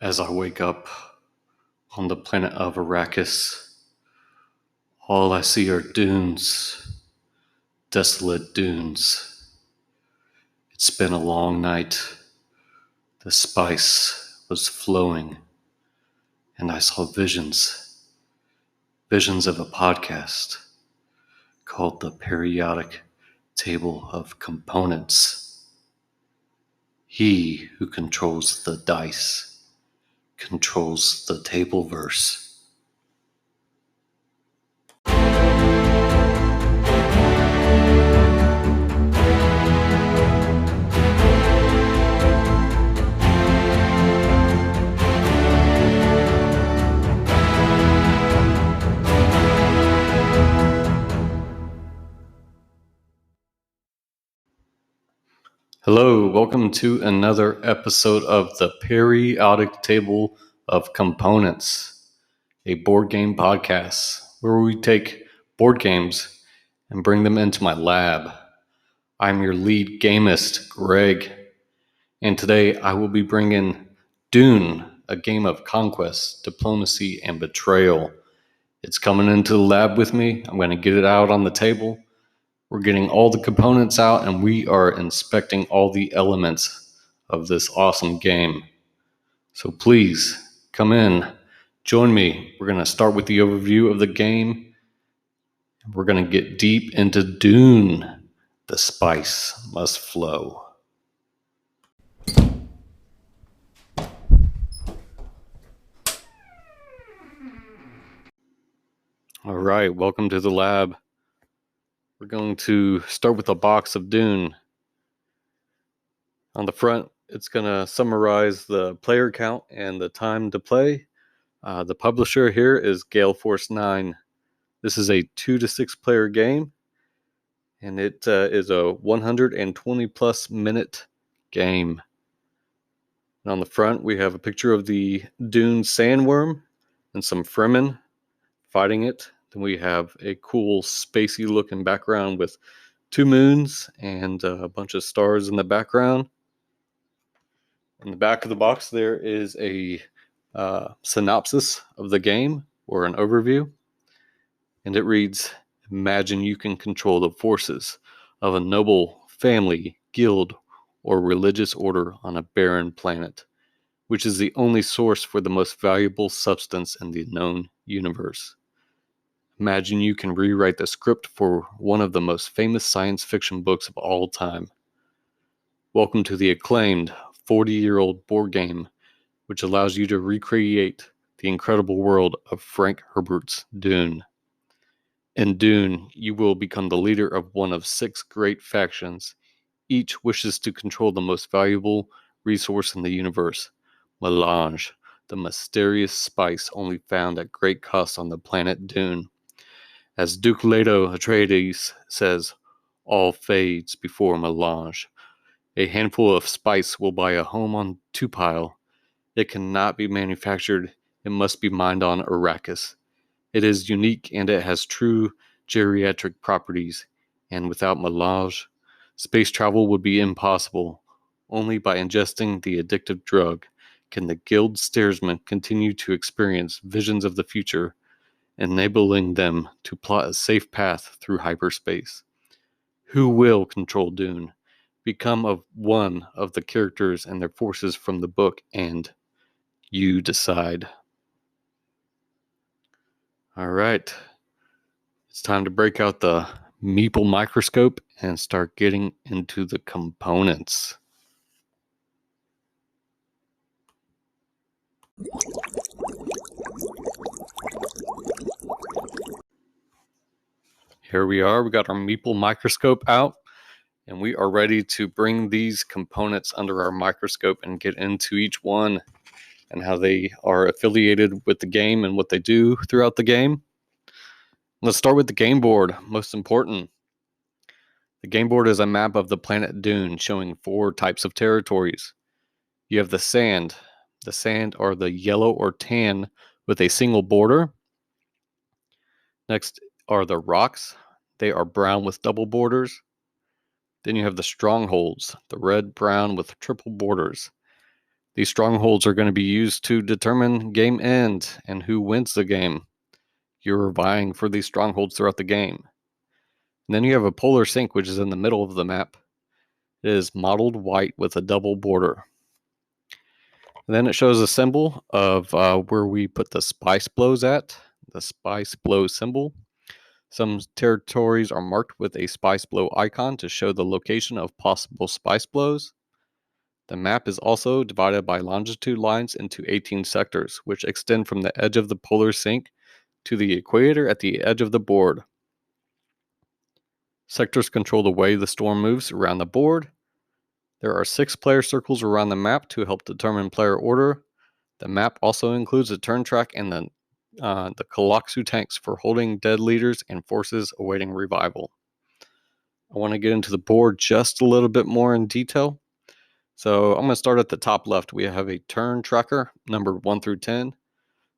As I wake up on the planet of Arrakis, all I see are dunes, desolate dunes. It's been a long night. The spice was flowing, and I saw visions of a podcast called the Periodic Table of Components. He who controls the dice controls the tableverse. Hello, welcome to another episode of the Periodic Table of Components, a board game podcast where we take board games and bring them into my lab. I'm your lead gamist, Greg, and today I will be bringing Dune, a game of conquest, diplomacy, and betrayal. It's coming into the lab with me. I'm going to get it out on the table. We're getting all the components out, and we are inspecting all the elements of this awesome game. So please, come in, join me. We're going to start with the overview of the game. We're going to get deep into Dune. The spice must flow. All right, welcome to the lab. We're going to start with a box of Dune. On the front, it's going to summarize the player count and the time to play. The publisher here is Gale Force 9. This is a 2 to 6 player game, and it is a 120 plus minute game. And on the front, we have a picture of the Dune sandworm and some Fremen fighting it. Then we have a cool spacey looking background with 2 moons and a bunch of stars in the background. In the back of the box, there is a synopsis of the game, or an overview. And it reads, "Imagine you can control the forces of a noble family, guild, or religious order on a barren planet, which is the only source for the most valuable substance in the known universe. Imagine you can rewrite the script for one of the most famous science fiction books of all time. Welcome to the acclaimed 40-year-old board game, which allows you to recreate the incredible world of Frank Herbert's Dune. In Dune, you will become the leader of one of 6 great factions. Each wishes to control the most valuable resource in the universe, melange, the mysterious spice only found at great cost on the planet Dune. As Duke Leto Atreides says, all fades before melange. A handful of spice will buy a home on Tupile. It cannot be manufactured. It must be mined on Arrakis. It is unique and it has true geriatric properties. And without melange, space travel would be impossible. Only by ingesting the addictive drug can the guild steersman continue to experience visions of the future, enabling them to plot a safe path through hyperspace. Who will control Dune? Become one of the characters and their forces from the book, and you decide." All right. It's time to break out the Meeple microscope and start getting into the components. Here we are. We got our Meeple microscope out, and we are ready to bring these components under our microscope and get into each one and how they are affiliated with the game and what they do throughout the game. Let's start with the game board. Most important. The game board is a map of the planet Dune showing 4 types of territories. You have the sand. The sand are the yellow or tan with a single border. Next are the rocks. They are brown with double borders. Then you have the strongholds, the red-brown with triple borders. These strongholds are going to be used to determine game end and who wins the game. You're vying for these strongholds throughout the game. And then you have a polar sink, which is in the middle of the map. It is mottled white with a double border. And then it shows a symbol of where we put the spice blows at, the spice blow symbol. Some territories are marked with a spice blow icon to show the location of possible spice blows. The map is also divided by longitude lines into 18 sectors, which extend from the edge of the polar sink to the equator at the edge of the board. Sectors control the way the storm moves around the board. There are 6 player circles around the map to help determine player order. The map also includes a turn track and the Kwisatz tanks for holding dead leaders and forces awaiting revival. I want to get into the board just a little bit more in detail. So I'm going to start at the top left. We have a turn tracker numbered 1 through 10.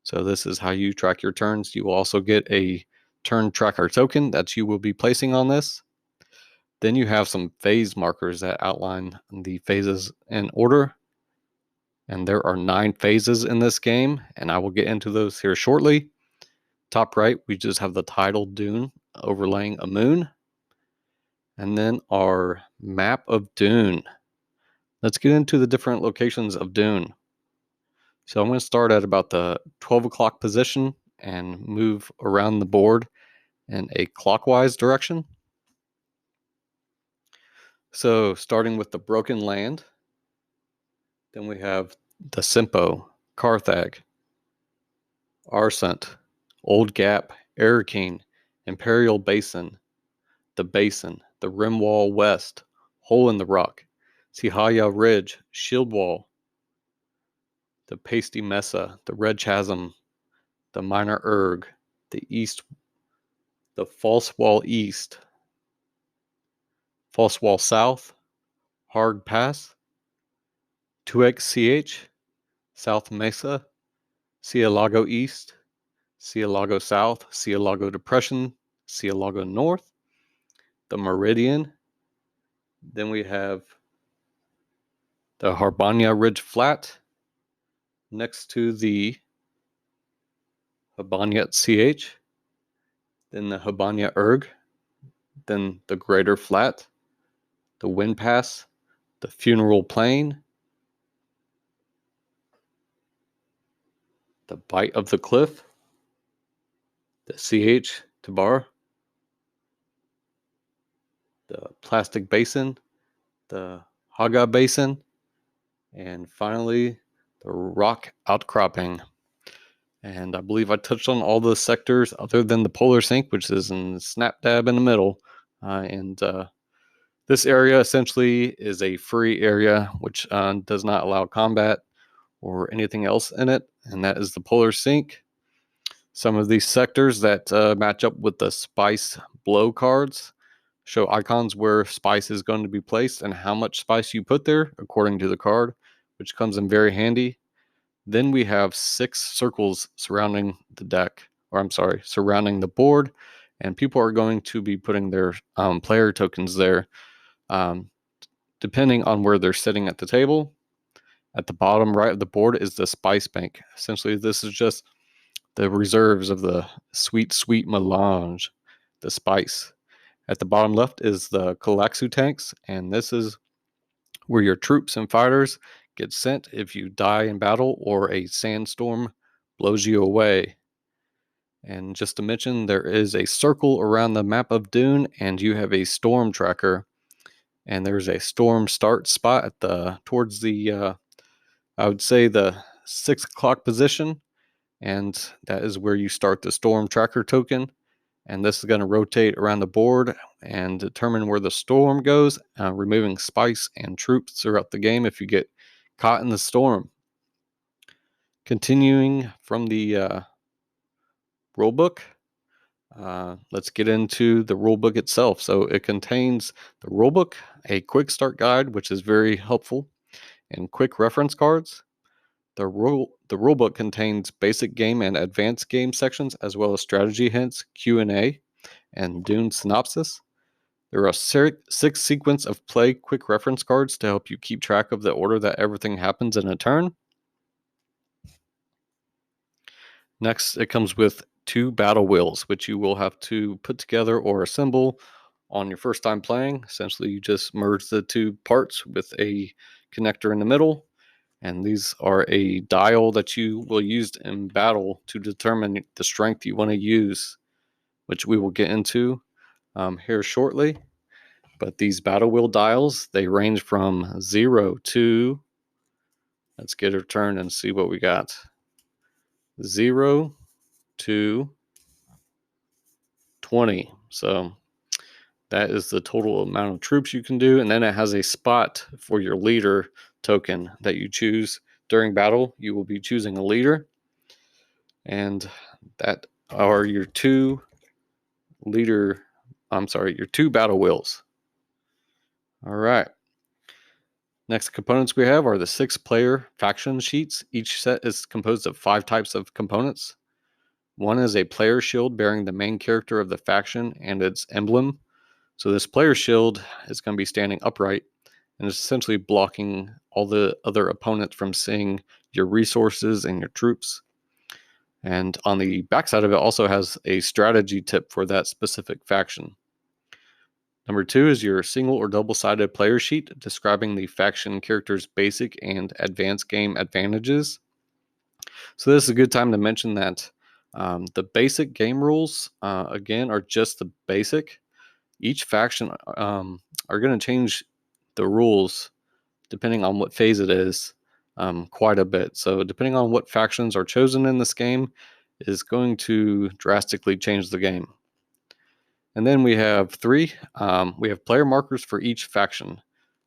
So this is how you track your turns. You will also get a turn tracker token that you will be placing on this. Then you have some phase markers that outline the phases in order. And there are 9 phases in this game, and I will get into those here shortly. Top right, we just have the title Dune overlaying a moon. And then our map of Dune. Let's get into the different locations of Dune. So I'm going to start at about the 12 o'clock position and move around the board in a clockwise direction. So starting with the Broken Land, then we have the Simpo, Carthag, Arsent, Old Gap, Arakeen, Imperial Basin, the Rimwall West, Hole in the Rock, Sihaya Ridge, Shield Wall, the Pasty Mesa, the Red Chasm, the Minor Erg, the East, the False Wall East, False Wall South, Hard Pass, 2XCH, South Mesa, Cielago East, Cielago South, Cielago Depression, Cielago North, the Meridian. Then we have the Harbanya Ridge Flat next to the Habanya CH, then the Habanya Erg, then the Greater Flat, the Wind Pass, the Funeral Plain, the Bite of the Cliff, the CH Tabar, the Plastic Basin, the Haga Basin, and finally the Rock Outcropping. And I believe I touched on all the sectors other than the Polar Sink, which is in snap dab in the middle. This area essentially is a free area, which does not allow combat or anything else in it, and that is the Polar Sink. Some of these sectors that match up with the Spice Blow cards show icons where spice is going to be placed and how much spice you put there according to the card, which comes in very handy. Then we have 6 circles surrounding the deck, surrounding the board, and people are going to be putting their player tokens there, depending on where they're sitting at the table. At the bottom right of the board is the spice bank. Essentially, this is just the reserves of the sweet, sweet melange, the spice. At the bottom left is the Kwisatz tanks, and this is where your troops and fighters get sent if you die in battle or a sandstorm blows you away. And just to mention, there is a circle around the map of Dune, and you have a storm tracker. And there's a storm start spot at towards the I would say the 6 o'clock position, and that is where you start the storm tracker token. And this is going to rotate around the board and determine where the storm goes, removing spice and troops throughout the game if you get caught in the storm. Continuing from the rulebook, let's get into the rulebook itself. So it contains the rulebook, a quick start guide, which is very helpful, and quick reference cards. The rulebook contains basic game and advanced game sections, as well as strategy hints, Q&A, and Dune Synopsis. There are 6 sequence of play quick reference cards to help you keep track of the order that everything happens in a turn. Next, it comes with 2 battle wheels, which you will have to put together or assemble on your first time playing. Essentially, you just merge the 2 parts with a connector in the middle, and these are a dial that you will use in battle to determine the strength you want to use, which we will get into here shortly. But these battle wheel dials, they range from 0 to, let's get a turn and see what we got. 0 to 20. So that is the total amount of troops you can do. And then it has a spot for your leader token that you choose during battle. You will be choosing a leader. And that are your 2 battle wheels. All right. Next components we have are the 6-player faction sheets. Each set is composed of 5 types of components. One is a player shield bearing the main character of the faction and its emblem. So this player shield is going to be standing upright and is essentially blocking all the other opponents from seeing your resources and your troops. And on the backside of it also has a strategy tip for that specific faction. Number 2 is your single or double-sided player sheet describing the faction character's basic and advanced game advantages. So this is a good time to mention that the basic game rules, again, are just the basic. Each faction are going to change the rules depending on what phase it is quite a bit. So depending on what factions are chosen in this game is going to drastically change the game. And then we have 3. We have player markers for each faction.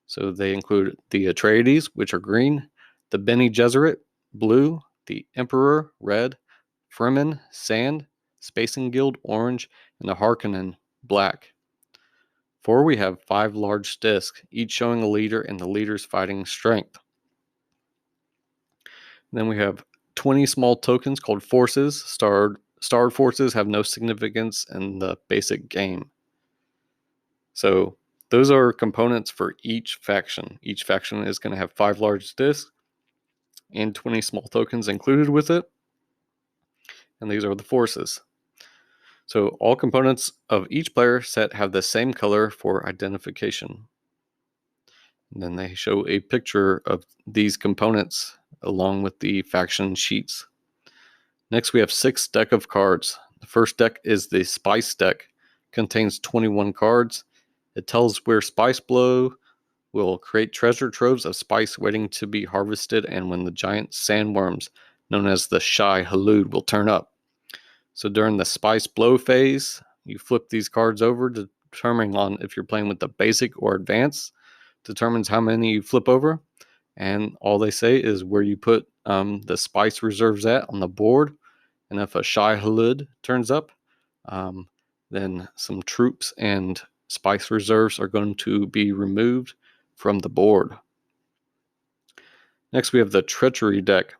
So they include the Atreides, which are green, the Bene Gesserit, blue, the Emperor, red, Fremen, sand, Spacing Guild, orange, and the Harkonnen, black. 4, we have 5 large discs, each showing a leader and the leader's fighting strength. Then we have 20 small tokens called forces. Starred forces have no significance in the basic game. So those are components for each faction. Each faction is going to have 5 large discs and 20 small tokens included with it. And these are the forces. So all components of each player set have the same color for identification. And then they show a picture of these components along with the faction sheets. Next, we have 6 deck of cards. The first deck is the Spice deck. Contains 21 cards. It tells where spice blow will create treasure troves of spice waiting to be harvested, and when the giant sandworms, known as the Shy Halud, will turn up. So during the spice blow phase, you flip these cards over, determining on if you're playing with the basic or advanced, determines how many you flip over, and all they say is where you put the spice reserves at on the board. And if a Shy Halud turns up, then some troops and spice reserves are going to be removed from the board. Next, we have the Treachery deck.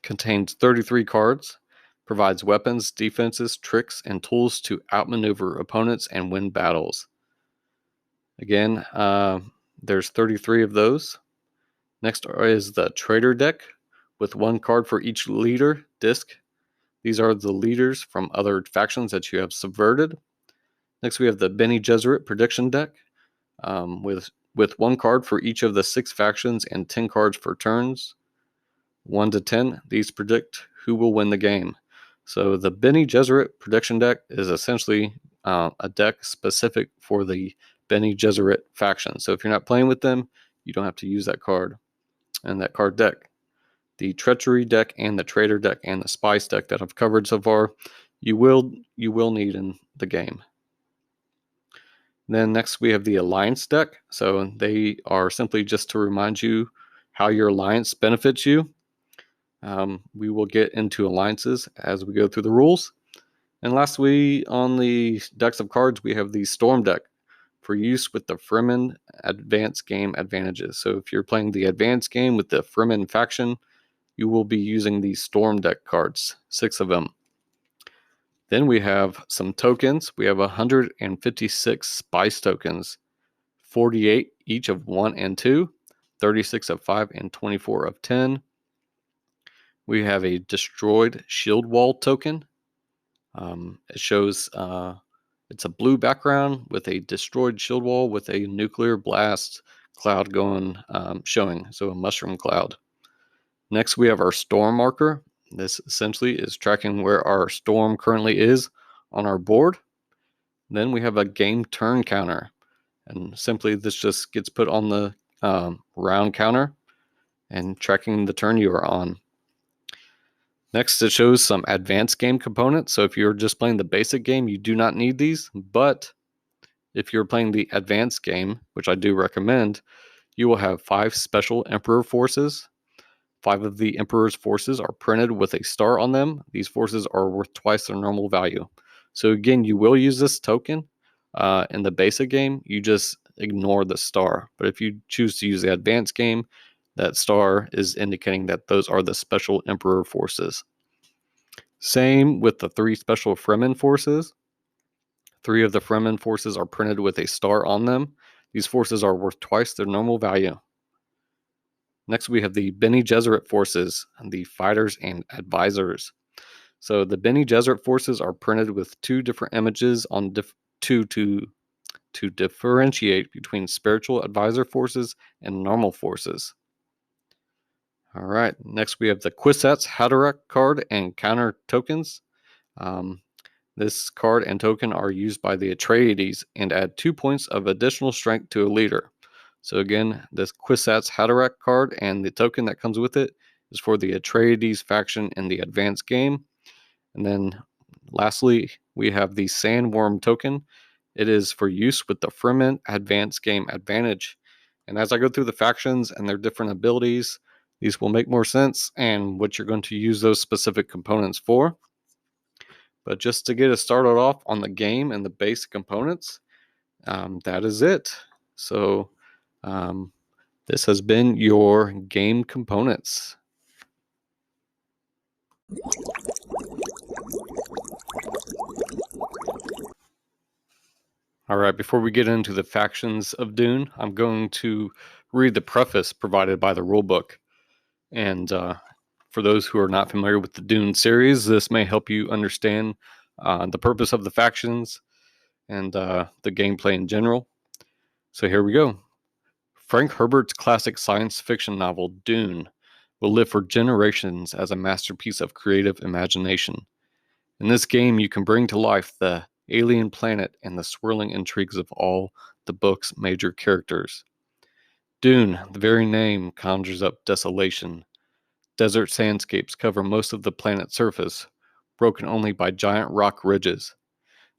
Contains 33 cards, provides weapons, defenses, tricks, and tools to outmaneuver opponents and win battles. Again, there's 33 of those. Next is the Traitor deck with 1 card for each leader disc. These are the leaders from other factions that you have subverted. Next, we have the Bene Gesserit prediction deck with 1 card for each of the 6 factions and 10 cards for turns. 1 to 10, these predict who will win the game. So the Bene Gesserit prediction deck is essentially a deck specific for the Bene Gesserit faction. So if you're not playing with them, you don't have to use that card and that card deck. The Treachery deck and the Traitor deck and the Spice deck that I've covered so far, you will need in the game. Then next we have the Alliance deck. So they are simply just to remind you how your alliance benefits you. We will get into alliances as we go through the rules. And lastly, on the decks of cards, we have the Storm deck for use with the Fremen advanced game advantages. So if you're playing the advanced game with the Fremen faction, you will be using the Storm deck cards, 6 of them. Then we have some tokens. We have 156 spice tokens, 48 each of 1 and 2, 36 of 5, and 24 of 10. We have a destroyed shield wall token. It shows it's a blue background with a destroyed shield wall with a nuclear blast cloud going, showing, so a mushroom cloud. Next, we have our storm marker. This essentially is tracking where our storm currently is on our board. Then we have a game turn counter, and simply this just gets put on the round counter and tracking the turn you are on. Next, it shows some advanced game components. So if you're just playing the basic game, you do not need these. But if you're playing the advanced game, which I do recommend, you will have 5 special Emperor forces. 5 of the Emperor's forces are printed with a star on them. These forces are worth twice their normal value. So again, you will use this token in the basic game. You just ignore the star. But if you choose to use the advanced game, that star is indicating that those are the special Emperor forces. Same with the 3 special Fremen forces. 3 of the Fremen forces are printed with a star on them. These forces are worth twice their normal value. Next, we have the Bene Gesserit forces, the fighters and advisors. So the Bene Gesserit forces are printed with 2 different images on to differentiate between spiritual advisor forces and normal forces. All right, next we have the Kwisatz Haderach card and counter tokens. This card and token are used by the Atreides and add 2 points of additional strength to a leader. So again, this Kwisatz Haderach card and the token that comes with it is for the Atreides faction in the advanced game. And then lastly, we have the Sandworm token. It is for use with the Fremen advanced game advantage. And as I go through the factions and their different abilities, these will make more sense and what you're going to use those specific components for. But just to get us started off on the game and the basic components, that is it. So this has been your game components. All right, before we get into the factions of Dune, I'm going to read the preface provided by the rulebook. And for those who are not familiar with the Dune series, this may help you understand the purpose of the factions and the gameplay in general. So here we go. Frank Herbert's classic science fiction novel, Dune, will live for generations as a masterpiece of creative imagination. In this game, you can bring to life the alien planet and the swirling intrigues of all the book's major characters. Dune, the very name, conjures up desolation. Desert sandscapes cover most of the planet's surface, broken only by giant rock ridges.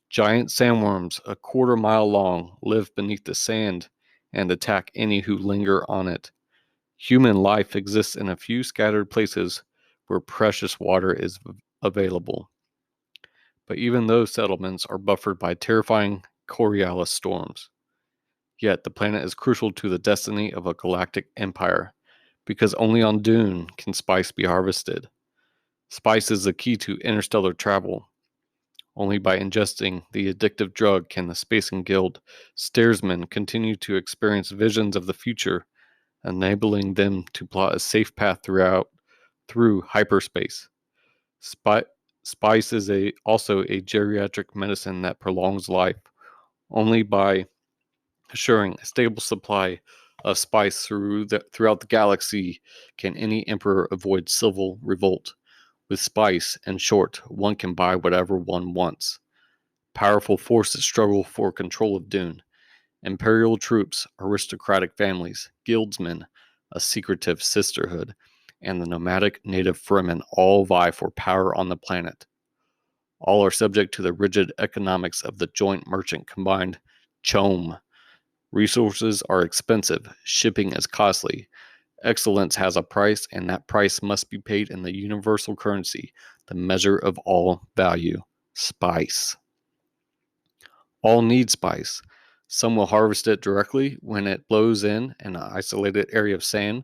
Giant sandworms, a quarter-mile long, live beneath the sand and attack any who linger on it. Human life exists in a few scattered places where precious water is available. But even those settlements are buffered by terrifying Coriolis storms. Yet the planet is crucial to the destiny of a galactic empire, because only on Dune can spice be harvested. Spice is the key to interstellar travel. Only by ingesting the addictive drug can the Spacing Guild steersmen continue to experience visions of the future, enabling them to plot a safe path through hyperspace. Spice is also a geriatric medicine that prolongs life. Only by assuring a stable supply of spice throughout the galaxy can any emperor avoid civil revolt. With spice, in short, one can buy whatever one wants. Powerful forces struggle for control of Dune. Imperial troops, aristocratic families, guildsmen, a secretive sisterhood, and the nomadic native Fremen all vie for power on the planet. All are subject to the rigid economics of the joint merchant combined CHOAM. Resources are expensive, shipping is costly, excellence has a price, and that price must be paid in the universal currency, the measure of all value, spice. All need spice. Some will harvest it directly when it blows in an isolated area of sand,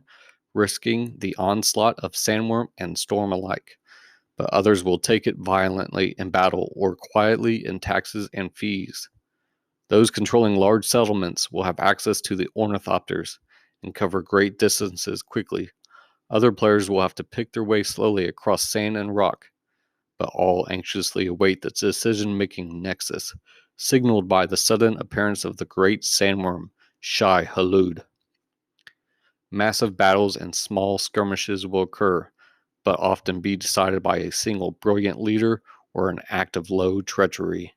risking the onslaught of sandworm and storm alike. but others will take it violently in battle or quietly in taxes and fees. Those controlling large settlements will have access to the ornithopters and cover great distances quickly. Other players will have to pick their way slowly across sand and rock, but all anxiously await the decision-making nexus, signaled by the sudden appearance of the great sandworm, Shai Hulud. Massive battles and small skirmishes will occur, but often be decided by a single brilliant leader or an act of low treachery.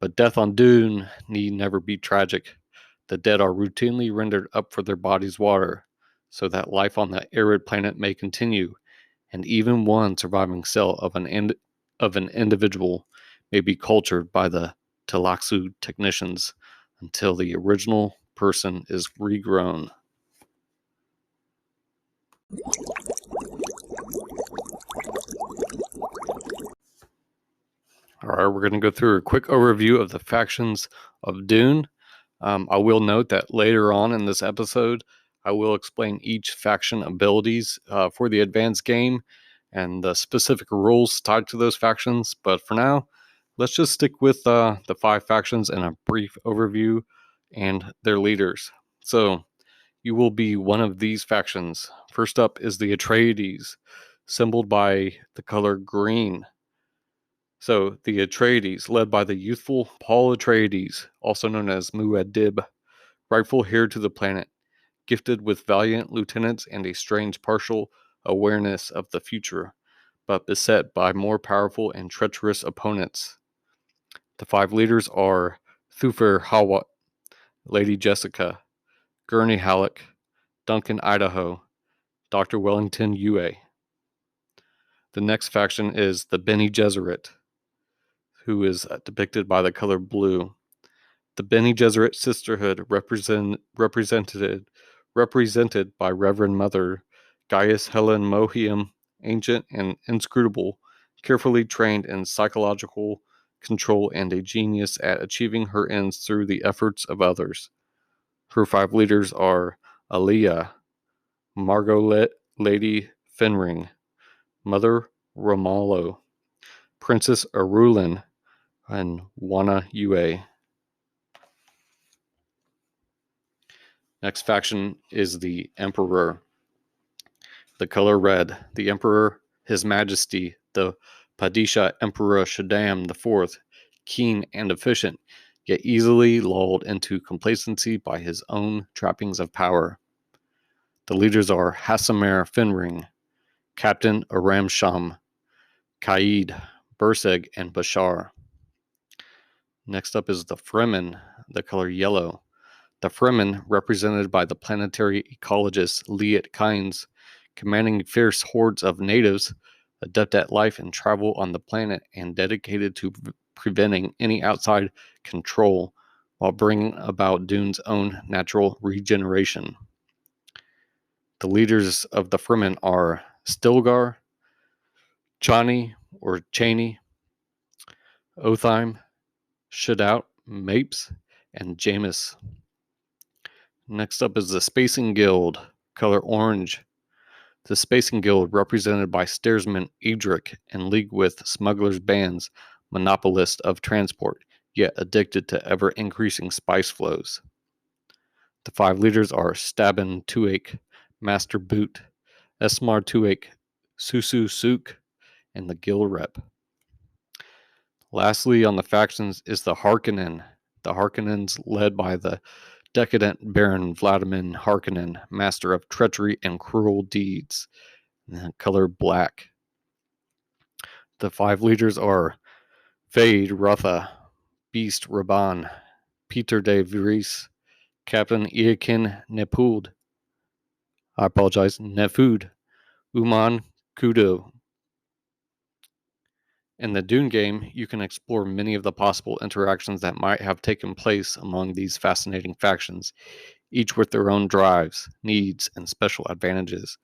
But death on Dune need never be tragic. The dead are routinely rendered up for their bodies' water, so that life on the arid planet may continue, and even one surviving cell of an individual may be cultured by the Tlaxu technicians until the original person is regrown. Alright, we're going to go through a quick overview of the factions of Dune. I will note that later on in this episode, I will explain each faction abilities for the advanced game and the specific rules tied to those factions. But for now, let's just stick with the 5 factions and a brief overview and their leaders. So, you will be one of these factions. First up is the Atreides, symboled by the color green. So, the Atreides, led by the youthful Paul Atreides, also known as Muad'Dib, rightful heir to the planet, gifted with valiant lieutenants and a strange partial awareness of the future, but beset by more powerful and treacherous opponents. The 5 leaders are Thufir Hawat, Lady Jessica, Gurney Halleck, Duncan Idaho, Dr. Wellington Yue. The next faction is the Bene Gesserit, who is depicted by the color blue. The Bene Gesserit sisterhood represented by Reverend Mother Gaius Helen Mohiam, ancient and inscrutable, carefully trained in psychological control and a genius at achieving her ends through the efforts of others. Her 5 leaders are Aliyah, Margot Lady Fenring, Mother Ramallo, Princess Arulin, and Wana Yue. Next faction is the Emperor. The color red. The Emperor, His Majesty, the Padishah Emperor Shaddam IV, keen and efficient, yet easily lulled into complacency by his own trappings of power. The leaders are Hassamer Fenring, Captain Aram Sham, Qaid, Burseg, and Bashar. Next up is the Fremen, the color yellow. The Fremen, represented by the planetary ecologist Liet Kynes, commanding fierce hordes of natives, adept at life and travel on the planet and dedicated to preventing any outside control while bringing about Dune's own natural regeneration. The leaders of the Fremen are Stilgar, Chani or Chaney, Othime, Shadout, Mapes, and Jameis. Next up is the Spacing Guild, color orange. The Spacing Guild, represented by Steersman Edric, in league with smugglers' bands, monopolist of transport, yet addicted to ever-increasing spice flows. The 5 leaders are Stabin Tuak, Master Boot, Esmar Tuak, Susu Suk, and the Guild Rep. Lastly, on the factions is the Harkonnen. The Harkonnens, led by the decadent Baron Vladimir Harkonnen, master of treachery and cruel deeds, color black. The 5 leaders are Fade Rotha, Beast Raban, Peter de Vries, Captain Iakin Nefud, Uman Kudo. In the Dune game, you can explore many of the possible interactions that might have taken place among these fascinating factions, each with their own drives, needs, and special advantages.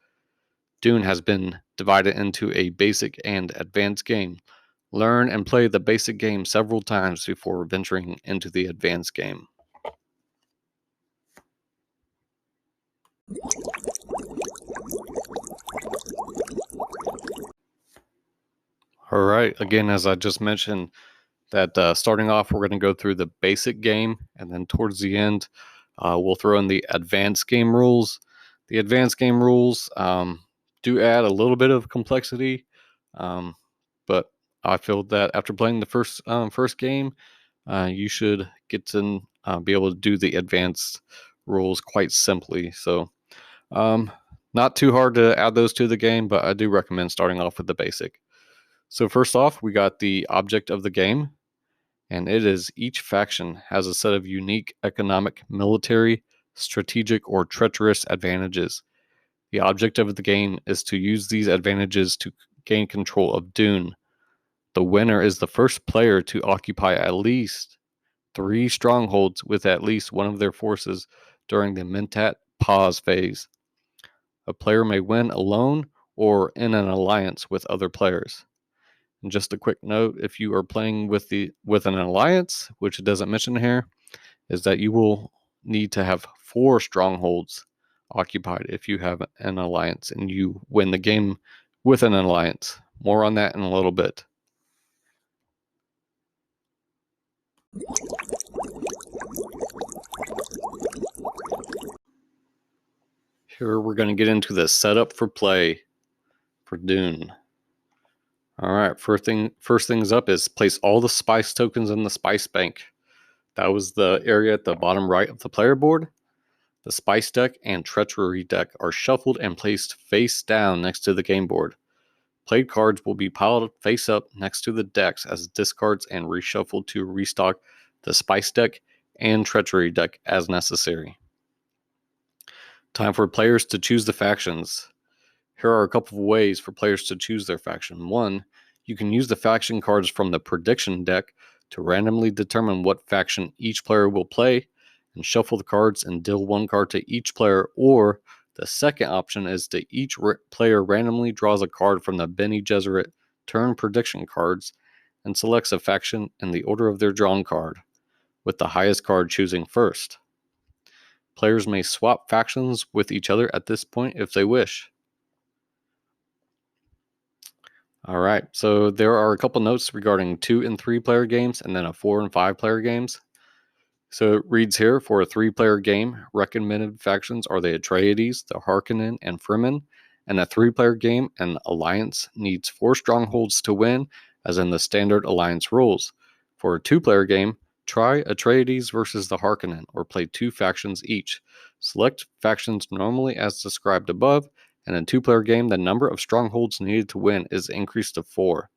Dune has been divided into a basic and advanced game. Learn and play the basic game several times before venturing into the advanced game. All right, again, as I just mentioned, that starting off, we're going to go through the basic game, and then towards the end, we'll throw in the advanced game rules. The advanced game rules do add a little bit of complexity, but I feel that after playing the first game, you should get to be able to do the advanced rules quite simply. So, not too hard to add those to the game, but I do recommend starting off with the basic. So first off, we got the object of the game, and it is each faction has a set of unique economic, military, strategic, or treacherous advantages. The object of the game is to use these advantages to gain control of Dune. The winner is the first player to occupy at least 3 strongholds with at least one of their forces during the Mentat pause phase. A player may win alone or in an alliance with other players. And just a quick note, if you are playing with an alliance, which it doesn't mention here, is that you will need to have 4 strongholds occupied if you have an alliance and you win the game with an alliance. More on that in a little bit. Here we're going to get into the setup for play for Dune. All right, first things up is place all the spice tokens in the spice bank. That was the area at the bottom right of the player board. The spice deck and treachery deck are shuffled and placed face down next to the game board. Played cards will be piled face up next to the decks as discards and reshuffled to restock the spice deck and treachery deck as necessary. Time for players to choose the factions. Here are a couple of ways for players to choose their faction. 1, you can use the faction cards from the prediction deck to randomly determine what faction each player will play and shuffle the cards and deal 1 card to each player, or the second option is that each player randomly draws a card from the Bene Gesserit turn prediction cards and selects a faction in the order of their drawn card, with the highest card choosing first. Players may swap factions with each other at this point if they wish. All right, so there are a couple notes regarding 2 and 3 player games and then a 4 and 5 player games. So it reads here, for a 3-player game, recommended factions are the Atreides, the Harkonnen, and Fremen, and a 3-player game, an alliance needs 4 strongholds to win, as in the standard alliance rules. For a 2-player game, try Atreides versus the Harkonnen, or play 2 factions each. Select factions normally as described above, and in a 2-player game, the number of strongholds needed to win is increased to 4.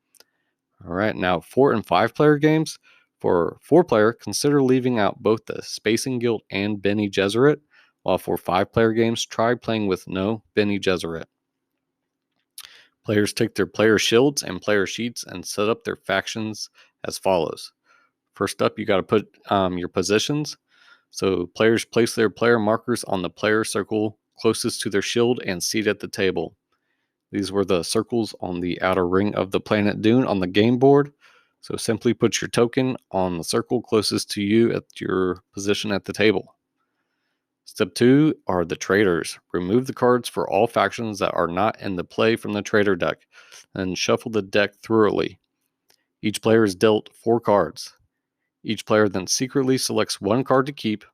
All right, now 4 and 5-player games. For 4-player, consider leaving out both the Spacing Guild and Bene Gesserit, while for 5-player games, try playing with no Bene Gesserit. Players take their player shields and player sheets and set up their factions as follows. First up, you got to put your positions. So players place their player markers on the player circle closest to their shield and seat at the table. These were the circles on the outer ring of the planet Dune on the game board. So simply put your token on the circle closest to you at your position at the table. Step 2 are the traitors. Remove the cards for all factions that are not in the play from the traitor deck, and shuffle the deck thoroughly. Each player is dealt 4 cards. Each player then secretly selects 1 card to keep.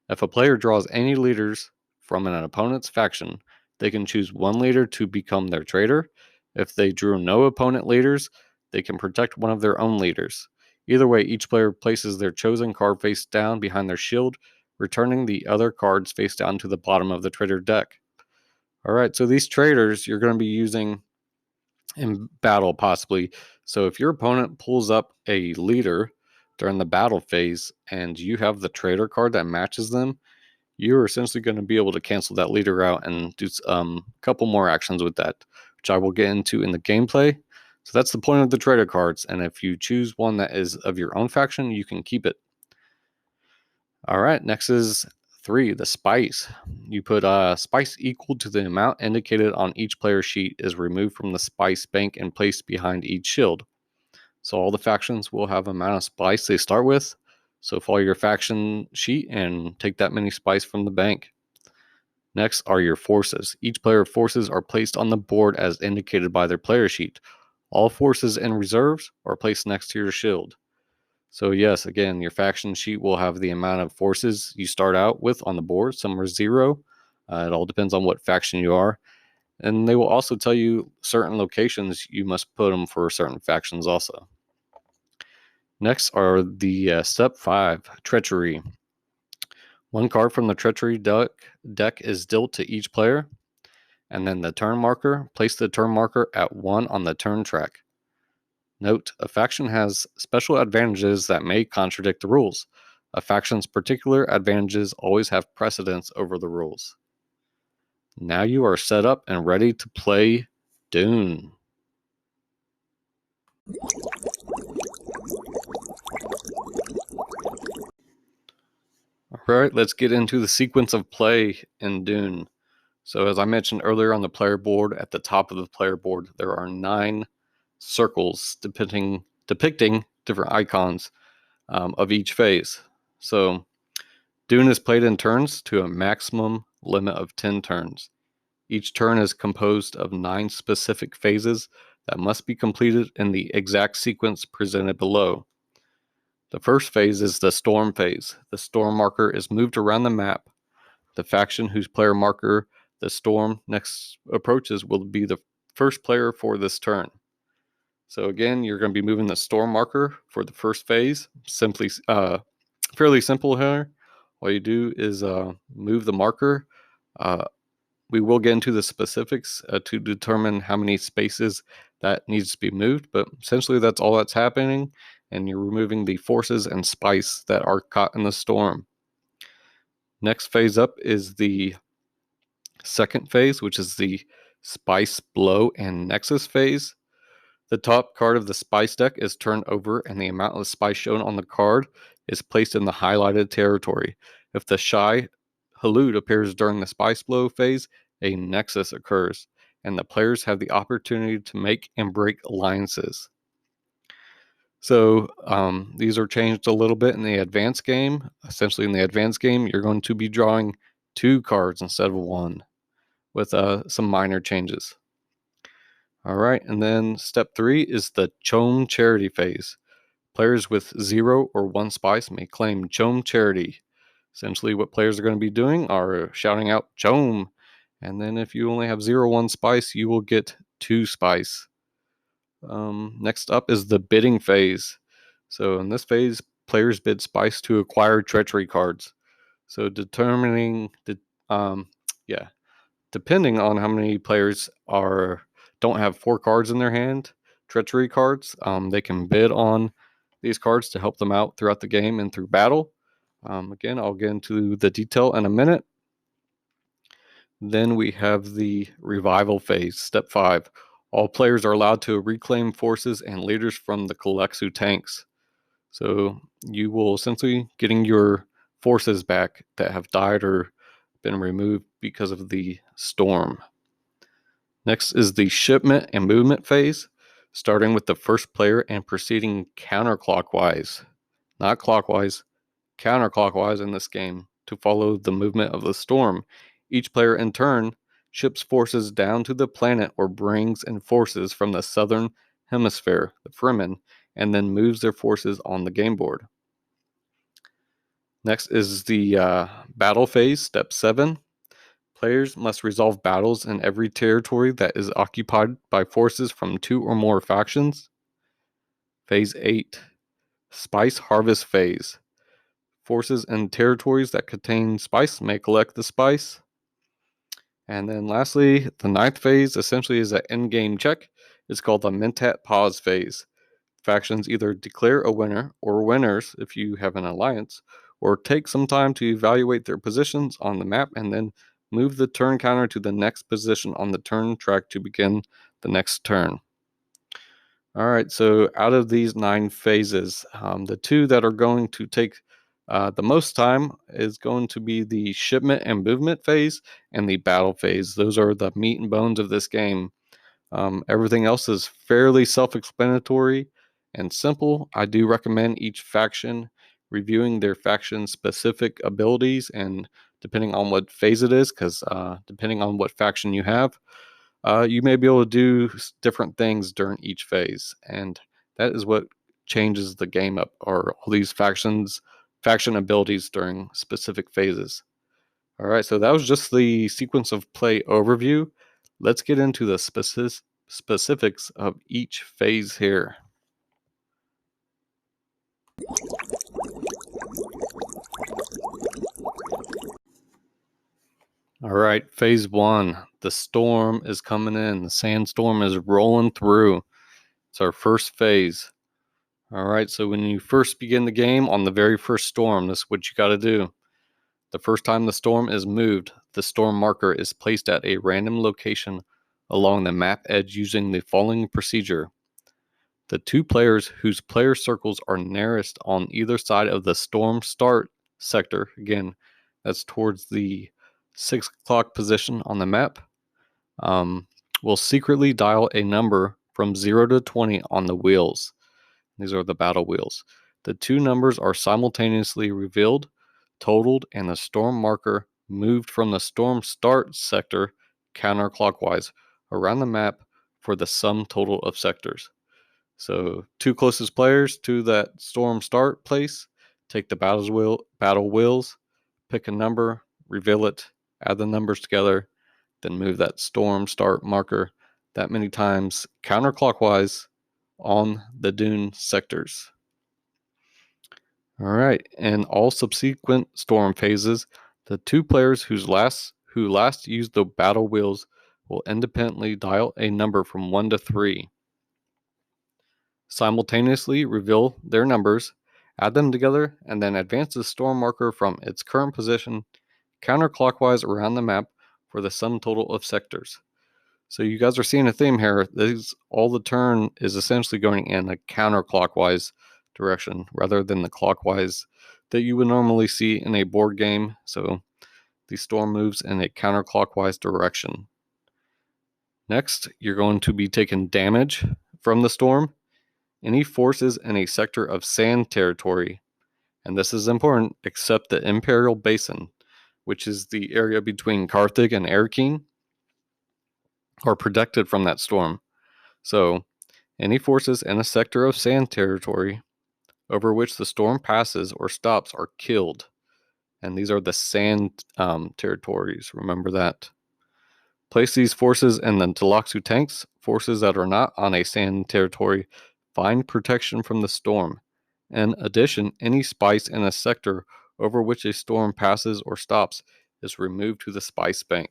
If a player draws any leaders from an opponent's faction, they can choose 1 leader to become their traitor. If they drew no opponent leaders, they can protect one of their own leaders. Either way, each player places their chosen card face down behind their shield, returning the other cards face down to the bottom of the traitor deck. All right, so these traitors you're going to be using in battle possibly. So if your opponent pulls up a leader during the battle phase and you have the traitor card that matches them, you're essentially going to be able to cancel that leader out and do a couple more actions with that, which I will get into in the gameplay. So that's the point of the traitor cards, and if you choose one that is of your own faction, you can keep it. All right, next is 3, the spice. You put spice equal to the amount indicated on each player sheet is removed from the spice bank and placed behind each shield. So all the factions will have an amount of spice they start with. So follow your faction sheet and take that many spice from the bank. Next are your forces. Each player forces are placed on the board as indicated by their player sheet. All forces and reserves are placed next to your shield. So yes, again, your faction sheet will have the amount of forces you start out with on the board. Some are 0. It all depends on what faction you are. And they will also tell you certain locations you must put them for certain factions also. Next are the Step 5, Treachery. One card from the Treachery deck is dealt to each player. And then the turn marker, place the turn marker at 1 on the turn track. Note, a faction has special advantages that may contradict the rules. A faction's particular advantages always have precedence over the rules. Now you are set up and ready to play Dune. Alright, let's get into the sequence of play in Dune. So as I mentioned earlier on the player board, at the top of the player board, there are 9 circles depicting different icons of each phase. So Dune is played in turns to a maximum limit of 10 turns. Each turn is composed of 9 specific phases that must be completed in the exact sequence presented below. The first phase is the storm phase. The storm marker is moved around the map. The faction whose player marker the storm next approaches will be the first player for this turn. So again, you're going to be moving the storm marker for the first phase. Simply, fairly simple here. All you do is move the marker. We will get into the specifics to determine how many spaces that needs to be moved, but essentially that's all that's happening, and you're removing the forces and spice that are caught in the storm. Next phase up is the second phase, which is the Spice, Blow, and Nexus phase. The top card of the Spice deck is turned over, and the amount of spice shown on the card is placed in the highlighted territory. If the Shy Halud appears during the Spice Blow phase, a Nexus occurs, and the players have the opportunity to make and break alliances. So these are changed a little bit in the advanced game. Essentially, in the advanced game, you're going to be drawing 2 cards instead of 1, with some minor changes. All right, and then step 3 is the CHOAM charity phase. Players with 0 or 1 spice may claim CHOAM charity. Essentially, what players are going to be doing are shouting out CHOAM, and then if you only have 0 or 1 spice, you will get 2 spice. Next up is the bidding phase. So in this phase, players bid spice to acquire treachery cards. So depending on how many players don't have 4 cards in their hand, treachery cards, they can bid on these cards to help them out throughout the game and through battle. Again, I'll get into the detail in a minute. Then we have the revival phase, step 5. All players are allowed to reclaim forces and leaders from the Kalexu tanks. So you will essentially getting your forces back that have died or been removed because of the storm. Next is the shipment and movement phase, starting with the first player and proceeding counterclockwise, not clockwise, counterclockwise in this game to follow the movement of the storm. Each player in turn ships forces down to the planet or brings in forces from the southern hemisphere, the Fremen, and then moves their forces on the game board. Next is the battle phase, step 7. Players must resolve battles in every territory that is occupied by forces from 2 or more factions. Phase 8, Spice Harvest phase. Forces in territories that contain spice may collect the spice. And then lastly, the 9th phase essentially is an endgame check. It's called the Mentat pause phase. Factions either declare a winner or winners if you have an alliance, or take some time to evaluate their positions on the map and then move the turn counter to the next position on the turn track to begin the next turn. All right, so out of these 9 phases, the 2 that are going to take the most time is going to be the shipment and movement phase and the battle phase. Those are the meat and bones of this game. Everything else is fairly self-explanatory and simple. I do recommend each faction reviewing their faction-specific abilities and depending on what phase it is, because depending on what faction you have, you may be able to do different things during each phase, and that is what changes the game up, or all these faction abilities during specific phases. All right, so that was just the sequence of play overview. Let's get into the specifics of each phase here. All right, phase 1. The storm is coming in. The sandstorm is rolling through. It's our first phase. All right, so when you first begin the game on the very first storm, this is what you got to do. The first time the storm is moved, the storm marker is placed at a random location along the map edge using the following procedure. The two players whose player circles are nearest on either side of the storm start sector, again, that's towards the 6 o'clock position on the map, will secretly dial a number from 0 to 20 on the wheels. These are the battle wheels. The two numbers are simultaneously revealed, totaled, and the storm marker moved from the storm start sector counterclockwise around the map for the sum total of sectors. So, two closest players to that storm start place take the battle wheels, pick a number, reveal it, add the numbers together, then move that storm start marker that many times counterclockwise on the Dune sectors. All right, in all subsequent storm phases, the two players who last used the battle wheels will independently dial a number from 1 to 3. Simultaneously reveal their numbers, add them together, and then advance the storm marker from its current position counterclockwise around the map for the sum total of sectors. So you guys are seeing a theme here. All the turn is essentially going in a counterclockwise direction rather than the clockwise that you would normally see in a board game. So the storm moves in a counterclockwise direction. Next, you're going to be taking damage from the storm. Any forces in a sector of sand territory, and this is important, except the Imperial Basin, which is the area between Carthage and Arakeen, are protected from that storm. So, any forces in a sector of sand territory over which the storm passes or stops are killed. And these are the sand territories, remember that. Place these forces in the Tloxu tanks. Forces that are not on a sand territory find protection from the storm. In addition, any spice in a sector over which a storm passes or stops is removed to the spice bank.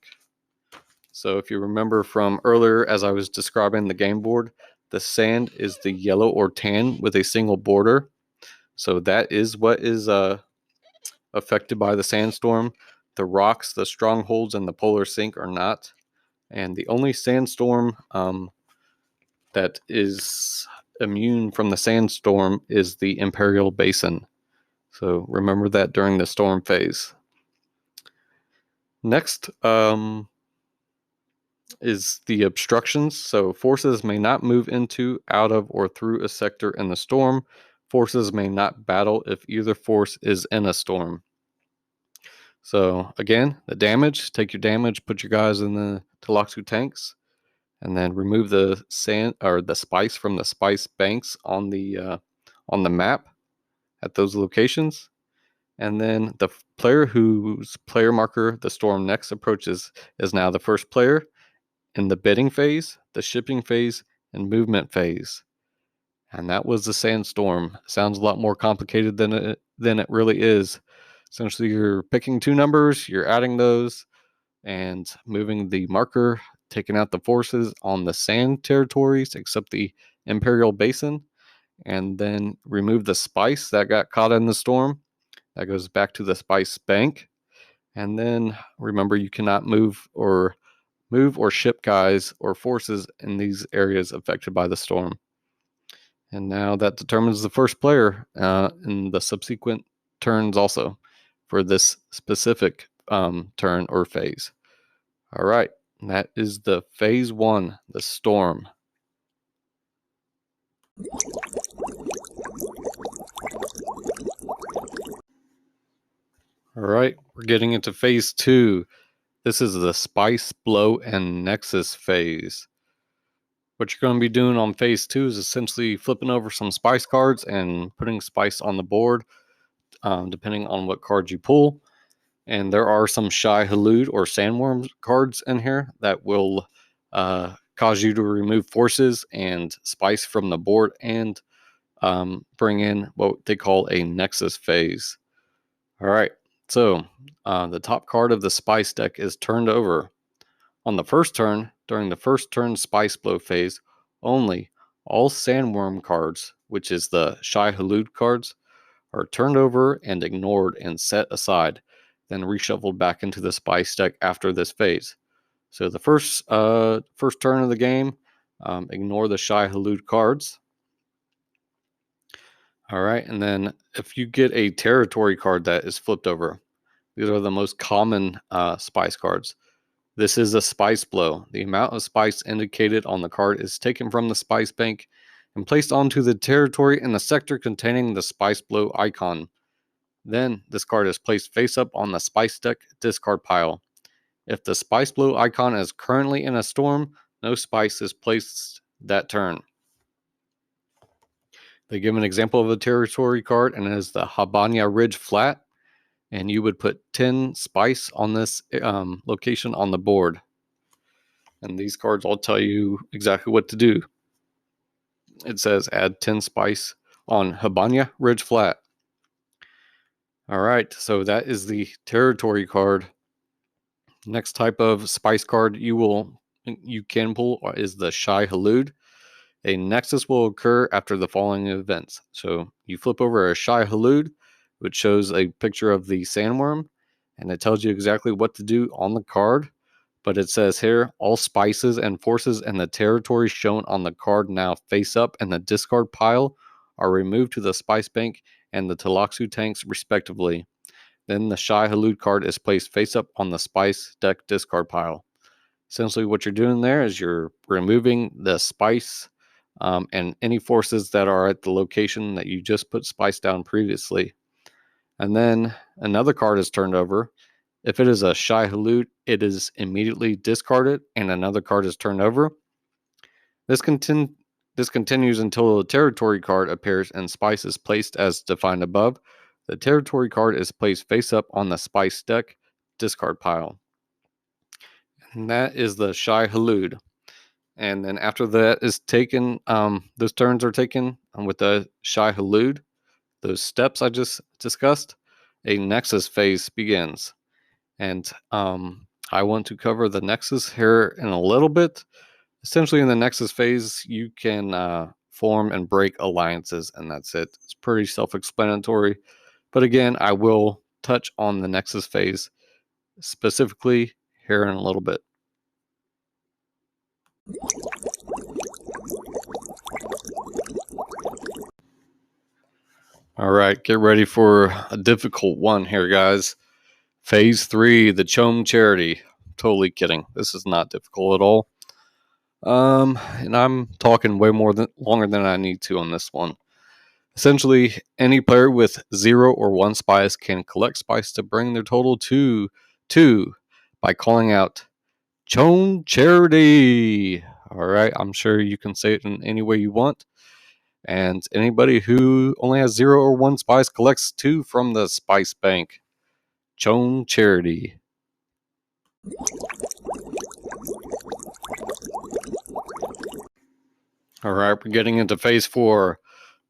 So if you remember from earlier, as I was describing the game board, the sand is the yellow or tan with a single border. So that is what is affected by the sandstorm. The rocks, the strongholds, and the polar sink are not. And the only sandstorm that is immune from the sandstorm is the Imperial Basin. So remember that during the storm phase. Next, is the obstructions. So forces may not move into, out of, or through a sector in the storm. Forces may not battle if either force is in a storm. So again, the damage, take your damage, put your guys in the Tloxu tanks, and then remove the sand or the spice from the spice banks on the map at those locations. And then the player whose player marker the storm next approaches is now the first player in the bidding phase, the shipping phase, and movement phase. And that was the sandstorm. Sounds a lot more complicated than it really is. Essentially, you're picking two numbers, you're adding those, and moving the marker, taking out the forces on the sand territories, except the Imperial Basin, and then remove the spice that got caught in the storm. That goes back to the spice bank. And then remember, you cannot move or ship guys or forces in these areas affected by the storm. And now that determines the first player in the subsequent turns also for this specific turn or phase. All right, and that is the phase 1, the storm. All right, we're getting into phase 2, This is the Spice, Blow, and Nexus phase. What you're going to be doing on phase 2 is essentially flipping over some spice cards and putting spice on the board, depending on what cards you pull. And there are some Shy Halud or Sandworm cards in here that will cause you to remove forces and spice from the board and bring in what they call a Nexus phase. All right, so the top card of the spice deck is turned over. On the first turn, during the first turn spice blow phase, only all Sandworm cards, which is the Shy Halud cards, are turned over and ignored and set aside, then reshuffled back into the spice deck after this phase. So the first turn of the game, ignore the Shy Halud cards. All right, and then if you get a territory card that is flipped over, these are the most common spice cards. This is a spice blow. The amount of spice indicated on the card is taken from the spice bank and placed onto the territory in the sector containing the spice blow icon. Then this card is placed face up on the spice deck discard pile. If the spice blow icon is currently in a storm, no spice is placed that turn. They give an example of a territory card, and it is the Habanya Ridge Flat. And you would put 10 spice on this location on the board. And these cards all tell you exactly what to do. It says add 10 spice on Habanya Ridge Flat. All right, so that is the territory card. Next type of spice card you can pull is the Shy Halud. A Nexus will occur after the following events. So you flip over a Shy Halud, which shows a picture of the sandworm, and it tells you exactly what to do on the card. But it says here, all spices and forces in the territory shown on the card now face up in the discard pile are removed to the spice bank and the Taloxu tanks respectively. Then the Shy Halud card is placed face up on the spice deck discard pile. Essentially what you're doing there is you're removing the spice and any forces that are at the location that you just put spice down previously. And then another card is turned over. If it is a Shy Halud, it is immediately discarded and another card is turned over. This continues until the territory card appears and spice is placed as defined above. The territory card is placed face up on the spice deck discard pile. And that is the Shy Halud. And then after that is taken, those turns are taken with the Shy Halud, those steps I just discussed, a Nexus phase begins. And I want to cover the Nexus here in a little bit. Essentially, in the Nexus phase, you can form and break alliances, and that's it. It's pretty self-explanatory. But again, I will touch on the Nexus phase specifically here in a little bit. All right, get ready for a difficult one here, guys. Phase 3, the CHOAM charity. Totally kidding. This is not difficult at all. And I'm talking way longer than I need to on this one. Essentially, any player with 0 or 1 spice can collect spice to bring their total to 2 by calling out CHOAM charity. All right, I'm sure you can say it in any way you want. And anybody who only has 0 or 1 spice collects 2 from the spice bank. CHOAM charity. All right, we're getting into phase 4.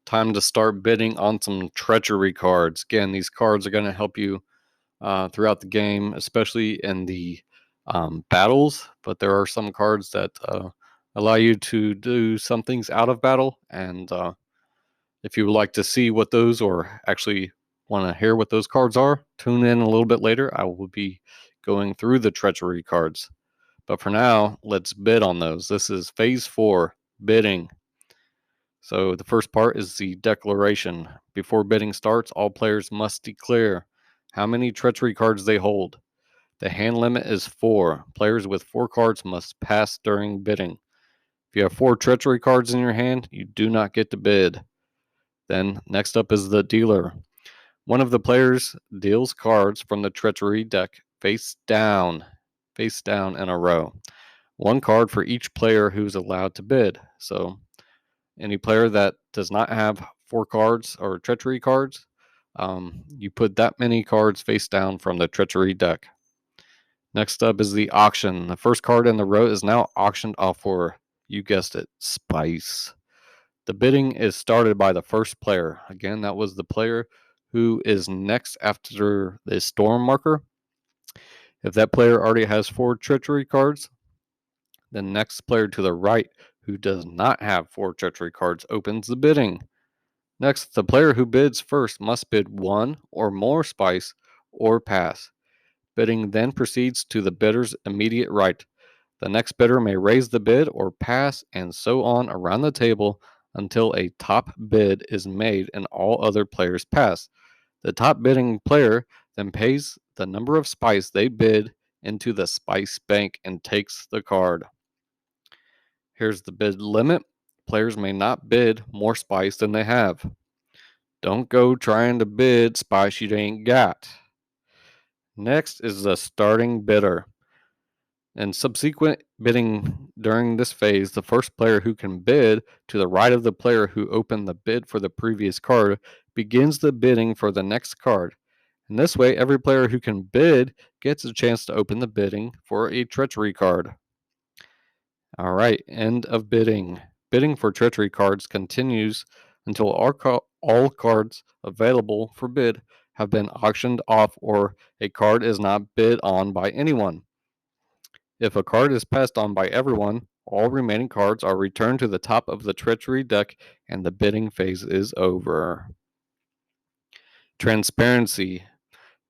Time to start bidding on some treachery cards. Again, these cards are going to help you throughout the game, especially in the battles. But there are some cards that allow you to do some things out of battle. And if you would like to see what those, or actually want to hear what those cards are, tune in a little bit later. I will be going through the treachery cards. But for now, let's bid on those. This is phase 4, bidding. So the first part is the declaration. Before bidding starts, all players must declare how many treachery cards they hold. The hand limit is 4. Players with 4 cards must pass during bidding. If you have 4 treachery cards in your hand, you do not get to bid. Then next up is the dealer. One of the players deals cards from the treachery deck face down. face down in a row. One card for each player who's allowed to bid. So any player that does not have 4 cards or Treachery cards, you put that many cards face down from the Treachery deck. Next up is the auction. The first card in the row is now auctioned off for, you guessed it, spice. The bidding is started by the first player. Again, that was the player who is next after the storm marker. If that player already has 4 Treachery cards, the next player to the right who does not have 4 Treachery cards opens the bidding. Next, the player who bids first must bid 1 or more spice or pass. Bidding then proceeds to the bidder's immediate right. The next bidder may raise the bid or pass, and so on around the table until a top bid is made and all other players pass. The top bidding player then pays the number of spice they bid into the spice bank and takes the card. Here's the bid limit. Players may not bid more spice than they have. Don't go trying to bid spice you ain't got. Next is the starting bidder. In subsequent bidding during this phase, the first player who can bid to the right of the player who opened the bid for the previous card begins the bidding for the next card. In this way, every player who can bid gets a chance to open the bidding for a Treachery card. All right, end of bidding. Bidding for Treachery cards continues until all cards available for bid have been auctioned off or a card is not bid on by anyone. If a card is passed on by everyone, all remaining cards are returned to the top of the Treachery deck and the bidding phase is over. Transparency.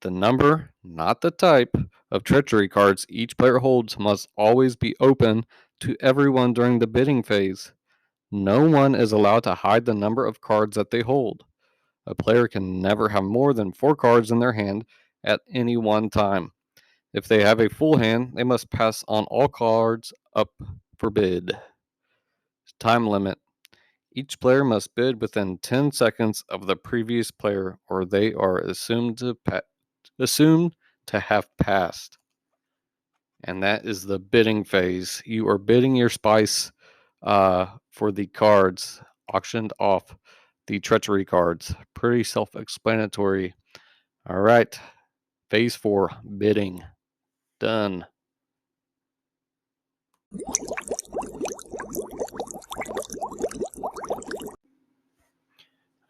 The number, not the type, of Treachery cards each player holds must always be open to everyone during the bidding phase. No one is allowed to hide the number of cards that they hold. A player can never have more than 4 cards in their hand at any one time. If they have a full hand, they must pass on all cards up for bid. Time limit. Each player must bid within 10 seconds of the previous player, or they are assumed to have passed. And that is the bidding phase. You are bidding your spice for the cards auctioned off, the Treachery cards. Pretty self-explanatory. All right, phase 4, bidding. Done.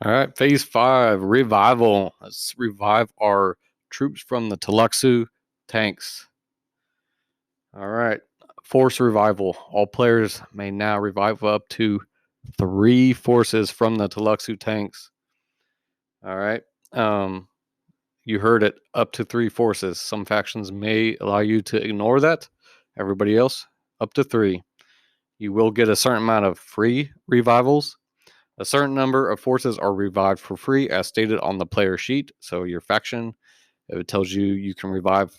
All right, phase 5, revival. Let's revive our troops from the Tluxu tanks. All right, force revival. All players may now revive up to 3 forces from the Tluxu tanks. All right, you heard it, up to 3 forces. Some factions may allow you to ignore that. Everybody else, up to 3. You will get a certain amount of free revivals. A certain number of forces are revived for free as stated on the player sheet. So your faction, it tells you you can revive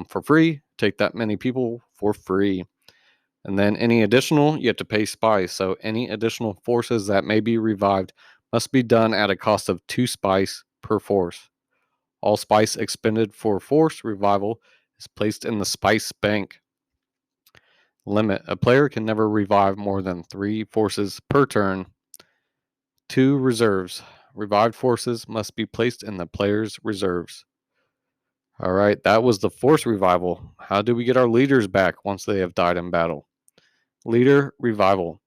for free, take that many people for free. And then any additional, you have to pay spice. So any additional forces that may be revived must be done at a cost of 2 spice per force. All spice expended for force revival is placed in the spice bank. Limit. A player can never revive more than 3 forces per turn. 2 reserves. Revived forces must be placed in the player's reserves. All right, that was the force revival. How do we get our leaders back once they have died in battle? Leader revival.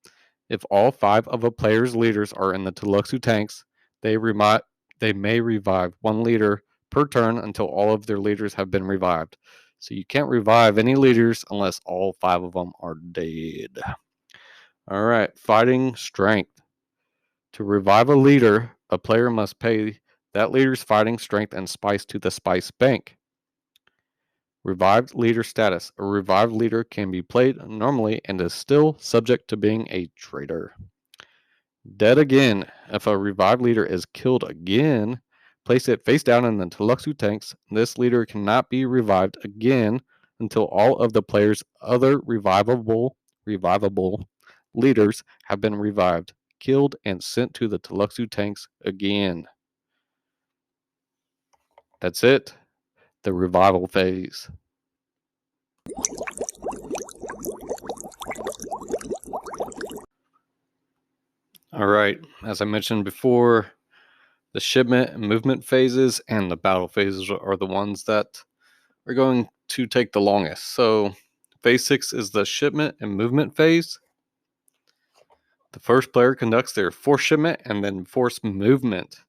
If all 5 of a player's leaders are in the Tluxu tanks, they may revive 1 leader per turn until all of their leaders have been revived. So you can't revive any leaders unless all 5 of them are dead. All right, fighting strength. To revive a leader, a player must pay that leader's fighting strength and spice to the spice bank. Revived leader status. A revived leader can be played normally and is still subject to being a traitor. Dead again. If a revived leader is killed again, place it face down in the Tluxu tanks. This leader cannot be revived again until all of the player's other revivable leaders have been revived, killed, and sent to the Tluxu tanks again. That's it. The revival phase. All right, as I mentioned before, the shipment and movement phases and the battle phases are the ones that are going to take the longest. So phase 6 is the shipment and movement phase. The first player conducts their force shipment and then force movement.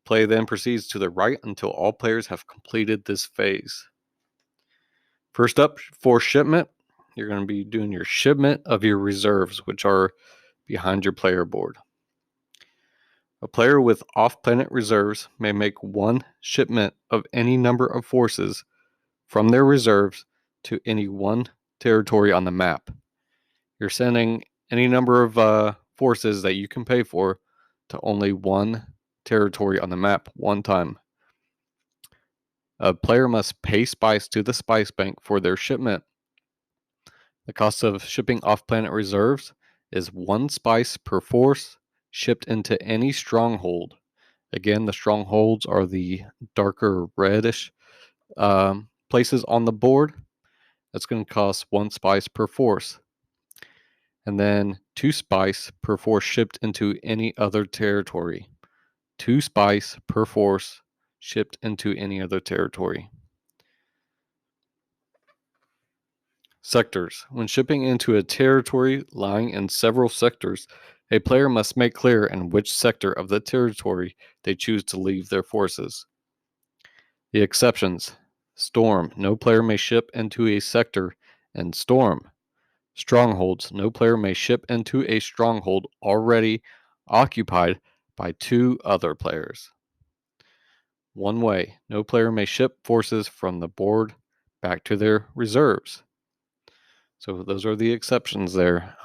Play then proceeds to the right until all players have completed this phase. First up, force shipment. You're going to be doing your shipment of your reserves, which are behind your player board. A player with off-planet reserves may make one shipment of any number of forces from their reserves to any one territory on the map. You're sending any number of forces that you can pay for to only one territory on the map one time. A player must pay spice to the spice bank for their shipment. The cost of shipping off-planet reserves is 1 spice per force shipped into any stronghold. Again, the strongholds are the darker reddish places on the board. That's going to cost 1 spice per force. And then 2 spice per force shipped into any other territory. 2 spice per force shipped into any other territory. Sectors. When shipping into a territory lying in several sectors, a player must make clear in which sector of the territory they choose to leave their forces. The exceptions. Storm. No player may ship into a sector in Storm. Strongholds. No player may ship into a stronghold already occupied by 2 other players. One way. No player may ship forces from the board back to their reserves. So those are the exceptions there.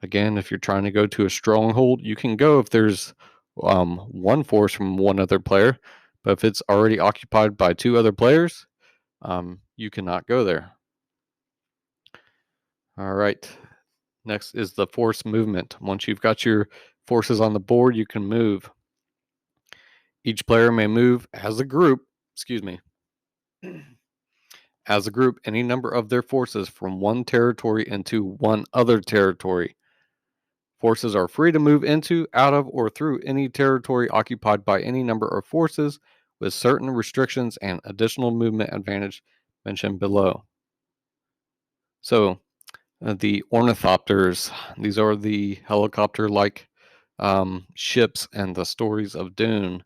Again, if you're trying to go to a stronghold, you can go if there's one force from one other player, but if it's already occupied by 2 other players, you cannot go there. All right. Next is the force movement. Once you've got your forces on the board, you can move. Each player may move as a group, as a group, any number of their forces from one territory into one other territory. Forces are free to move into, out of, or through any territory occupied by any number of forces, with certain restrictions and additional movement advantage mentioned below. So, the ornithopters, these are the helicopter-like ships in the stories of Dune.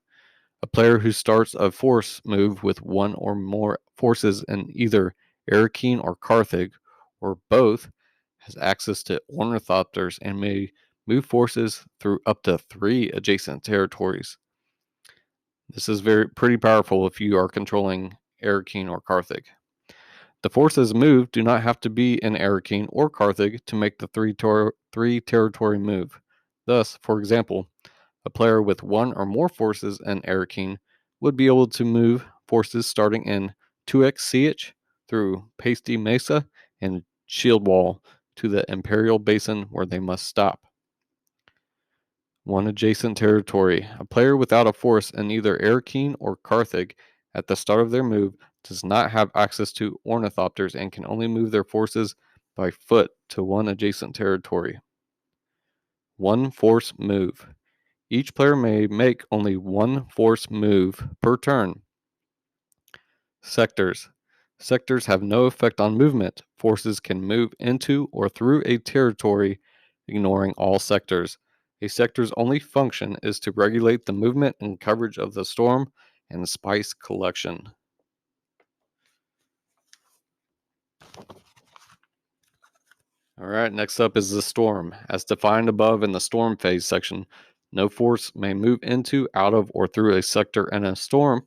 A player who starts a force move with one or more forces in either Arrakeen or Carthage, or both, has access to ornithopters and may move forces through up to 3 adjacent territories. This is pretty powerful if you are controlling Arrakeen or Carthage. The forces moved do not have to be in Arrakeen or Carthage to make the 3 territory move. Thus, for example, a player with 1 or more forces in Arrakeen would be able to move forces starting in 2x through Pasty Mesa and Shield Wall to the Imperial Basin where they must stop. 1 adjacent territory. A player without a force in either Arrakeen or Carthage at the start of their move does not have access to ornithopters and can only move their forces by foot to 1 adjacent territory. 1 force move. Each player may make only 1 force move per turn. Sectors. Sectors have no effect on movement. Forces can move into or through a territory, ignoring all sectors. A sector's only function is to regulate the movement and coverage of the storm and spice collection. All right, next up is the storm. As defined above in the storm phase section, no force may move into, out of, or through a sector in a storm.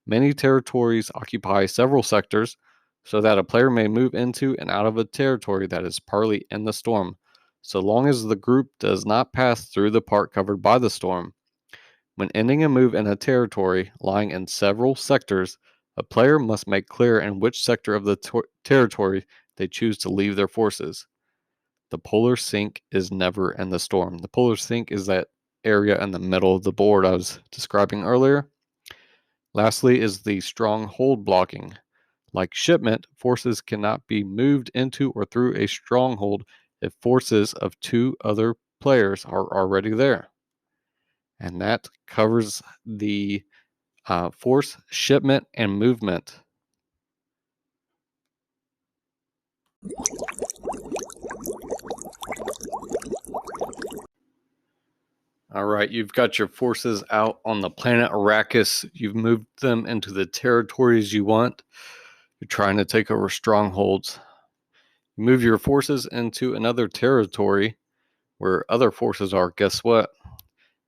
Many territories occupy several sectors, so that a player may move into and out of a territory that is partly in the storm, so long as the group does not pass through the part covered by the storm. When ending a move in a territory lying in several sectors, a player must make clear in which sector of the territory they choose to leave their forces. The polar sink is never in the storm. The polar sink is that area in the middle of the board I was describing earlier. Lastly is the strong hold blocking. Like Shipment, forces cannot be moved into or through a stronghold if forces of 2 other players are already there. And that covers the force, shipment, and movement. All right, you've got your forces out on the planet Arrakis. You've moved them into the territories you want. You're trying to take over strongholds. You move your forces into another territory where other forces are. Guess what?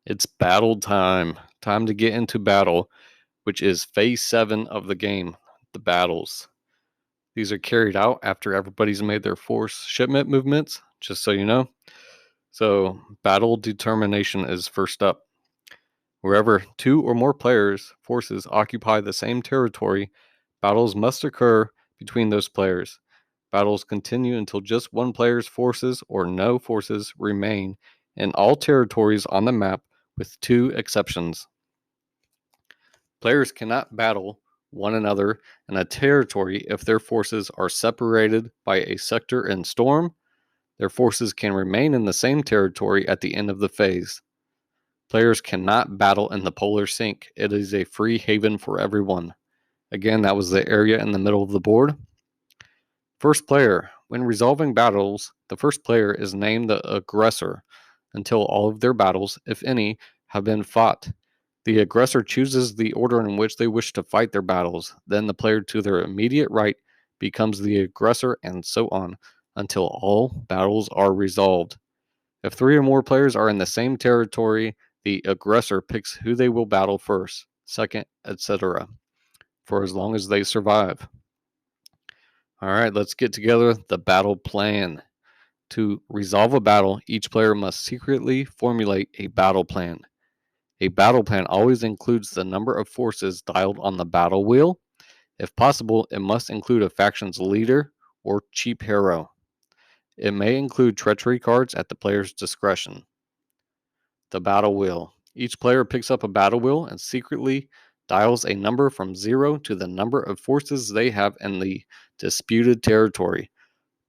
It's battle time. Time to get into battle, which is phase 7 of the game, the battles. These are carried out after everybody's made their force shipment movements, just so you know. So, battle determination is first up. Wherever 2 or more players' forces occupy the same territory, battles must occur between those players. Battles continue until just one player's forces or no forces remain in all territories on the map, with 2 exceptions. Players cannot battle one another in a territory if their forces are separated by a sector in storm. Their forces can remain in the same territory at the end of the phase. Players cannot battle in the polar sink. It is a free haven for everyone. Again, that was the area in the middle of the board. First player. When resolving battles, the first player is named the aggressor until all of their battles, if any, have been fought. The aggressor chooses the order in which they wish to fight their battles. Then the player to their immediate right becomes the aggressor, and so on, until all battles are resolved. If 3 or more players are in the same territory, the aggressor picks who they will battle first, second, etc., for as long as they survive. All right, let's get together the battle plan. To resolve a battle, each player must secretly formulate a battle plan. A battle plan always includes the number of forces dialed on the battle wheel. If possible, it must include a faction's leader or cheap hero. It may include treachery cards at the player's discretion. The battle wheel. Each player picks up a battle wheel and secretly dials a number from 0 to the number of forces they have in the disputed territory.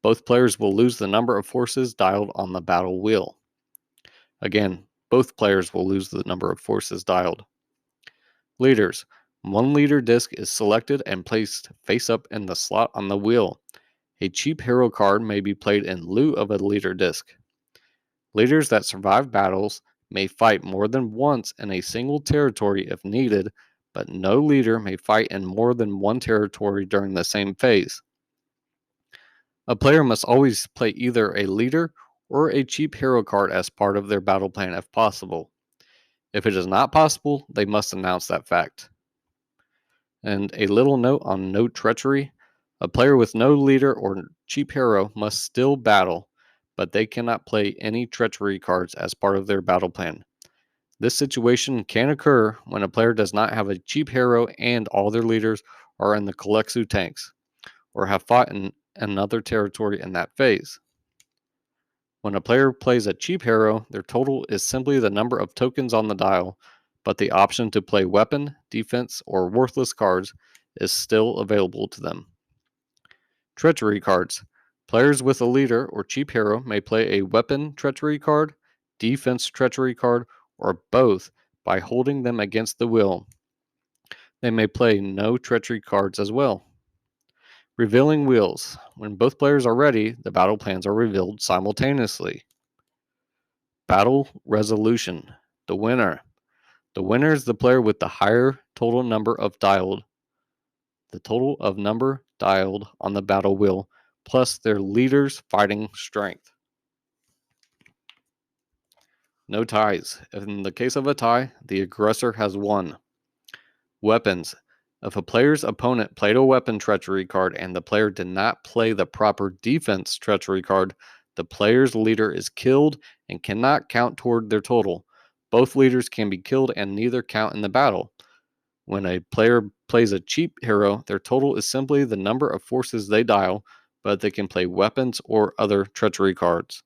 Both players will lose the number of forces dialed on the battle wheel. Again, both players will lose the number of forces dialed. Leaders. One leader disc is selected and placed face up in the slot on the wheel. A cheap hero card may be played in lieu of a leader disc. Leaders that survive battles may fight more than once in a single territory if needed, but no leader may fight in more than one territory during the same phase. A player must always play either a leader or a cheap hero card as part of their battle plan if possible. If it is not possible, they must announce that fact. And a little note on no treachery. A player with no leader or cheap hero must still battle, but they cannot play any treachery cards as part of their battle plan. This situation can occur when a player does not have a cheap hero and all their leaders are in the Kwisatz tanks, or have fought in another territory in that phase. When a player plays a cheap hero, their total is simply the number of tokens on the dial, but the option to play weapon, defense, or worthless cards is still available to them. Treachery cards. Players with a leader or cheap hero may play a weapon treachery card, defense treachery card, or both by holding them against the will. They may play no treachery cards as well. Revealing wheels. When both players are ready, the battle plans are revealed simultaneously. Battle resolution. The winner. The winner is the player with the higher total number of dialed. The total of number dialed on the battle wheel, plus their leader's fighting strength. No ties. In the case of a tie, the aggressor has won. Weapons. If a player's opponent played a weapon treachery card and the player did not play the proper defense treachery card, the player's leader is killed and cannot count toward their total. Both leaders can be killed and neither count in the battle. When a player plays a cheap hero, their total is simply the number of forces they dial, but they can play weapons or other treachery cards.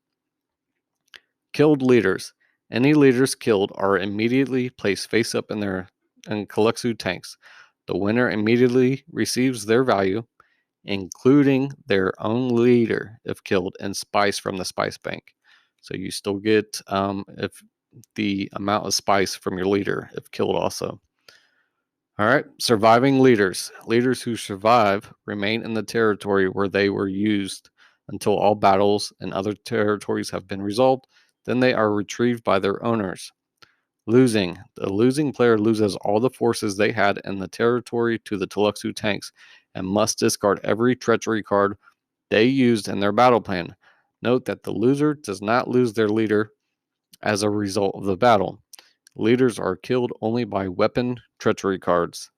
Killed leaders. Any leaders killed are immediately placed face up in Kwisatz tanks. The winner immediately receives their value. including their own leader if killed, and spice from the spice bank. So you still get if the amount of spice from your leader if killed also. All right, surviving leaders. Leaders who survive remain in the territory where they were used until all battles in other territories have been resolved. Then they are retrieved by their owners. Losing. The losing player loses all the forces they had in the territory to the Tluxu tanks and must discard every treachery card they used in their battle plan. Note that the loser does not lose their leader as a result of the battle. Leaders are killed only by weapon treachery cards.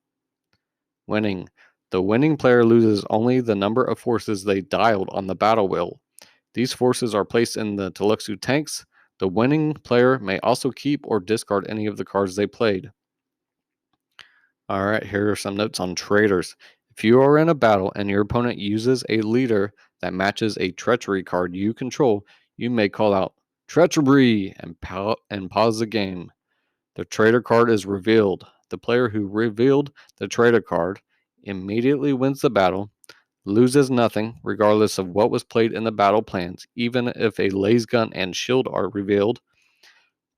Winning. The winning player loses only the number of forces they dialed on the battle wheel. These forces are placed in the Tluxu tanks. The winning player may also keep or discard any of the cards they played. All right, here are some notes on traitors. If you are in a battle and your opponent uses a leader that matches a treachery card you control, you may call out Treachery and pause the game. The traitor card is revealed. The player who revealed the traitor card immediately wins the battle, loses nothing regardless of what was played in the battle plans, even if a laser gun and shield are revealed,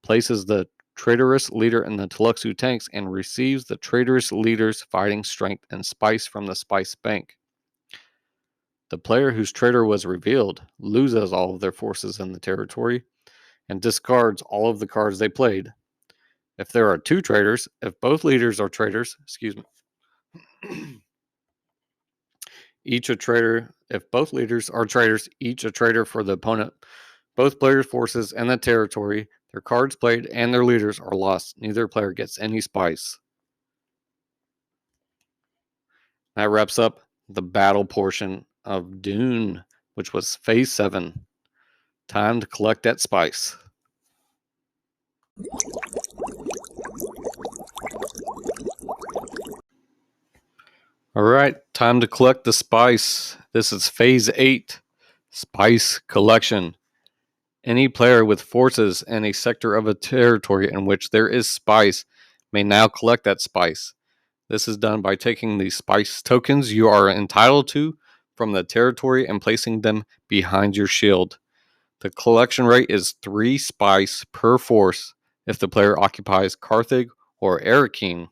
places the traitorous leader in the Tluxu tanks, and receives the traitorous leader's fighting strength and spice from the spice bank. The player whose traitor was revealed loses all of their forces in the territory and discards all of the cards they played. If there are two traitors, if both leaders are traitors, each a traitor. If both leaders are traitors, each a traitor for the opponent. Both players' forces and the territory, their cards played, and their leaders are lost. Neither player gets any spice. That wraps up the battle portion of Dune, which was Phase 7. Time to collect that spice. All right, time to collect the spice. This is Phase 8, Spice Collection. Any player with forces in a sector of a territory in which there is spice may now collect that spice. This is done by taking the spice tokens you are entitled to from the territory and placing them behind your shield. The collection rate is 3 spice per force if the player occupies Carthage or Arrakeen.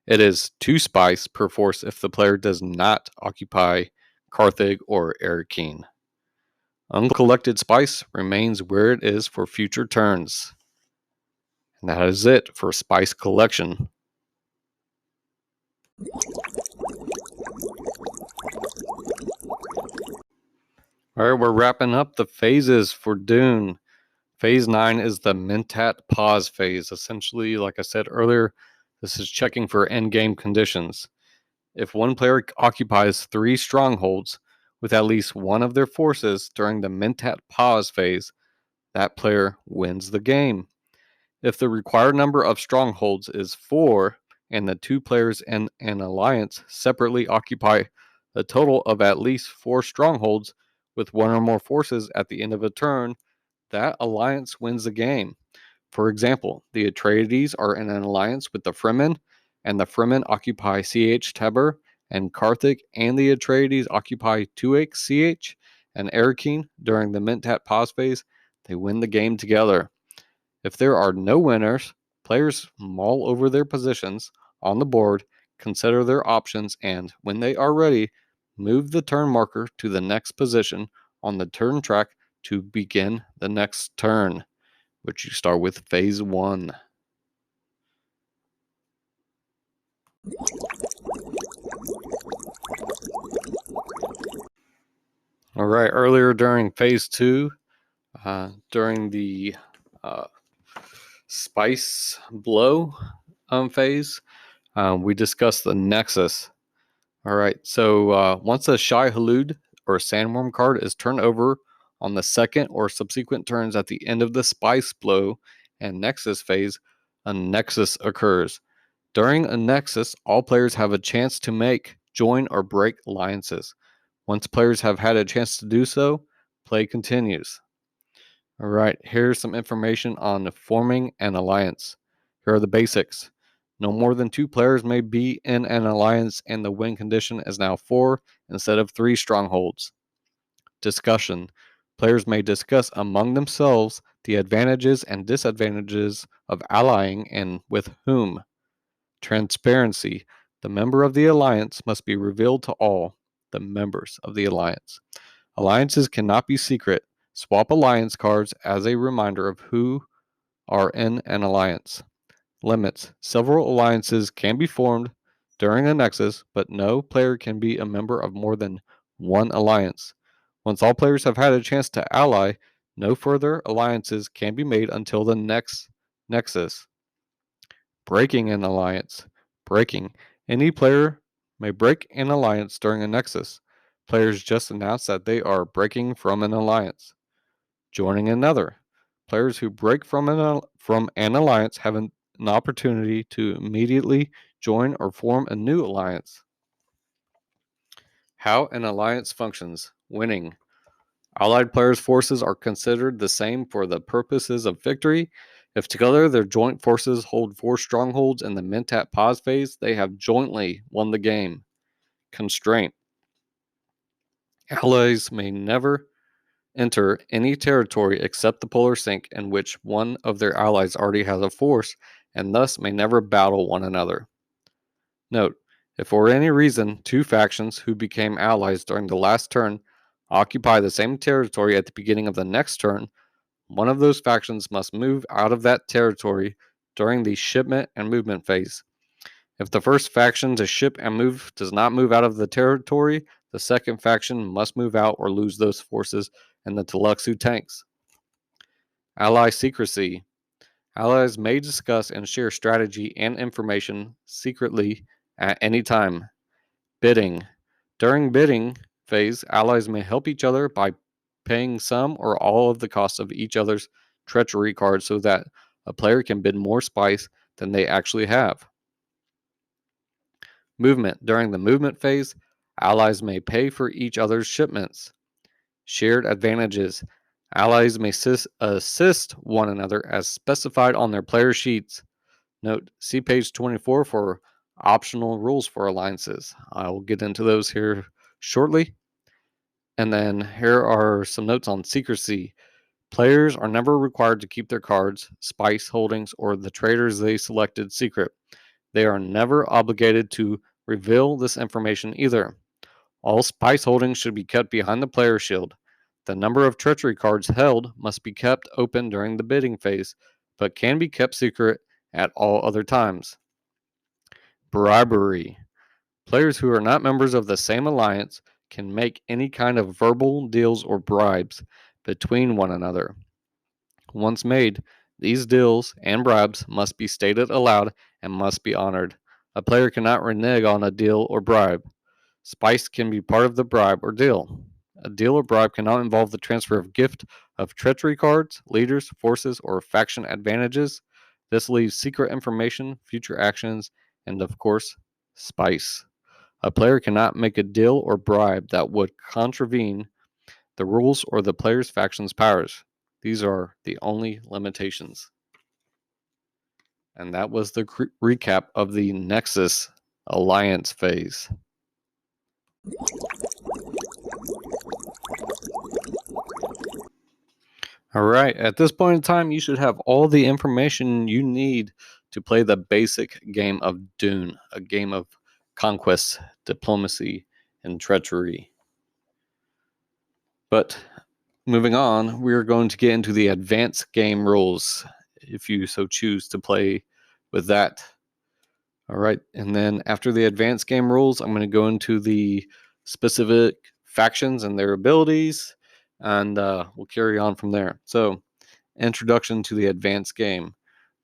It is 2 spice per force if the player does not occupy Carthage or Arrakeen. Uncollected spice remains where it is for future turns. And that is it for spice collection. All right, we're wrapping up the phases for Dune. Phase 9 is the Mentat pause phase. Essentially, like I said earlier, this is checking for endgame conditions. If one player occupies 3 strongholds with at least one of their forces during the Mentat pause phase, that player wins the game. If the required number of strongholds is 4, and the 2 players in an alliance separately occupy a total of at least 4 strongholds with 1 or more forces at the end of a turn, that alliance wins the game. For example, the Atreides are in an alliance with the Fremen, and the Fremen occupy CH and Carthage, and the Atreides occupy Tuac, CH, and Arrakeen during the Mentat pause phase. They win the game together. If there are no winners, players mull over their positions on the board, consider their options, and, when they are ready, move the turn marker to the next position on the turn track to begin the next turn, which you start with Phase 1. All right, earlier during Phase 2, during the Spice Blow phase, we discussed the Nexus. All right, so once a Shai Halud or Sandworm card is turned over on the second or subsequent turns at the end of the Spice Blow and Nexus phase, a Nexus occurs. During a Nexus, all players have a chance to make, join, or break alliances. Once players have had a chance to do so, play continues. All right, here's some information on forming an alliance. Here are the basics. No more than 2 players may be in an alliance, and the win condition is now 4 instead of 3 strongholds. Discussion. Players may discuss among themselves the advantages and disadvantages of allying and with whom. Transparency. The member of the alliance must be revealed to all the members of the alliance. Alliances cannot be secret. Swap alliance cards as a reminder of who are in an alliance. Limits. Several alliances can be formed during a Nexus, but no player can be a member of more than one alliance. Once all players have had a chance to ally, no further alliances can be made until the next Nexus. Breaking an alliance. Breaking. Any player may break an alliance during a Nexus. Players just announce that they are breaking from an alliance. Joining another. Players who break from an alliance have an opportunity to immediately join or form a new alliance. How an alliance functions. Winning. Allied players' forces are considered the same for the purposes of victory. If together their joint forces hold 4 strongholds in the Mentat pause phase, they have jointly won the game. Constraint. Allies may never enter any territory except the polar sink in which one of their allies already has a force, and thus may never battle one another. Note, if for any reason 2 factions who became allies during the last turn occupy the same territory at the beginning of the next turn, one of those factions must move out of that territory during the shipment and movement phase. If the first faction to ship and move does not move out of the territory, the second faction must move out or lose those forces in the Tluxu tanks. Ally secrecy. Allies may discuss and share strategy and information secretly at any time. Bidding. During bidding phase, allies may help each other by paying some or all of the cost of each other's treachery cards so that a player can bid more spice than they actually have. Movement. During the movement phase, allies may pay for each other's shipments. Shared advantages. Allies may assist one another as specified on their player sheets. Note, see page 24 for optional rules for alliances. I will get into those here shortly. And then here are some notes on secrecy. Players are never required to keep their cards, spice holdings, or the traders they selected secret. They are never obligated to reveal this information either. All spice holdings should be kept behind the player shield. The number of treachery cards held must be kept open during the bidding phase, but can be kept secret at all other times. Bribery. Players who are not members of the same alliance can make any kind of verbal deals or bribes between one another. Once made, these deals and bribes must be stated aloud and must be honored. A player cannot renege on a deal or bribe. Spice can be part of the bribe or deal. A deal or bribe cannot involve the transfer of gift of treachery cards, leaders, forces, or faction advantages. This leaves secret information, future actions, and of course, spice. A player cannot make a deal or bribe that would contravene the rules or the player's faction's powers. These are the only limitations. And that was the recap of the Nexus Alliance phase. All right, at this point in time, you should have all the information you need to play the basic game of Dune, a game of conquest, diplomacy, and treachery. But moving on, we're going to get into the advanced game rules, if you so choose to play with that. All right, and then after the advanced game rules, I'm going to go into the specific factions and their abilities, and we'll carry on from there. So, introduction to the advanced game.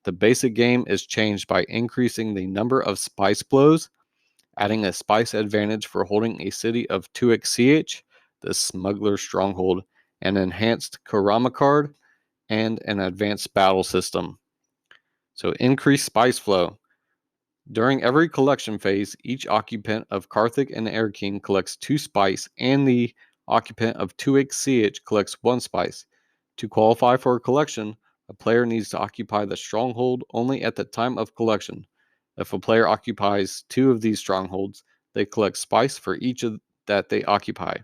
The basic game is changed by increasing the number of spice blows, adding a spice advantage for holding a city of 2xch, the smuggler stronghold, an enhanced Karama card, and an advanced battle system. So increased spice flow. During every collection phase, each occupant of Karthik and Erkin collects 2 spice, and the occupant of 2xch collects 1 spice. To qualify for a collection, a player needs to occupy the stronghold only at the time of collection. If a player occupies 2 of these strongholds, they collect spice for each of that they occupy.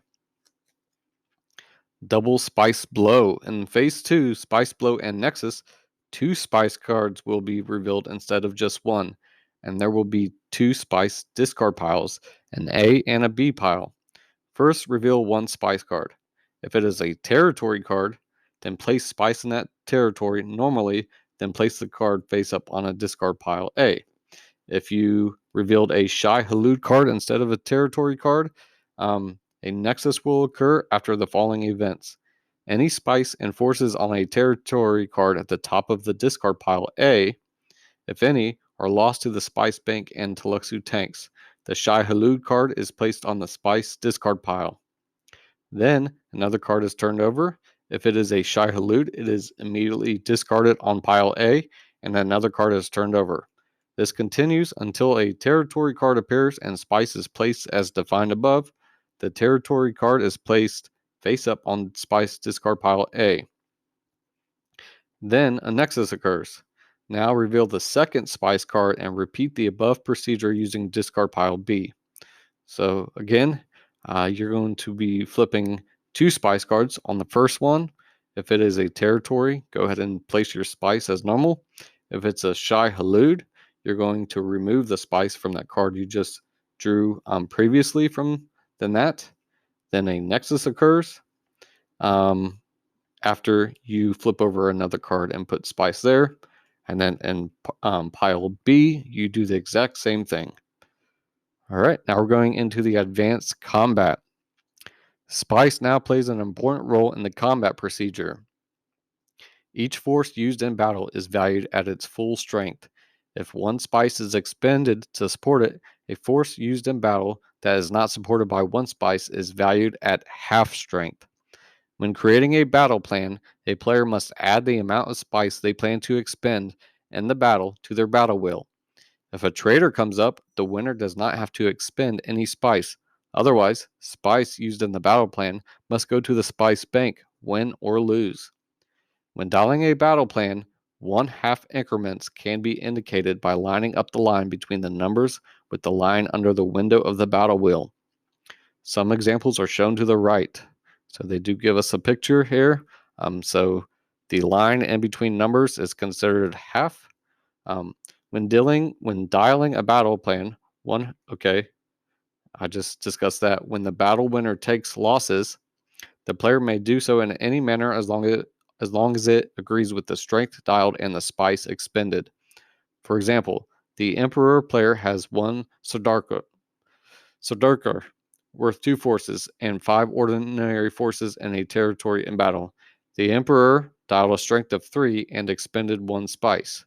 Double Spice Blow. In Phase 2, Spice Blow and Nexus, 2 spice cards will be revealed instead of just 1, and there will be 2 spice discard piles, an A and a B pile. First, reveal 1 spice card. If it is a territory card, then place spice in that territory normally, then place the card face up on a discard pile A. If you revealed a Shy Halud card instead of a territory card, a Nexus will occur after the following events. Any spice and forces on a territory card at the top of the discard pile A, if any, are lost to the Spice Bank and Tluxu tanks. The Shy Halud card is placed on the Spice discard pile. Then another card is turned over. If it is a Shy Halud, it is immediately discarded on pile A, and another card is turned over. This continues until a territory card appears and spice is placed as defined above. The territory card is placed face up on spice discard pile A. Then a Nexus occurs. Now reveal the second spice card and repeat the above procedure using discard pile B. So again, you're going to be flipping 2 spice cards on the first one. If it is a territory, go ahead and place your spice as normal. If it's a Shy Halud, you're going to remove the spice from that card you just drew previously from that. Then a Nexus occurs after you flip over another card and put spice there. And then in pile B, you do the exact same thing. All right, now we're going into the advanced combat. Spice now plays an important role in the combat procedure. Each force used in battle is valued at its full strength. If 1 spice is expended to support it, a force used in battle that is not supported by 1 spice is valued at half strength. When creating a battle plan, a player must add the amount of spice they plan to expend in the battle to their battle wheel. If a traitor comes up, the winner does not have to expend any spice. Otherwise, spice used in the battle plan must go to the spice bank, win or lose. When dialing a battle plan, 1/2 increments can be indicated by lining up the line between the numbers with the line under the window of the battle wheel. Some examples are shown to the right. So they do give us a picture here. So the line in between numbers is considered half. When dialing a battle plan, I just discussed that. When the battle winner takes losses, the player may do so in any manner as long as it agrees with the strength dialed and the spice expended. For example, the Emperor player has 1 Sardaukar worth 2 forces and 5 ordinary forces in a territory in battle. The Emperor dialed a strength of 3 and expended 1 spice.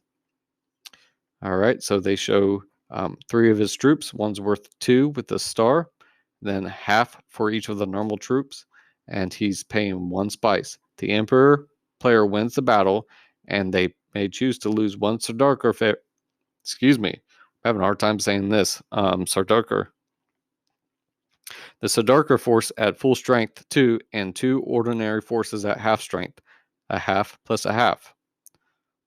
All right, so they show 3 of his troops. One's worth 2 with the star, then half for each of the normal troops, and he's paying 1 spice. The Emperor player wins the battle, and they may choose to lose 1 Sardaukar. Excuse me, I'm having a hard time saying this. Sardaukar. The Sardaukar force at full strength 2 and 2 ordinary forces at half strength, a half plus a half.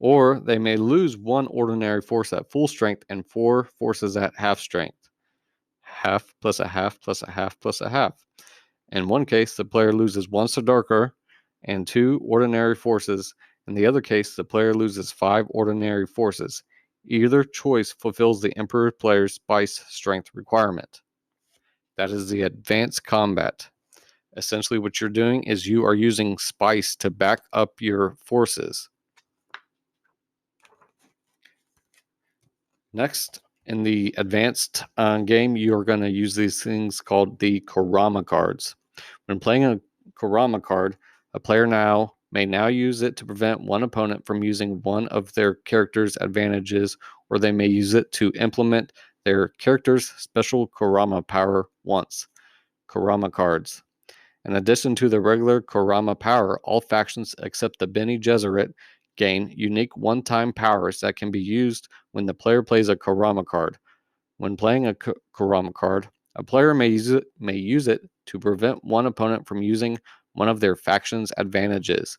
Or they may lose 1 ordinary force at full strength and 4 forces at half strength. Half plus a half plus a half plus a half. In one case, the player loses 1 Sardaukar and 2 ordinary forces. In the other case, the player loses 5 ordinary forces. Either choice fulfills the Emperor player's spice strength requirement. That is the advanced combat. Essentially, what you're doing is you are using spice to back up your forces. Next, in the advanced game, you're going to use these things called the Kurama cards. When playing a Kurama card, a player may now use it to prevent one opponent from using one of their character's advantages, or they may use it to implement their character's special Kurama power once. Kurama cards. In addition to the regular Kurama power, all factions except the Bene Gesserit gain unique one-time powers that can be used when the player plays a Kurama card. When playing a Kurama card, a player may use it to prevent one opponent from using one of their faction's advantages,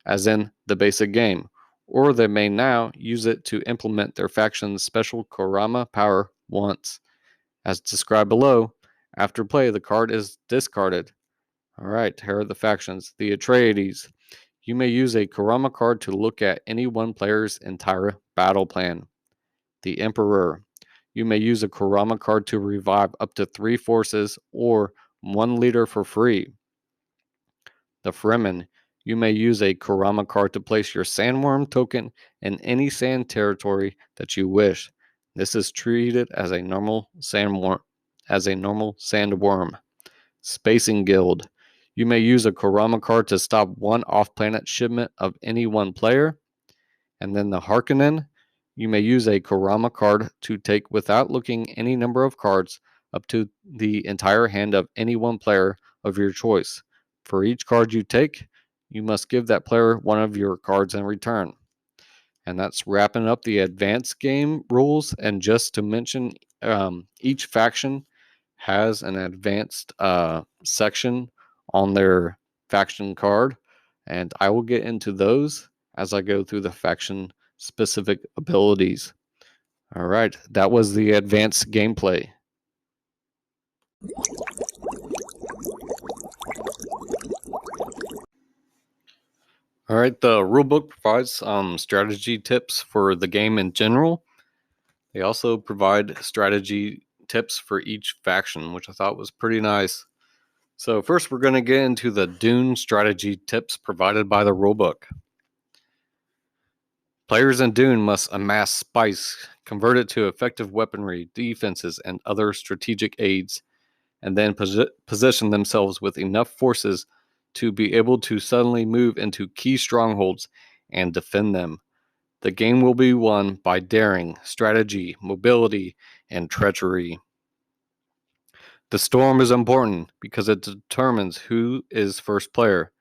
as in the basic game, or they may now use it to implement their faction's special Kurama power once. As described below, after play, the card is discarded. Alright, here are the factions. The Atreides. You may use a Kurama card to look at any one player's entire battle plan. The Emperor. You may use a Kurama card to revive up to 3 forces or 1 leader for free. The Fremen. You may use a Kurama card to place your Sandworm token in any sand territory that you wish. This is treated as a normal sandworm. Spacing Guild. You may use a Kurama card to stop one off-planet shipment of any one player. And then the Harkonnen. You may use a Kurama card to take without looking any number of cards up to the entire hand of any one player of your choice. For each card you take, you must give that player one of your cards in return. And that's wrapping up the advanced game rules. And just to mention, each faction has an advanced section on their faction card, and I will get into those as I go through the faction specific abilities. All right, that was the advanced gameplay. All right, the rulebook provides some strategy tips for the game in general. They also provide strategy tips for each faction, which I thought was pretty nice. So first, we're going to get into the Dune strategy tips provided by the rulebook. Players in Dune must amass spice, convert it to effective weaponry, defenses, and other strategic aids, and then position themselves with enough forces to be able to suddenly move into key strongholds and defend them. The game will be won by daring, strategy, mobility, and treachery. The storm is important because it determines who is first player.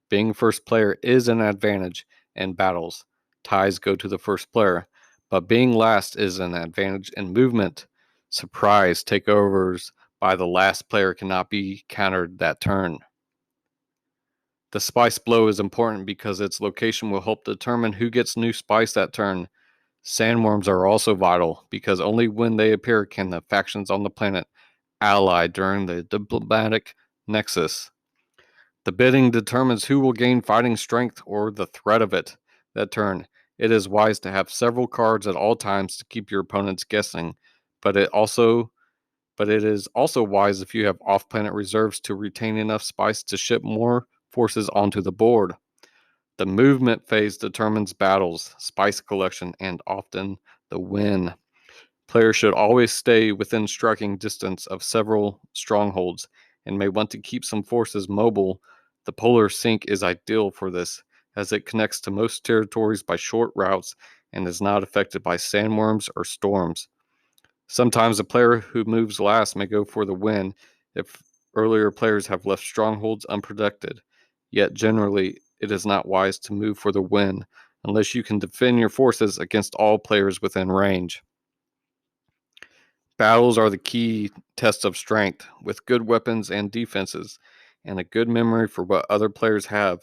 Being first player is an advantage in battles. Ties go to the first player, but being last is an advantage in movement. Surprise takeovers by the last player cannot be countered that turn. The spice blow is important because its location will help determine who gets new spice that turn. Sandworms are also vital because only when they appear can the factions on the planet ally during the diplomatic Nexus. The bidding determines who will gain fighting strength or the threat of it that turn. It is wise to have several cards at all times to keep your opponents guessing, but it is also wise if you have off-planet reserves to retain enough spice to ship more forces onto the board. The movement phase determines battles, spice collection, and often the win. Players should always stay within striking distance of several strongholds and may want to keep some forces mobile. The polar sink is ideal for this, as it connects to most territories by short routes and is not affected by sandworms or storms. Sometimes a player who moves last may go for the win if earlier players have left strongholds unprotected, yet generally it is not wise to move for the win unless you can defend your forces against all players within range. Battles are the key test of strength. With good weapons and defenses, and a good memory for what other players have,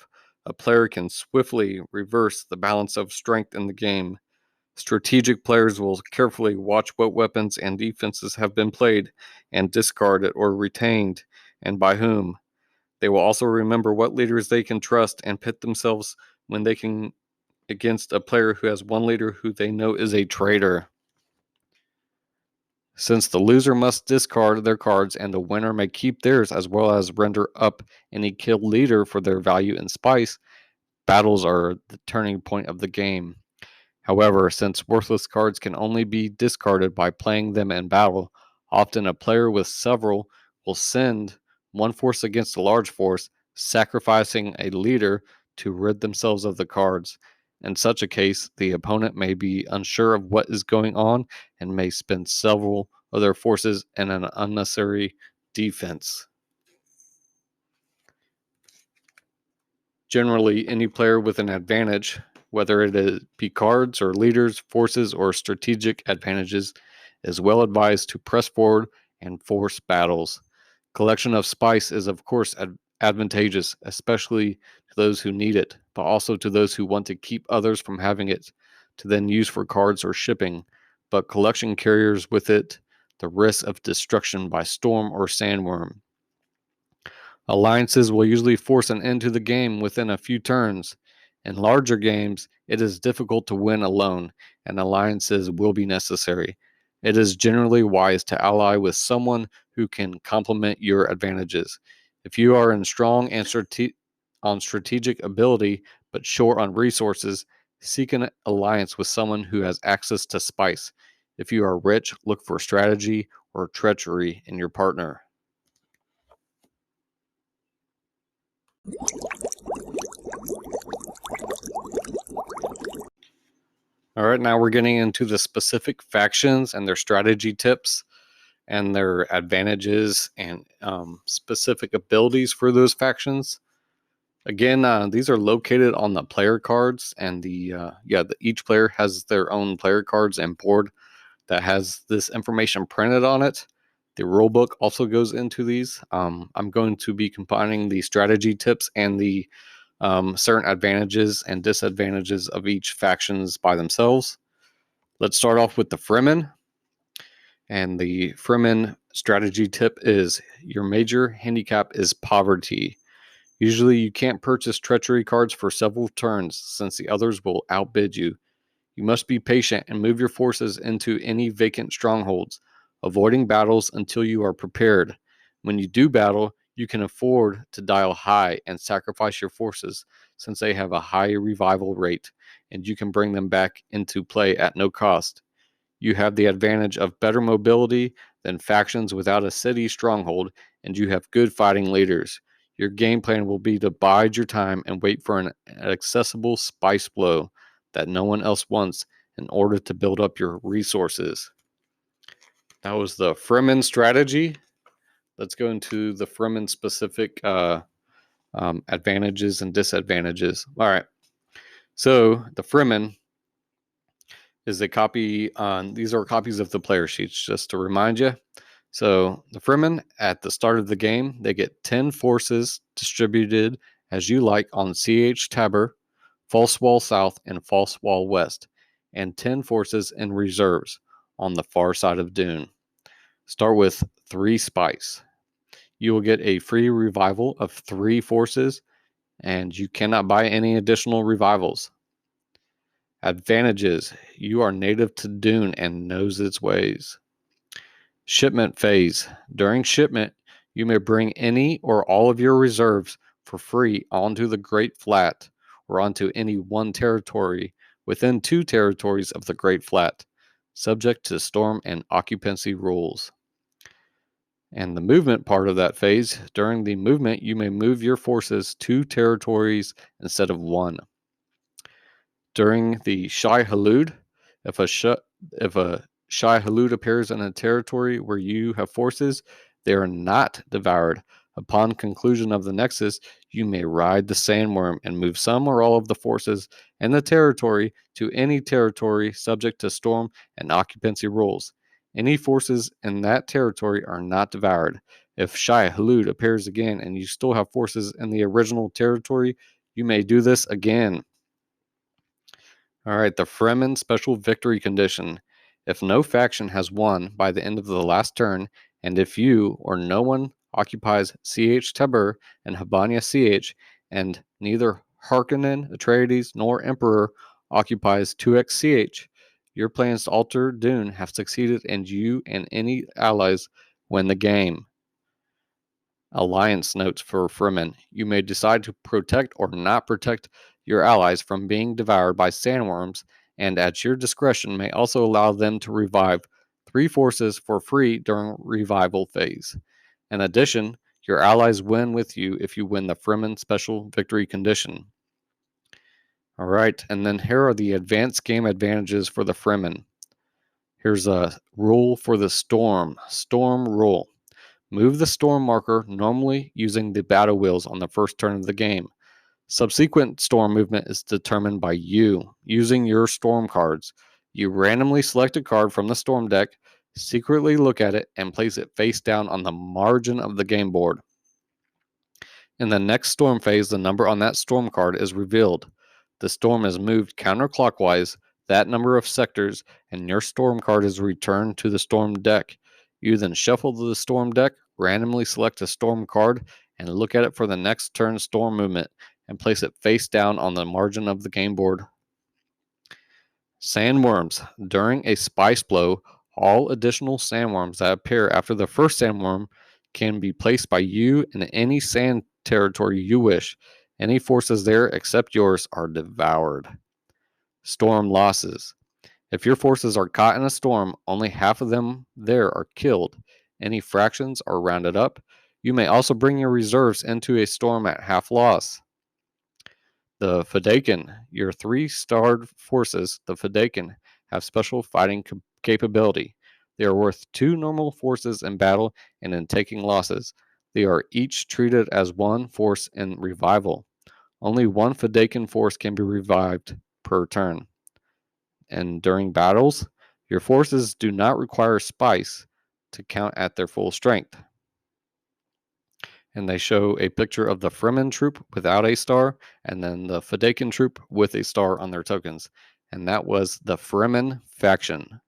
a player can swiftly reverse the balance of strength in the game. Strategic players will carefully watch what weapons and defenses have been played and discarded or retained, and by whom. They will also remember what leaders they can trust and pit themselves when they can against a player who has one leader who they know is a traitor. Since the loser must discard their cards and the winner may keep theirs as well as render up any killed leader for their value in spice, battles are the turning point of the game. However, since worthless cards can only be discarded by playing them in battle, often a player with several will send one force against a large force, sacrificing a leader to rid themselves of the cards. In such a case, the opponent may be unsure of what is going on and may spend several of their forces in an unnecessary defense. Generally, any player with an advantage, whether it be cards or leaders, forces, or strategic advantages, is well advised to press forward and force battles. Collection of spice is, of course, advantageous, especially to those who need it, but also to those who want to keep others from having it to then use for cards or shipping, but collection carriers with it the risk of destruction by storm or sandworm. Alliances will usually force an end to the game within a few turns. In larger games, it is difficult to win alone, and alliances will be necessary. It is generally wise to ally with someone who can complement your advantages. If you are in strong and strategic ability, but short on resources, seek an alliance with someone who has access to spice. If you are rich, look for strategy or treachery in your partner. All right, now we're getting into the specific factions and their strategy tips and their advantages and specific abilities for those factions. Again, these are located on the player cards, and each player has their own player cards and board that has this information printed on it. The rulebook also goes into these. I'm going to be combining the strategy tips and the certain advantages and disadvantages of each factions by themselves. Let's start off with the Fremen. And the Fremen strategy tip is your major handicap is poverty. Usually you can't purchase treachery cards for several turns since the others will outbid you. You must be patient and move your forces into any vacant strongholds, avoiding battles until you are prepared. When you do battle, you can afford to dial high and sacrifice your forces since they have a high revival rate, and you can bring them back into play at no cost. You have the advantage of better mobility than factions without a city stronghold, and you have good fighting leaders. Your game plan will be to bide your time and wait for an accessible spice blow that no one else wants in order to build up your resources. That was the Fremen strategy. Let's go into the Fremen specific advantages and disadvantages. All right. So the Fremen is a copy on, these are copies of the player sheets, just to remind you. So the Fremen, at the start of the game, they get 10 forces distributed as you like on CH Tabber, False Wall South, and False Wall West, and 10 forces in reserves on the far side of Dune. Start with 3 spice. You will get a free revival of 3 forces, and you cannot buy any additional revivals. Advantages: you are native to Dune and knows its ways. Shipment phase. During shipment, you may bring any or all of your reserves for free onto the Great Flat or onto any one territory within 2 territories of the Great Flat, subject to storm and occupancy rules. And the movement part of that phase, during the movement, you may move your forces 2 territories instead of 1. During the Shai Halud, if a Shai Halud appears in a territory where you have forces, they are not devoured. Upon conclusion of the Nexus, you may ride the sandworm and move some or all of the forces in the territory to any territory subject to storm and occupancy rules. Any forces in that territory are not devoured. If Shai Halud appears again and you still have forces in the original territory, you may do this again. All right, the Fremen special victory condition. If no faction has won by the end of the last turn, and if you or no one occupies CH Tabur and Habania CH, and neither Harkonnen, Atreides, nor Emperor occupies 2x CH, your plans to alter Dune have succeeded, and you and any allies win the game. Alliance notes for Fremen. You may decide to protect or not protect your allies from being devoured by sandworms, and at your discretion may also allow them to revive 3 forces for free during revival phase. In addition, your allies win with you if you win the Fremen special victory condition. All right, and then here are the advanced game advantages for the Fremen. Here's a rule for the Storm rule. Move the storm marker normally using the battle wheels on the first turn of the game. Subsequent storm movement is determined by you using your storm cards. You randomly select a card from the storm deck, secretly look at it, and place it face down on the margin of the game board. In the next storm phase, the number on that storm card is revealed. The storm is moved counterclockwise that number of sectors, and your storm card is returned to the storm deck. You then shuffle the storm deck, randomly select a storm card, and look at it for the next turn storm movement, and place it face down on the margin of the game board. Sandworms. During a spice blow, all additional sandworms that appear after the first sandworm can be placed by you in any sand territory you wish. Any forces there except yours are devoured. Storm losses. If your forces are caught in a storm, only half of them there are killed. Any fractions are rounded up. You may also bring your reserves into a storm at half loss. The Fadakin. Your 3-starred forces, the Fadakin, have special fighting capability. They are worth 2 normal forces in battle and in taking losses. They are each treated as 1 force in revival. Only 1 Fadakin force can be revived per turn. And during battles, your forces do not require spice to count at their full strength. And they show a picture of the Fremen troop without a star, and then the Fadakin troop with a star on their tokens. And that was the Fremen faction.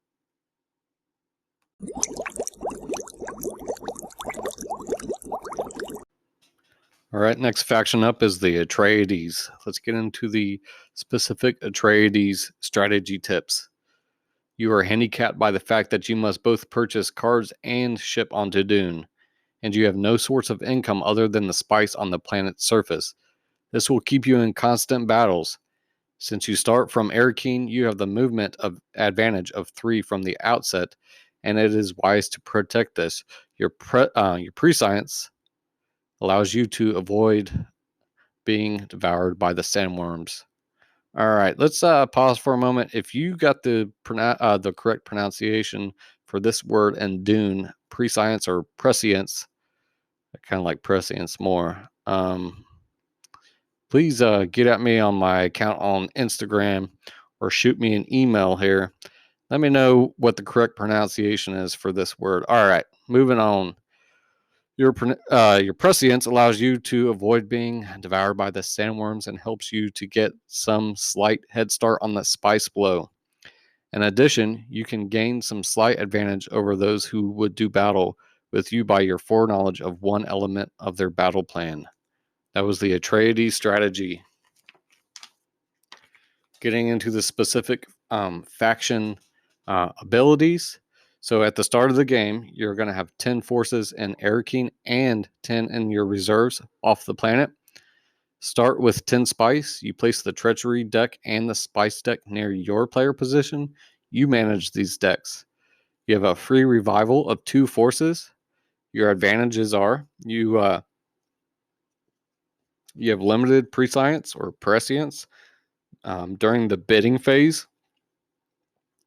All right, next faction up is the Atreides. Let's get into the specific Atreides strategy tips. You are handicapped by the fact that you must both purchase cards and ship onto Dune, and you have no source of income other than the spice on the planet's surface. This will keep you in constant battles. Since you start from Erkeen, you have the movement of advantage of 3 from the outset, and it is wise to protect this. Your prescience allows you to avoid being devoured by the sandworms. All right, let's pause for a moment. If you got the correct pronunciation for this word in Dune, prescience or prescience, I kind of like prescience more. Please get at me on my account on Instagram or shoot me an email here. Let me know what the correct pronunciation is for this word. All right, moving on. Your prescience allows you to avoid being devoured by the sandworms and helps you to get some slight head start on the spice blow. In addition, you can gain some slight advantage over those who would do battle with you by your foreknowledge of one element of their battle plan. That was the Atreides strategy. Getting into the specific faction abilities. So at the start of the game, you're going to have 10 forces in Erkeen and 10 in your reserves off the planet. Start with 10 spice. You place the Treachery deck and the spice deck near your player position. You manage these decks. You have a free revival of 2 forces. Your advantages are you have limited prescience or prescience. During the bidding phase,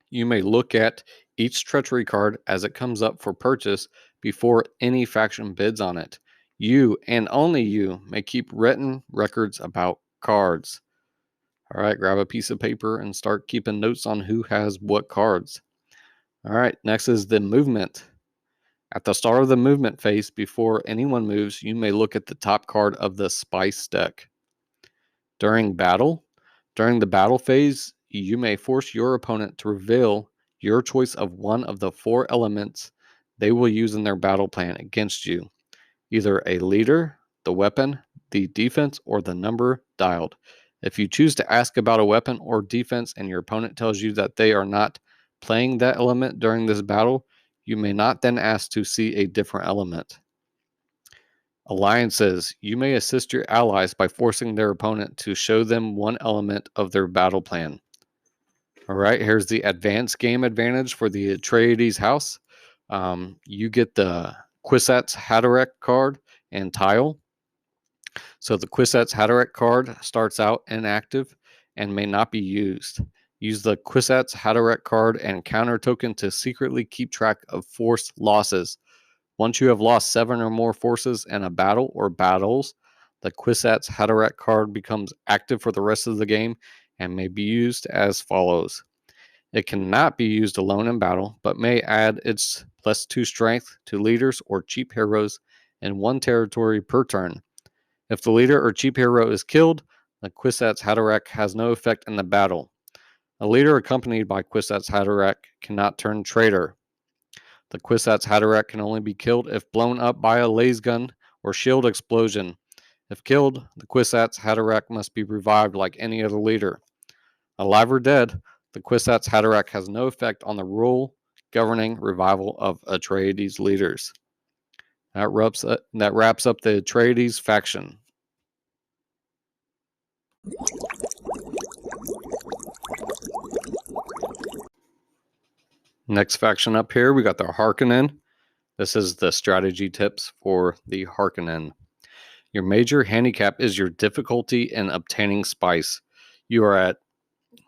you may look at each Treachery card as it comes up for purchase before any faction bids on it. You and only you may keep written records about cards. All right, grab a piece of paper and start keeping notes on who has what cards. All right, next is the movement. At the start of the movement phase, before anyone moves, you may look at the top card of the spice deck. During the battle phase, you may force your opponent to reveal your choice of one of the 4 elements they will use in their battle plan against you. Either a leader, the weapon, the defense, or the number dialed. If you choose to ask about a weapon or defense and your opponent tells you that they are not playing that element during this battle, you may not then ask to see a different element. Alliances. You may assist your allies by forcing their opponent to show them one element of their battle plan. All right, here's the advanced game advantage for the Atreides house. You get the Kwisatz Haderach card and tile. So the Kwisatz Haderach card starts out inactive and may not be used. Use the Kwisatz Haderach card and counter token to secretly keep track of force losses. Once you have lost 7 or more forces in a battle or battles, the Kwisatz Haderach card becomes active for the rest of the game and may be used as follows. It cannot be used alone in battle, but may add its +2 strength to leaders or cheap heroes in one territory per turn. If the leader or chief hero is killed, the Kwisatz Haderach has no effect in the battle. A leader accompanied by Kwisatz Haderach cannot turn traitor. The Kwisatz Haderach can only be killed if blown up by a lasgun or shield explosion. If killed, the Kwisatz Haderach must be revived like any other leader. Alive or dead, the Kwisatz Haderach has no effect on the rule governing revival of Atreides leaders. That wraps up the Atreides faction. Next faction up here, we got the Harkonnen. This is the strategy tips for the Harkonnen. Your major handicap is your difficulty in obtaining spice. You are at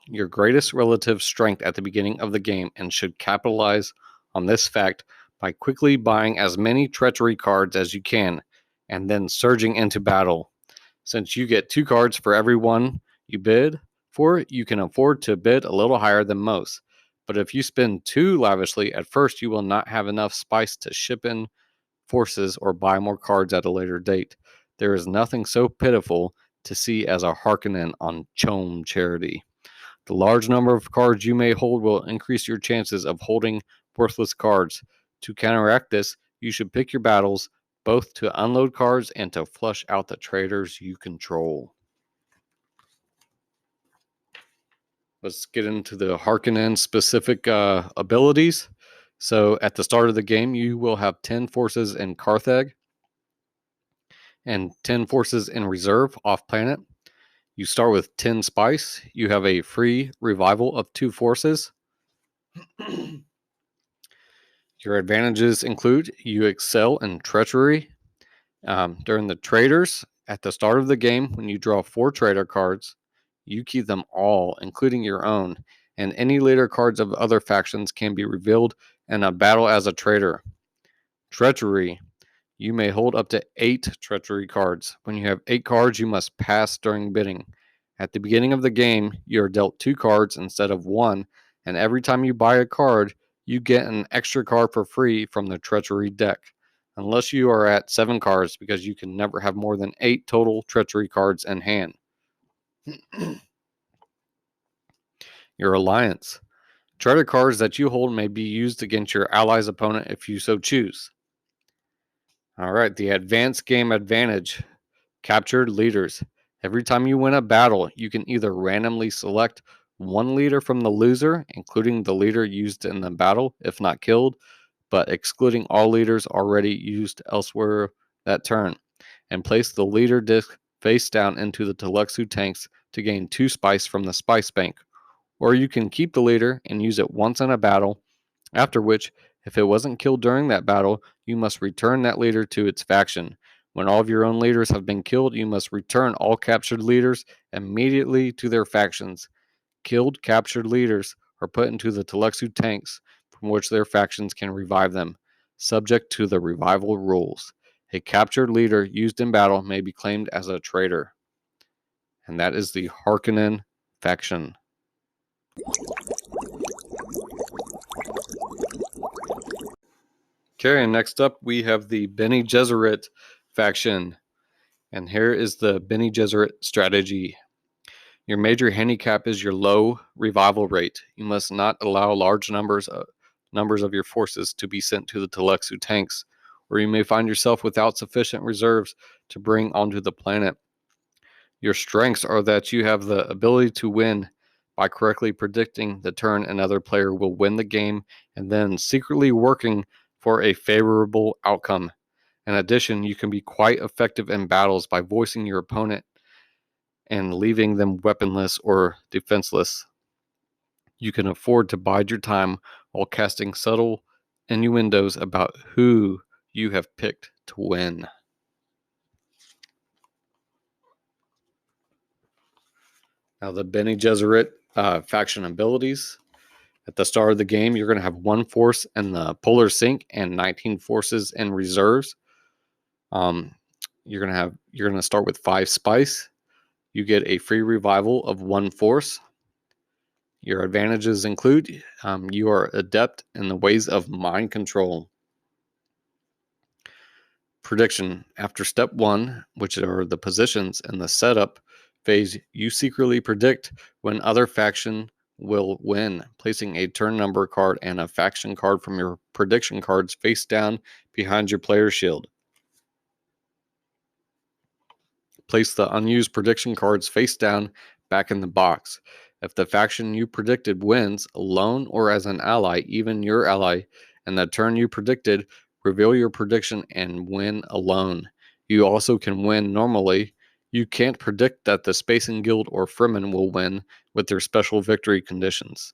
your greatest relative strength at the beginning of the game and should capitalize on this fact by quickly buying as many treachery cards as you can and then surging into battle. Since you get 2 cards for every one you bid for, you can afford to bid a little higher than most. But if you spend too lavishly at first, you will not have enough spice to ship in forces or buy more cards at a later date. There is nothing so pitiful to see as a Harkonnen on CHOAM charity. The large number of cards you may hold will increase your chances of holding worthless cards. To counteract this, you should pick your battles, both to unload cards and to flush out the traitors you control. Let's get into the Harkonnen specific abilities. So at the start of the game, you will have 10 forces in Carthage and 10 forces in reserve off planet. You start with 10 spice. You have a free revival of 2 forces. Your advantages include you excel in treachery. During the traitors, at the start of the game, when you draw 4 traitor cards, you keep them all, including your own, and any leader cards of other factions can be revealed in a battle as a traitor. Treachery. You may hold up to 8 treachery cards. When you have 8 cards, you must pass during bidding. At the beginning of the game, you are dealt 2 cards instead of 1, and every time you buy a card, you get an extra card for free from the treachery deck, unless you are at 7 cards, because you can never have more than 8 total treachery cards in hand. Your alliance. Traitor cards that you hold may be used against your ally's opponent if you so choose. All right, the advanced game advantage. Captured leaders. Every time you win a battle, you can either randomly select one leader from the loser, including the leader used in the battle if not killed, but excluding all leaders already used elsewhere that turn, and place the leader disc face down into the Tluxu tanks to gain 2 spice from the spice bank. Or you can keep the leader and use it once in a battle, after which, if it wasn't killed during that battle, you must return that leader to its faction. When all of your own leaders have been killed, you must return all captured leaders immediately to their factions. Killed captured leaders are put into the Tluxu tanks, from which their factions can revive them, subject to the revival rules. A captured leader used in battle may be claimed as a traitor. And that is the Harkonnen faction. Okay, and next up we have the Bene Gesserit faction. And here is the Bene Gesserit strategy. Your major handicap is your low revival rate. You must not allow large numbers of your forces to be sent to the Tluxu tanks, or you may find yourself without sufficient reserves to bring onto the planet. Your strengths are that you have the ability to win by correctly predicting the turn another player will win the game and then secretly working for a favorable outcome. In addition, you can be quite effective in battles by voicing your opponent and leaving them weaponless or defenseless. You can afford to bide your time while casting subtle innuendos about who you have picked to win. Now, the Bene Gesserit faction abilities. At the start of the game, you're going to have 1 force in the polar sink and 19 forces in reserves. You're going to start with 5 spice. You get a free revival of 1 force. Your advantages include you are adept in the ways of mind control. Prediction. After step 1, which are the positions in the setup phase, you secretly predict when other faction will win, placing a turn number card and a faction card from your prediction cards face down behind your player shield. Place the unused prediction cards face down back in the box. If the faction you predicted wins, alone or as an ally, even your ally, and the turn you predicted, reveal your prediction and win alone. You also can win normally. You can't predict that the Spacing Guild or Fremen will win with their special victory conditions.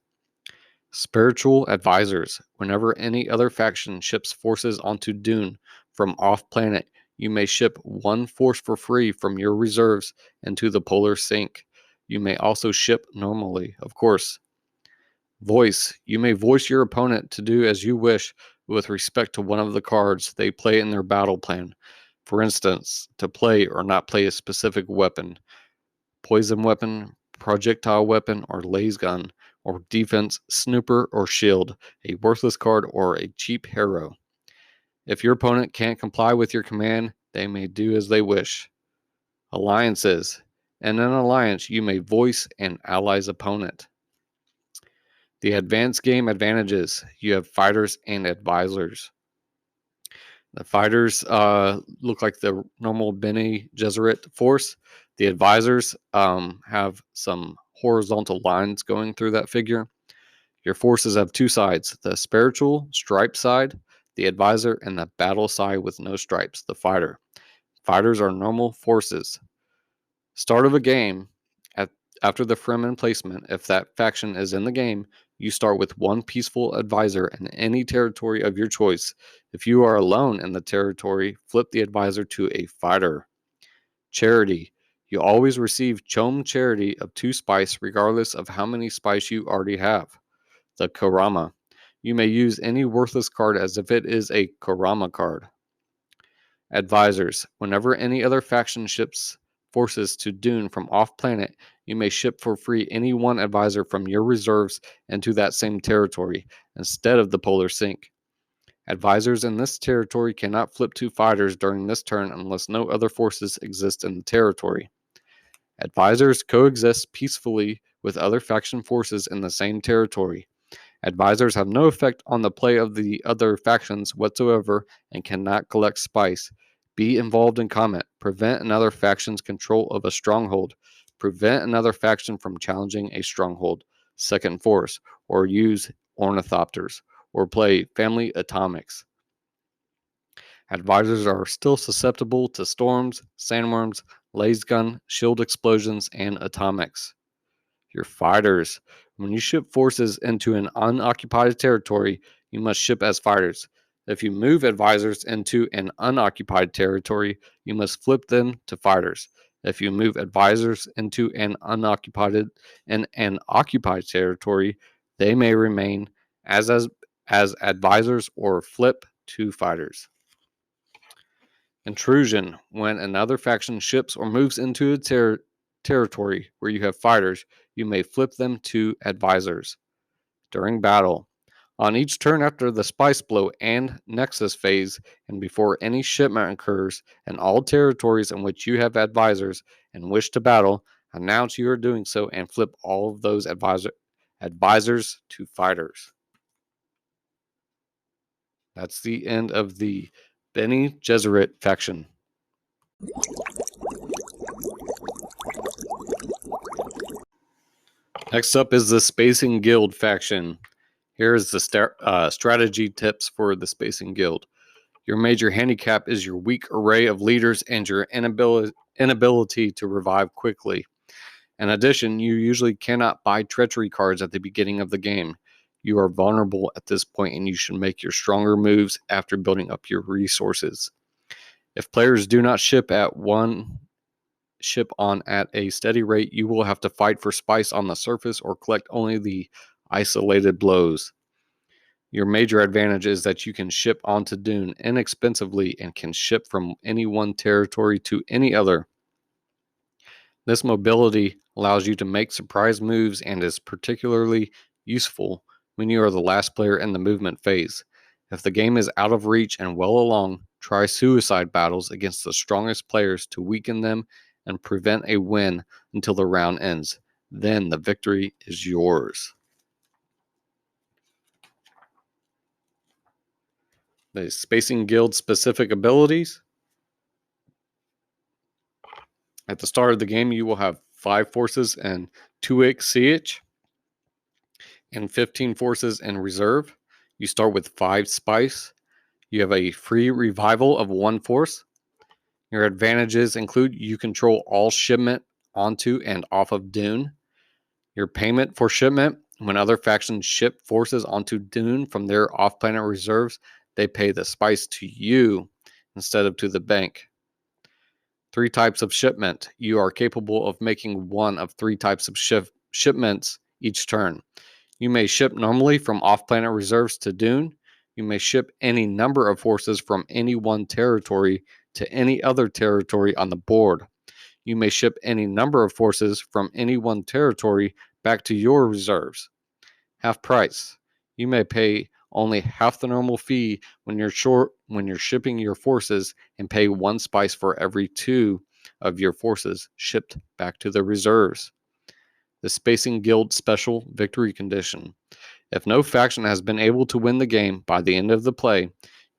Spiritual Advisors. Whenever any other faction ships forces onto Dune from off-planet, you may ship one force for free from your reserves into the polar sink. You may also ship normally, of course. Voice. You may voice your opponent to do as you wish with respect to one of the cards they play in their battle plan. For instance, to play or not play a specific weapon, poison weapon, projectile weapon, or laser gun, or defense, snooper, or shield, a worthless card, or a cheap hero. If your opponent can't comply with your command, they may do as they wish. Alliances. In an alliance, you may voice an ally's opponent. The advanced game advantages. You have fighters and advisors. The fighters look like the normal Bene Gesserit force. The advisors have some horizontal lines going through that figure. Your forces have two sides, the spiritual stripe side, the advisor, and the battle side with no stripes, the fighter. Fighters are normal forces. Start of a game, after the Fremen placement, if that faction is in the game, you start with one peaceful advisor in any territory of your choice. If you are alone in the territory, flip the advisor to a fighter. Charity. You always receive CHOAM charity of 2 spice regardless of how many spice you already have. The Karama. You may use any worthless card as if it is a Karama card. Advisors. Whenever any other faction ships forces to Dune from off-planet, you may ship for free any one advisor from your reserves into that same territory, instead of the polar sink. Advisors in this territory cannot flip to fighters during this turn unless no other forces exist in the territory. Advisors coexist peacefully with other faction forces in the same territory. Advisors have no effect on the play of the other factions whatsoever and cannot collect spice. Be involved in combat. Prevent another faction's control of a stronghold. Prevent another faction from challenging a stronghold, second force, or use ornithopters, or play family atomics. Advisors are still susceptible to storms, sandworms, laser gun, shield explosions, and atomics. Your fighters. When you ship forces into an unoccupied territory, you must ship as fighters. If you move advisors into an unoccupied territory, you must flip them to fighters. If you move advisors into an occupied territory, they may remain as advisors or flip to fighters. Intrusion. When another faction ships or moves into a territory where you have fighters, you may flip them to advisors. During battle. On each turn after the Spice Blow and Nexus phase, and before any shipment occurs, in all territories in which you have advisors and wish to battle, announce you are doing so and flip all of those advisors to fighters. That's the end of the Bene Gesserit faction. Next up is the Spacing Guild faction. Here is the strategy tips for the Spacing Guild. Your major handicap is your weak array of leaders and your inability to revive quickly. In addition, you usually cannot buy Treachery cards at the beginning of the game. You are vulnerable at this point and you should make your stronger moves after building up your resources. If players do not ship on at a steady rate, you will have to fight for spice on the surface or collect only the isolated blows. Your major advantage is that you can ship onto Dune inexpensively and can ship from any one territory to any other. This mobility allows you to make surprise moves and is particularly useful when you are the last player in the movement phase. If the game is out of reach and well along, try suicide battles against the strongest players to weaken them and prevent a win until the round ends. Then the victory is yours. The Spacing Guild specific abilities. At the start of the game, you will have 5 forces and 2 CH and 15 forces in reserve. You start with 5 spice. You have a free revival of 1 force. Your advantages include you control all shipment onto and off of Dune. Your payment for shipment: when other factions ship forces onto Dune from their off-planet reserves, they pay the spice to you instead of to the bank. 3 types of shipment. You are capable of making one of 3 types of shipments each turn. You may ship normally from off-planet reserves to Dune. You may ship any number of forces from any one territory to any other territory on the board. You may ship any number of forces from any one territory back to your reserves. Half price. You may pay only half the normal fee when you're shipping your forces, and pay 1 spice for every 2 of your forces shipped back to the reserves. The Spacing Guild special victory condition. If no faction has been able to win the game by the end of the play,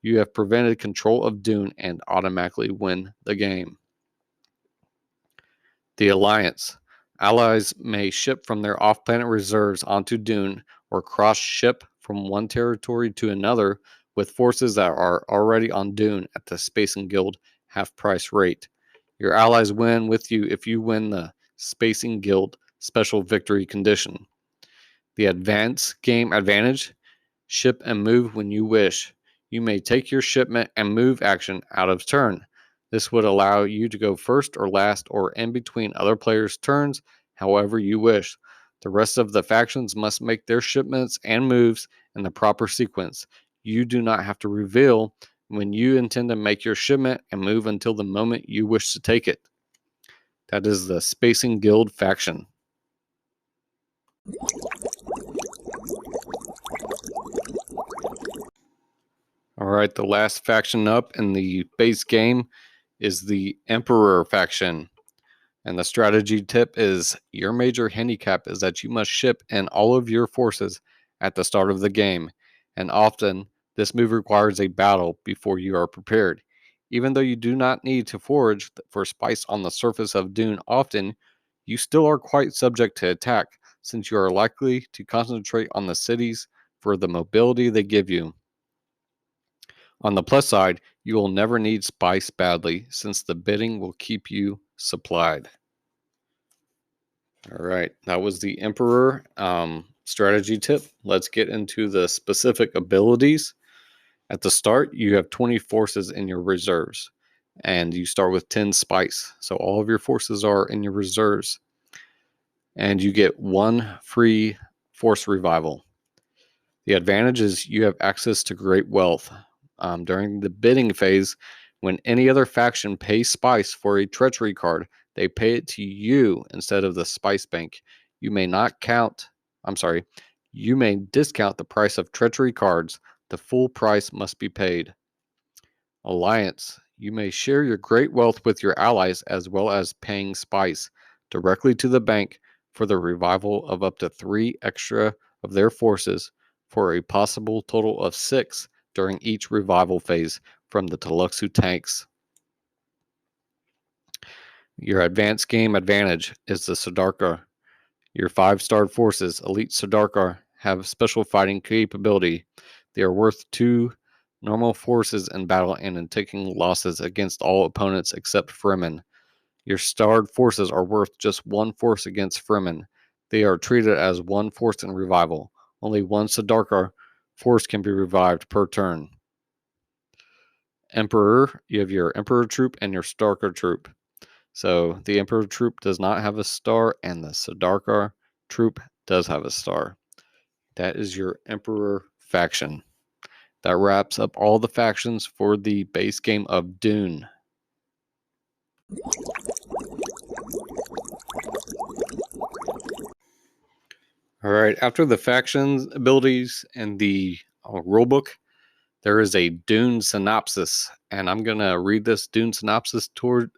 you have prevented control of Dune and automatically win the game. The Alliance. Allies may ship from their off-planet reserves onto Dune or cross-ship from one territory to another with forces that are already on Dune at the Spacing Guild half-price rate. Your allies win with you if you win the Spacing Guild special victory condition. The Advanced Game Advantage. Ship and move when you wish. You may take your shipment and move action out of turn. This would allow you to go first or last or in between other players' turns, however you wish. The rest of the factions must make their shipments and moves in the proper sequence. You do not have to reveal when you intend to make your shipment and move until the moment you wish to take it. That is the Spacing Guild faction. Alright, the last faction up in the base game is the Emperor faction. And the strategy tip is, your major handicap is that you must ship in all of your forces at the start of the game. And often, this move requires a battle before you are prepared. Even though you do not need to forage for spice on the surface of Dune often, you still are quite subject to attack, since you are likely to concentrate on the cities for the mobility they give you. On the plus side, you will never need spice badly, since the bidding will keep you supplied. All right, that was the Emperor strategy tip. Let's get into the specific abilities. At the start, you have 20 forces in your reserves, and you start with 10 spice. So all of your forces are in your reserves, and you get 1 free force revival. The advantage is you have access to great wealth. During the bidding phase, when any other faction pays spice for a treachery card, they pay it to you instead of the spice bank. You may discount the price of treachery cards. The full price must be paid. Alliance. You may share your great wealth with your allies, as well as paying spice directly to the bank for the revival of up to 3 extra of their forces, for a possible total of 6 during each revival phase from the Tluxu tanks. Your advanced game advantage is the Sardaukar. Your 5-star forces, Elite Sardaukar, have special fighting capability. They are worth 2 normal forces in battle and in taking losses against all opponents except Fremen. Your starred forces are worth just 1 force against Fremen. They are treated as 1 force in revival. Only 1 Sardaukar force can be revived per turn. Emperor, you have your Emperor troop and your Sardaukar troop. So the Emperor troop does not have a star, and the Sardaukar troop does have a star. That is your Emperor faction. That wraps up all the factions for the base game of Dune. Alright, after the factions abilities and the rulebook, there is a Dune Synopsis, and I'm going to read this Dune Synopsis to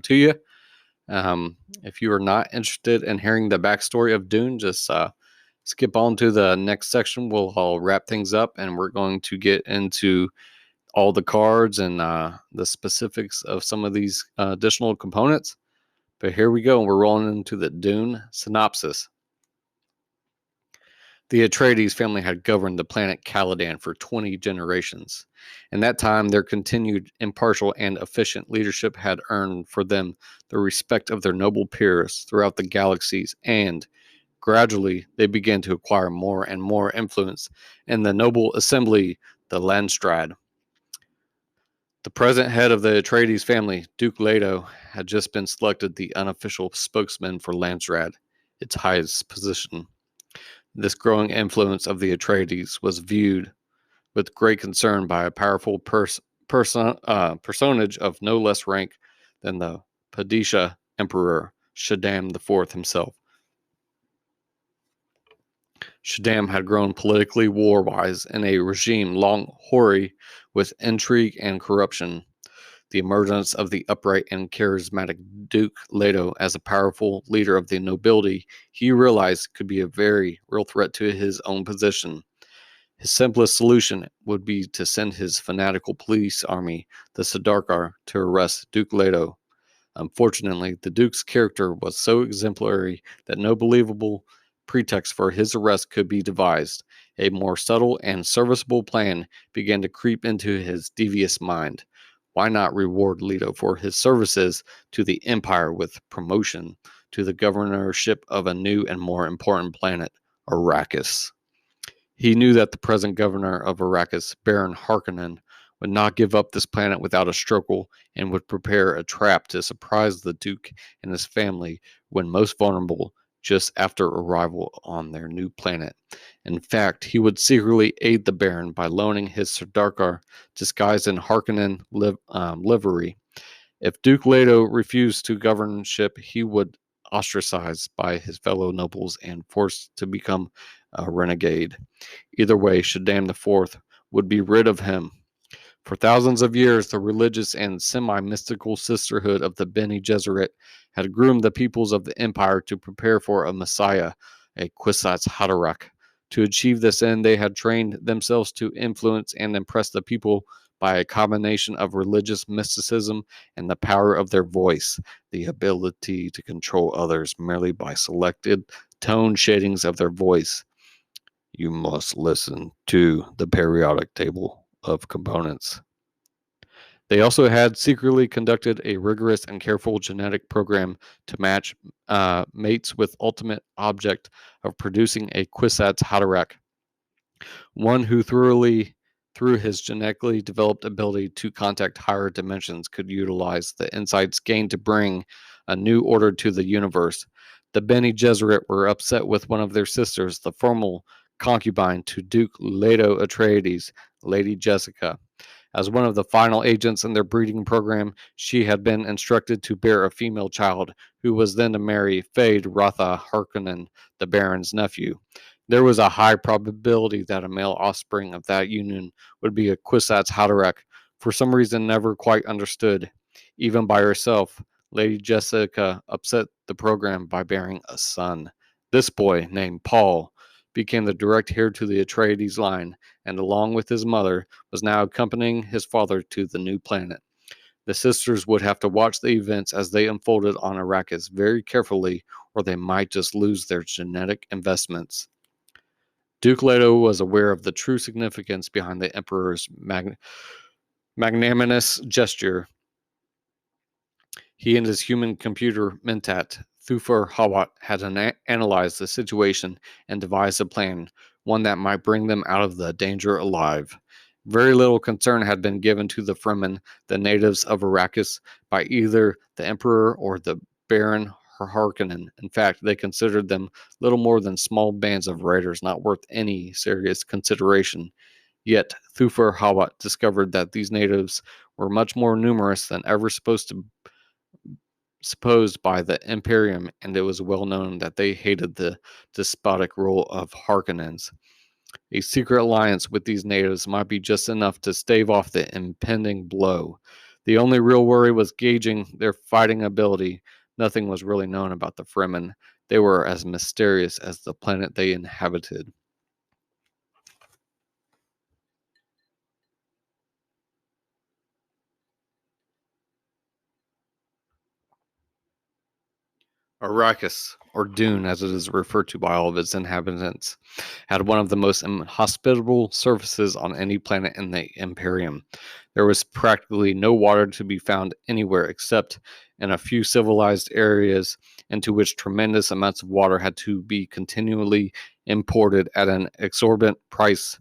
you. If you are not interested in hearing the backstory of Dune, just skip on to the next section. I'll wrap things up, and we're going to get into all the cards and the specifics of some of these additional components. But here we go. We're rolling into the Dune Synopsis. The Atreides family had governed the planet Caladan for 20 generations. In that time, their continued impartial and efficient leadership had earned for them the respect of their noble peers throughout the galaxies, and gradually they began to acquire more and more influence in the noble assembly, the Landstrad. The present head of the Atreides family, Duke Leto, had just been selected the unofficial spokesman for Landstrad, its highest position. This growing influence of the Atreides was viewed with great concern by a powerful personage of no less rank than the Padishah Emperor Shaddam IV himself. Shaddam had grown politically war-wise in a regime long hoary with intrigue and corruption. The emergence of the upright and charismatic Duke Leto as a powerful leader of the nobility he realized could be a very real threat to his own position. His simplest solution would be to send his fanatical police army, the Sardaukar, to arrest Duke Leto. Unfortunately, the Duke's character was so exemplary that no believable pretext for his arrest could be devised. A more subtle and serviceable plan began to creep into his devious mind. Why not reward Leto for his services to the Empire with promotion to the governorship of a new and more important planet, Arrakis? He knew that the present governor of Arrakis, Baron Harkonnen, would not give up this planet without a struggle and would prepare a trap to surprise the Duke and his family when most vulnerable just after arrival on their new planet. In fact, he would secretly aid the Baron by loaning his Sardaukar disguised in Harkonnen livery. If Duke Leto refused to governorship, he would ostracized by his fellow nobles and forced to become a renegade. Either way, Shaddam IV would be rid of him. For thousands of years, the religious and semi-mystical sisterhood of the Bene Gesserit had groomed the peoples of the empire to prepare for a messiah, a Kwisatz Haderach. To achieve this end, they had trained themselves to influence and impress the people by a combination of religious mysticism and the power of their voice, the ability to control others merely by selected tone shadings of their voice. You must listen to the periodic table of components. They also had secretly conducted a rigorous and careful genetic program to match mates with ultimate object of producing a Kwisatz Haderach, one who through his genetically developed ability to contact higher dimensions, could utilize the insights gained to bring a new order to the universe. The Bene Gesserit were upset with one of their sisters, the formal concubine to Duke Leto Atreides, Lady Jessica. As one of the final agents in their breeding program, she had been instructed to bear a female child, who was then to marry Fade Ratha Harkonnen, the Baron's nephew. There was a high probability that a male offspring of that union would be a Kwisatz Haderach, for some reason never quite understood. Even by herself, Lady Jessica upset the program by bearing a son. This boy, named Paul, became the direct heir to the Atreides line, and along with his mother, was now accompanying his father to the new planet. The sisters would have to watch the events as they unfolded on Arrakis very carefully, or they might just lose their genetic investments. Duke Leto was aware of the true significance behind the Emperor's magnanimous gesture. He and his human computer, Mentat, Thufir Hawat, had analyzed the situation and devised a plan, one that might bring them out of the danger alive. Very little concern had been given to the Fremen, the natives of Arrakis, by either the Emperor or the Baron Harkonnen. In fact, they considered them little more than small bands of raiders not worth any serious consideration. Yet, Thufir Hawat discovered that these natives were much more numerous than ever supposed by the Imperium, and it was well known that they hated the despotic rule of Harkonnens. A secret alliance with these natives might be just enough to stave off the impending blow. The only real worry was gauging their fighting ability. Nothing was really known about the Fremen. They were as mysterious as the planet they inhabited. Arrakis, or Dune as it is referred to by all of its inhabitants, had one of the most inhospitable surfaces on any planet in the Imperium. There was practically no water to be found anywhere except in a few civilized areas into which tremendous amounts of water had to be continually imported at an exorbitant price.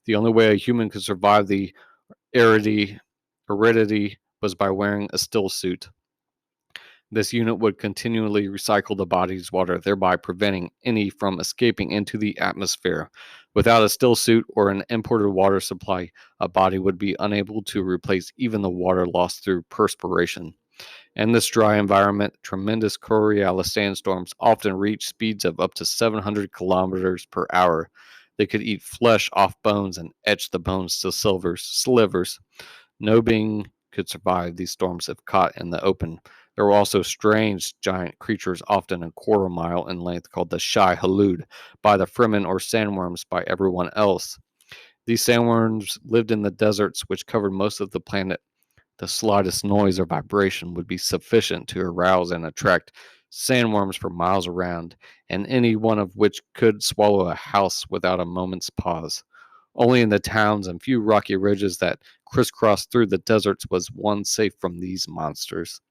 The only way a human could survive the aridity was by wearing a still suit. This unit would continually recycle the body's water, thereby preventing any from escaping into the atmosphere. Without a still suit or an imported water supply, a body would be unable to replace even the water lost through perspiration. In this dry environment, tremendous Coriolis sandstorms often reach speeds of up to 700 kilometers per hour. They could eat flesh off bones and etch the bones to slivers. No being could survive these storms if caught in the open. There were also strange giant creatures, often a quarter mile in length, called the Shai Halud by the Fremen or sandworms by everyone else. These sandworms lived in the deserts, which covered most of the planet. The slightest noise or vibration would be sufficient to arouse and attract sandworms for miles around, and any one of which could swallow a house without a moment's pause. Only in the towns and few rocky ridges that crisscrossed through the deserts was one safe from these monsters.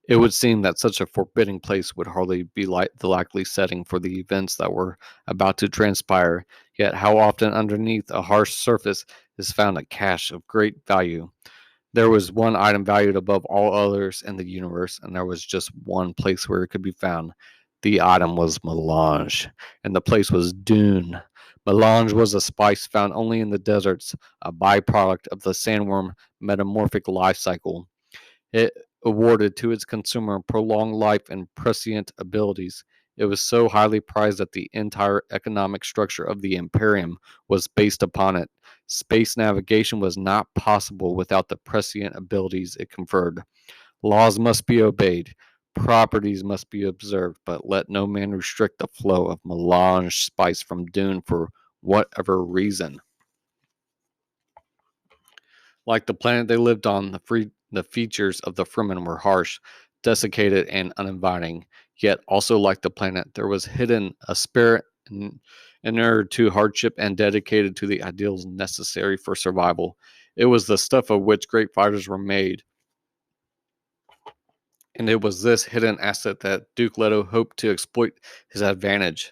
It would seem that such a forbidding place would hardly be the likely setting for the events that were about to transpire, yet how often underneath a harsh surface is found a cache of great value. There was one item valued above all others in the universe, and there was just one place where it could be found. The item was melange, and the place was Dune. Melange was a spice found only in the deserts, a byproduct of the sandworm metamorphic life cycle. It awarded to its consumer prolonged life and prescient abilities. It was so highly prized that the entire economic structure of the Imperium was based upon it. Space navigation was not possible without the prescient abilities it conferred. Laws must be obeyed, properties must be observed, but let no man restrict the flow of melange spice from Dune for whatever reason. Like the planet they lived on, the features of the Fremen were harsh, desiccated, and uninviting. Yet, also like the planet, there was hidden a spirit inured to hardship and dedicated to the ideals necessary for survival. It was the stuff of which great fighters were made, and it was this hidden asset that Duke Leto hoped to exploit his advantage.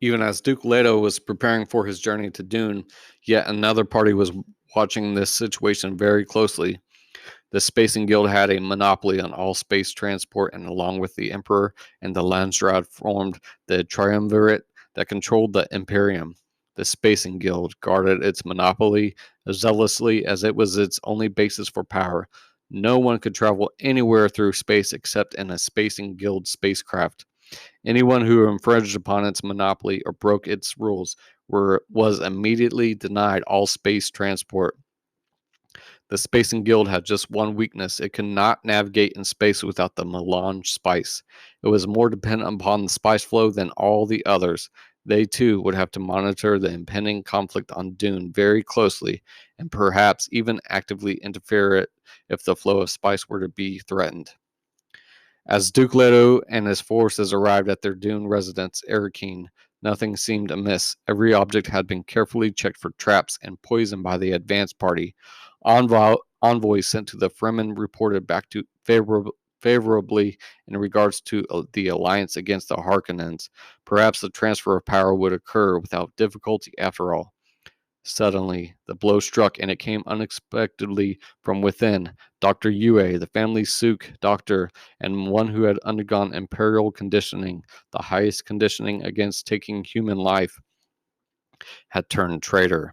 Even as Duke Leto was preparing for his journey to Dune, yet another party was watching this situation very closely. The Spacing Guild had a monopoly on all space transport, and along with the Emperor and the Landsraad formed the triumvirate that controlled the Imperium. The Spacing Guild guarded its monopoly as zealously as it was its only basis for power. No one could travel anywhere through space except in a Spacing Guild spacecraft. Anyone who infringed upon its monopoly or broke its rules was immediately denied all space transport. The Spacing Guild had just one weakness. It could not navigate in space without the melange spice. It was more dependent upon the spice flow than all the others. They too would have to monitor the impending conflict on Dune very closely and perhaps even actively interfere if the flow of spice were to be threatened. As Duke Leto and his forces arrived at their Dune residence, Erikine, nothing seemed amiss. Every object had been carefully checked for traps and poison by the advance party. Envoys sent to the Fremen reported back to favorably in regards to the alliance against the Harkonnens. Perhaps the transfer of power would occur without difficulty after all. Suddenly, the blow struck, and it came unexpectedly from within. Dr. Yue, the family Suk doctor, and one who had undergone imperial conditioning, the highest conditioning against taking human life, had turned traitor.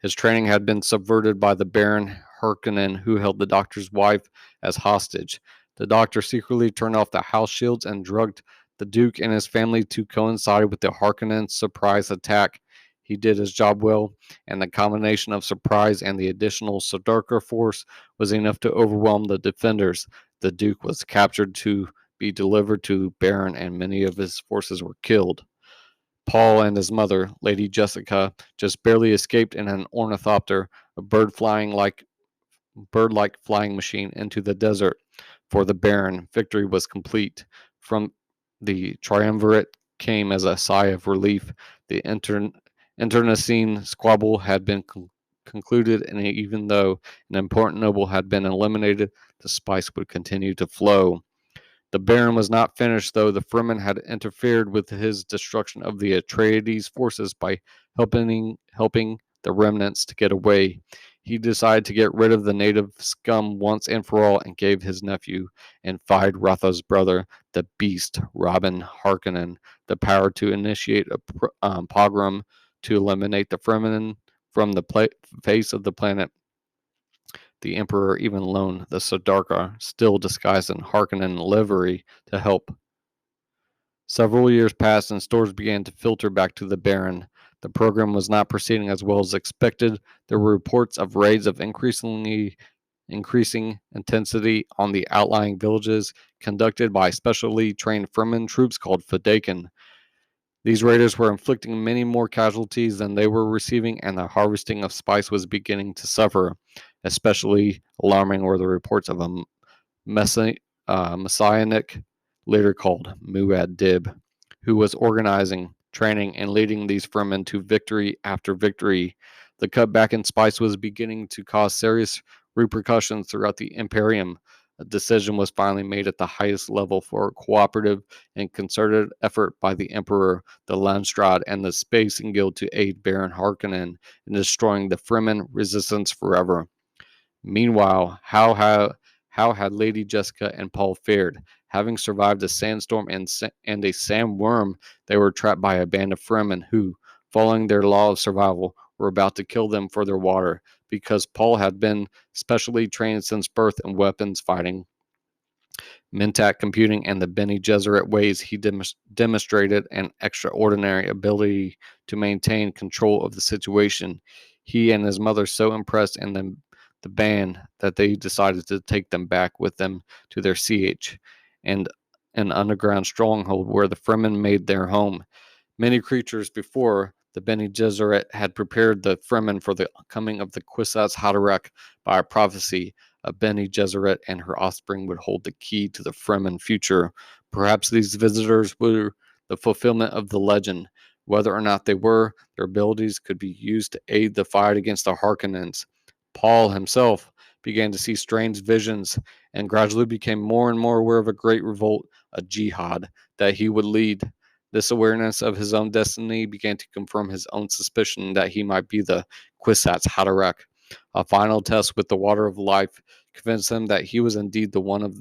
His training had been subverted by the Baron Harkonnen, who held the doctor's wife as hostage. The doctor secretly turned off the house shields and drugged the Duke and his family to coincide with the Harkonnen surprise attack. He did his job well, and the combination of surprise and the additional Sardaukar force was enough to overwhelm the defenders. The Duke was captured to be delivered to Baron, and many of his forces were killed. Paul and his mother, Lady Jessica, just barely escaped in an ornithopter, a bird-like flying machine, into the desert. For the Baron, victory was complete. From the triumvirate came as a sigh of relief. The internecine squabble had been concluded, and even though an important noble had been eliminated, the spice would continue to flow. The Baron was not finished, though. The Fremen had interfered with his destruction of the Atreides forces by helping the remnants to get away. He decided to get rid of the native scum once and for all, and gave his nephew and Feyd-Rautha's brother, the Beast, Robin Harkonnen, the power to initiate a pogrom to eliminate the Fremen from the face of the planet. The Emperor even loaned the Sardaukar, still disguised in Harkonnen livery, to help. Several years passed and stores began to filter back to the Baron. The program was not proceeding as well as expected. There were reports of raids of increasing intensity on the outlying villages conducted by specially trained Fremen troops called Fedaykin. These raiders were inflicting many more casualties than they were receiving, and the harvesting of spice was beginning to suffer. Especially alarming were the reports of a messianic leader called Muad'Dib, who was organizing, training, and leading these Fremen to victory after victory. The cutback in spice was beginning to cause serious repercussions throughout the Imperium. A decision was finally made at the highest level for a cooperative and concerted effort by the Emperor, the Landsraad, and the Spacing Guild to aid Baron Harkonnen in destroying the Fremen resistance forever. Meanwhile, how had Lady Jessica and Paul fared? Having survived a sandstorm and a sandworm, they were trapped by a band of Fremen who, following their law of survival, were about to kill them for their water. Because Paul had been specially trained since birth in weapons fighting, Mentat computing, and the Bene Gesserit ways, he demonstrated an extraordinary ability to maintain control of the situation. He and his mother so impressed in the band that they decided to take them back with them to their CH and an underground stronghold where the Fremen made their home. Many creatures before the Bene Gesserit had prepared the Fremen for the coming of the Kwisatz Haderach by a prophecy. A Bene Gesserit and her offspring would hold the key to the Fremen future. Perhaps these visitors were the fulfillment of the legend. Whether or not they were, their abilities could be used to aid the fight against the Harkonnens. Paul himself began to see strange visions and gradually became more and more aware of a great revolt, a jihad, that he would lead. This awareness of his own destiny began to confirm his own suspicion that he might be the Kwisatz Haderach. A final test with the water of life convinced him that he was indeed the one of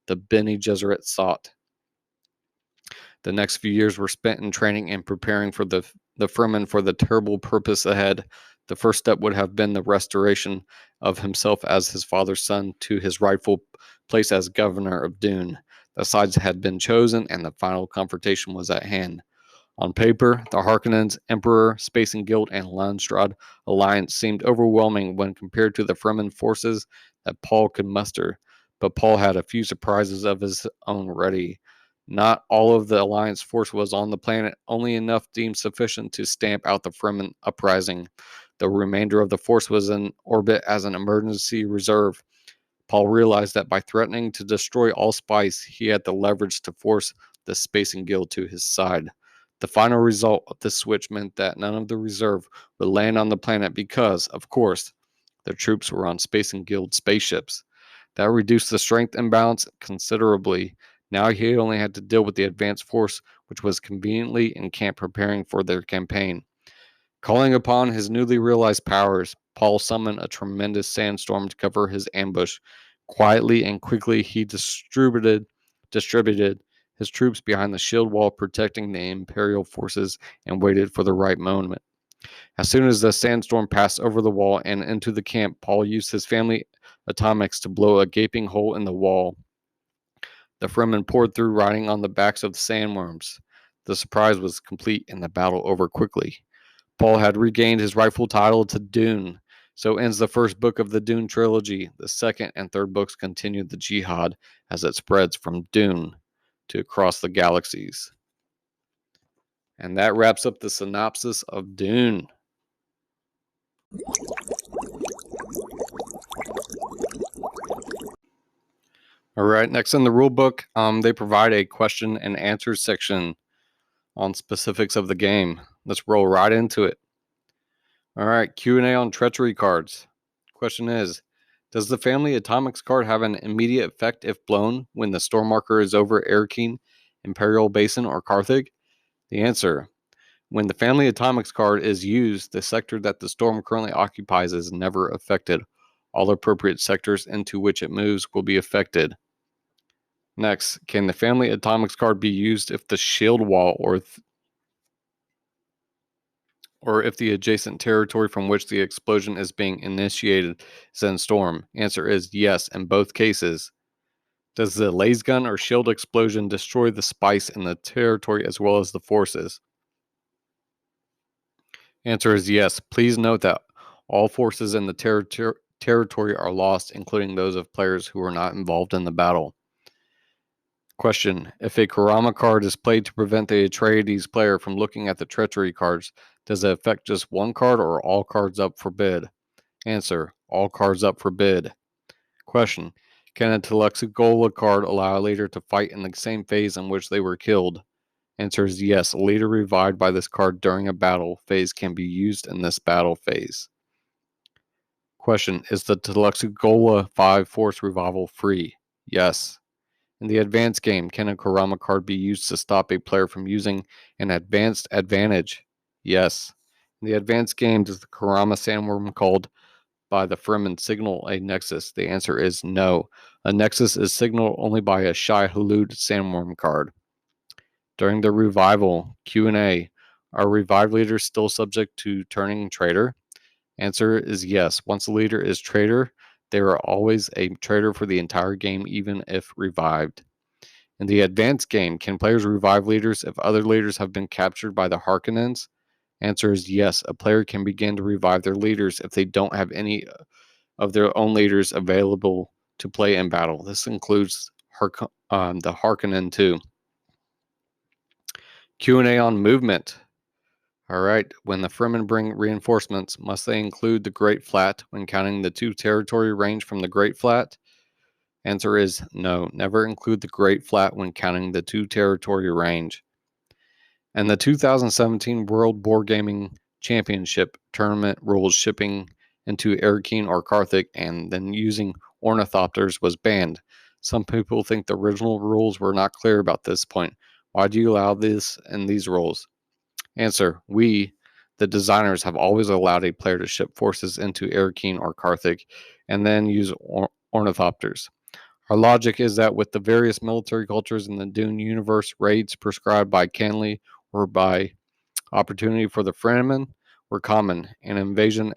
the Bene Gesserit sought. The next few years were spent in training and preparing for the Fremen for the terrible purpose ahead. The first step would have been the restoration of himself as his father's son to his rightful place as governor of Dune. The sides had been chosen, and the final confrontation was at hand. On paper, the Harkonnens, Emperor, Spacing Guild, and Landsraad alliance seemed overwhelming when compared to the Fremen forces that Paul could muster, but Paul had a few surprises of his own ready. Not all of the alliance force was on the planet, only enough deemed sufficient to stamp out the Fremen uprising. The remainder of the force was in orbit as an emergency reserve. Paul realized that by threatening to destroy all spice, he had the leverage to force the Spacing Guild to his side. The final result of this switch meant that none of the reserve would land on the planet because, of course, the troops were on Spacing Guild spaceships. That reduced the strength imbalance considerably. Now he only had to deal with the advanced force, which was conveniently in camp preparing for their campaign. Calling upon his newly realized powers, Paul summoned a tremendous sandstorm to cover his ambush. Quietly and quickly, he distributed his troops behind the shield wall, protecting the Imperial forces, and waited for the right moment. As soon as the sandstorm passed over the wall and into the camp, Paul used his family atomics to blow a gaping hole in the wall. The Fremen poured through, riding on the backs of the sandworms. The surprise was complete and the battle over quickly. Paul had regained his rightful title to Dune. So ends the first book of the Dune trilogy. The second and third books continue the jihad as it spreads from Dune to across the galaxies. And that wraps up the synopsis of Dune. All right, next in the rulebook, they provide a question and answer section on specifics of the game. Let's roll right into it. All right, Q&A on Treachery cards. Question is, does the Family Atomics card have an immediate effect if blown when the storm marker is over Erkine, Imperial Basin, or Carthage? The answer, when the Family Atomics card is used, the sector that the storm currently occupies is never affected. All appropriate sectors into which it moves will be affected. Next, can the Family Atomics card be used if the shield wall or if the adjacent territory from which the explosion is being initiated is in storm? Answer is yes in both cases. Does the laser gun or shield explosion destroy the spice in the territory as well as the forces? Answer is yes. Please note that all forces in the territory are lost, including those of players who are not involved in the battle. Question, if a Kurama card is played to prevent the Atreides player from looking at the Treachery cards, does it affect just one card or all cards up for bid? Answer, all cards up for bid. Question, can a Telexigola card allow a leader to fight in the same phase in which they were killed? Answer is yes, a leader revived by this card during a battle phase can be used in this battle phase. Question, is the Telexigola 5 Force Revival free? Yes. In the advanced game, can a Kurama card be used to stop a player from using an advanced advantage? Yes. In the advanced game, does the Kurama sandworm called by the Fremen signal a Nexus? The answer is no. A Nexus is signaled only by a Shai Hulud sandworm card. During the revival Q&A, are revived leaders still subject to turning traitor? Answer is yes. Once a leader is traitor, they are always a traitor for the entire game, even if revived. In the advanced game, can players revive leaders if other leaders have been captured by the Harkonnens? Answer is yes. A player can begin to revive their leaders if they don't have any of their own leaders available to play in battle. This includes the Harkonnen too. Q&A on movement. All right, when the Fremen bring reinforcements, must they include the Great Flat when counting the 2 territory range from the Great Flat? Answer is no, never include the Great Flat when counting the 2 territory range. And the 2017 World Board Gaming Championship tournament rules shipping into Erkine or Carthage and then using ornithopters was banned. Some people think the original rules were not clear about this point. Why do you allow this in these rules? Answer, we, the designers, have always allowed a player to ship forces into Erkine or Carthage and then use ornithopters. Our logic is that with the various military cultures in the Dune universe, raids prescribed by Canley or by opportunity for the Fremen were common. An invasion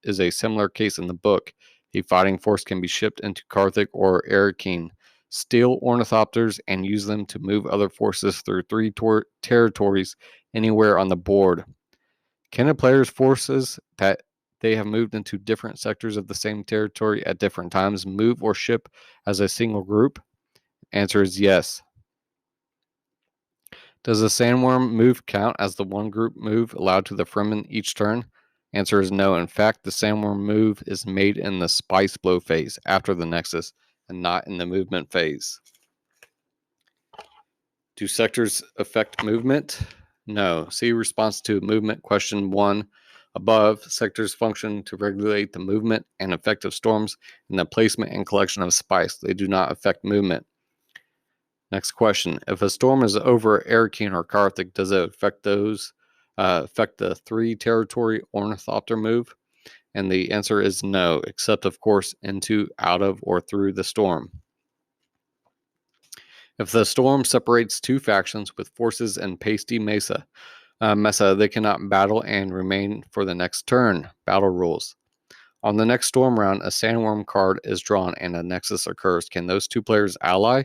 is a similar case in the book. A fighting force can be shipped into Carthage or Erkine, steal ornithopters, and use them to move other forces through 3 territories anywhere on the board. Can a player's forces that they have moved into different sectors of the same territory at different times move or ship as a single group? Answer is yes. Does the sandworm move count as the one group move allowed to the Fremen each turn? Answer is no. In fact, the sandworm move is made in the spice blow phase after the Nexus and not in the movement phase. Do sectors affect movement? No. See response to movement question 1 above. Sectors function to regulate the movement and effect of storms and the placement and collection of spice. They do not affect movement. Next question. If a storm is over Erkine or Carthage, does it affect the 3 territory ornithopter move? And the answer is no, except of course into, out of, or through the storm. If the storm separates 2 factions with forces in Pasty Mesa, Mesa, they cannot battle and remain for the next turn. Battle rules. On the next storm round, a sandworm card is drawn and a Nexus occurs. Can those two players ally?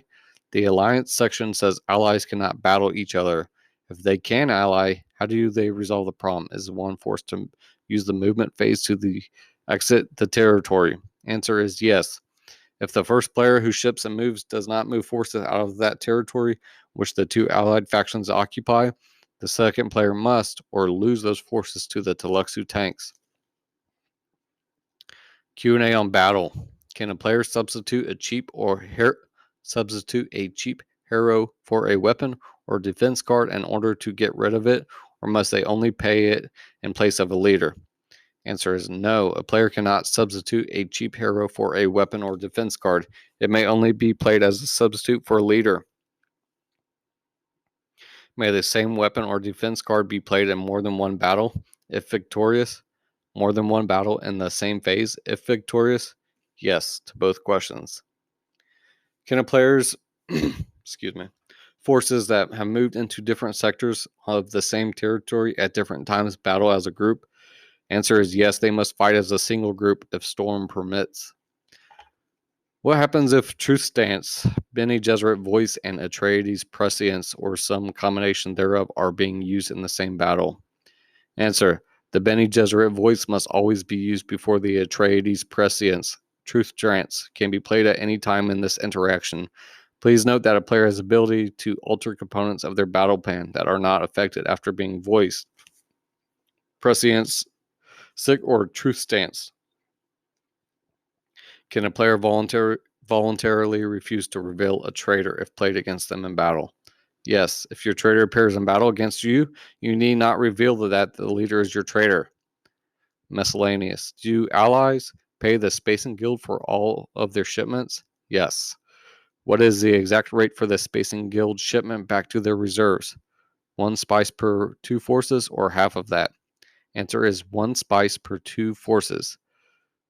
The alliance section says allies cannot battle each other. If they can ally, how do they resolve the problem? Is one forced to use the movement phase to exit the territory? Answer is yes. If the first player who ships and moves does not move forces out of that territory which the two allied factions occupy, the second player must or lose those forces to the Tluxu tanks. Q&A on battle. Can a player substitute a cheap hero for a weapon or defense card in order to get rid of it, or must they only pay it in place of a leader? Answer is no. A player cannot substitute a cheap hero for a weapon or defense card. It may only be played as a substitute for a leader. May the same weapon or defense card be played in more than one battle, if victorious? More than one battle in the same phase, if victorious? Yes to both questions. Can a player's forces that have moved into different sectors of the same territory at different times battle as a group? Answer is yes, they must fight as a single group if storm permits. What happens if Truth Stance, Bene Gesserit Voice, and Atreides Prescience, or some combination thereof, are being used in the same battle? Answer: the Bene Gesserit Voice must always be used before the Atreides Prescience. Truth Trance can be played at any time in this interaction. Please note that a player has the ability to alter components of their battle plan that are not affected after being voiced. Prescience, Sick, or Truth Stance. Can a player voluntarily refuse to reveal a traitor if played against them in battle? Yes, if your traitor appears in battle against you, you need not reveal that the leader is your traitor. Miscellaneous. Do allies pay the Spacing Guild for all of their shipments? Yes. What is the exact rate for the Spacing Guild shipment back to their reserves? 1 spice per 2 forces or half of that? Answer is 1 spice per 2 forces.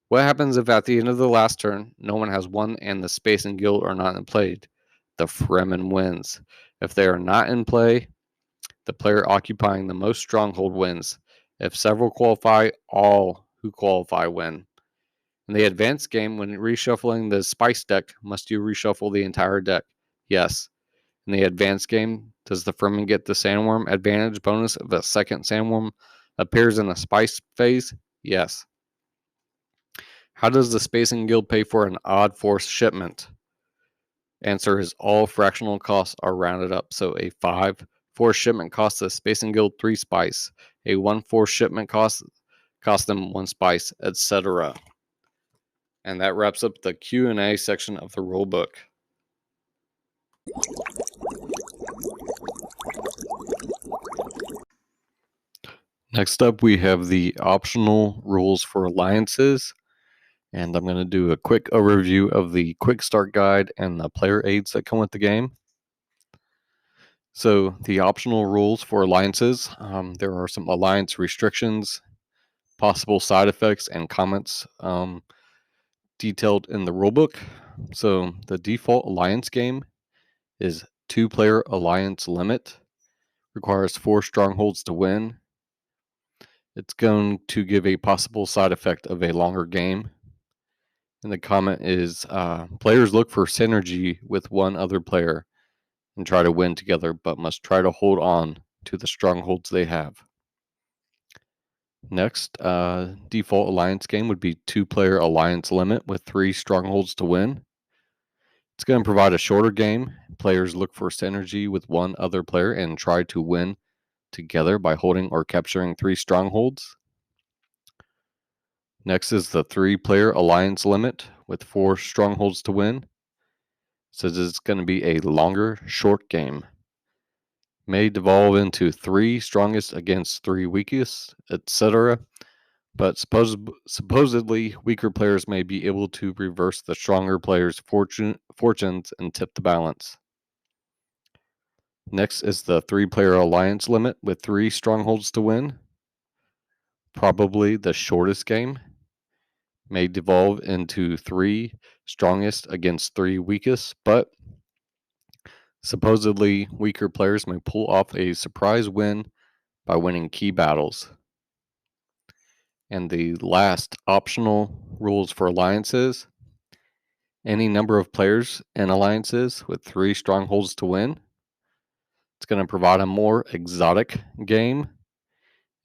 What happens if at the end of the last turn, no one has won and the Spacing Guild are not in play? The Fremen wins. If they are not in play, the player occupying the most stronghold wins. If several qualify, all who qualify win. In the advanced game, when reshuffling the spice deck, must you reshuffle the entire deck? Yes. In the advanced game, does the Fremen get the sandworm advantage bonus if a second sandworm appears in the spice phase? Yes. How does the Spacing Guild pay for an odd force shipment? Answer is all fractional costs are rounded up. So a 5 force shipment costs the Spacing Guild 3 spice. A 1 force shipment costs them 1 spice, etc. And that wraps up the Q&A section of the rulebook. Next up, we have the optional rules for alliances. And I'm going to do a quick overview of the quick start guide and the player aids that come with the game. So the optional rules for alliances, there are some alliance restrictions, possible side effects, and comments detailed in the rulebook. So the default alliance game is 2-player alliance limit, requires 4 strongholds to win. It's going to give a possible side effect of a longer game. And the comment is players look for synergy with one other player and try to win together, but must try to hold on to the strongholds they have. Next, default alliance game would be 2-player alliance limit with 3 strongholds to win. It's going to provide a shorter game. Players look for synergy with one other player and try to win together by holding or capturing 3 strongholds. Next is the 3-player alliance limit with 4 strongholds to win. Says it's going to be a longer, short game. May devolve into 3 strongest against 3 weakest, etc. But supposedly, weaker players may be able to reverse the stronger players' fortunes and tip the balance. Next is the 3-player alliance limit with 3 strongholds to win. Probably the shortest game. May devolve into 3 strongest against 3 weakest, but supposedly weaker players may pull off a surprise win by winning key battles. And the last optional rules for alliances: any number of players in alliances with 3 strongholds to win. It's going to provide a more exotic game.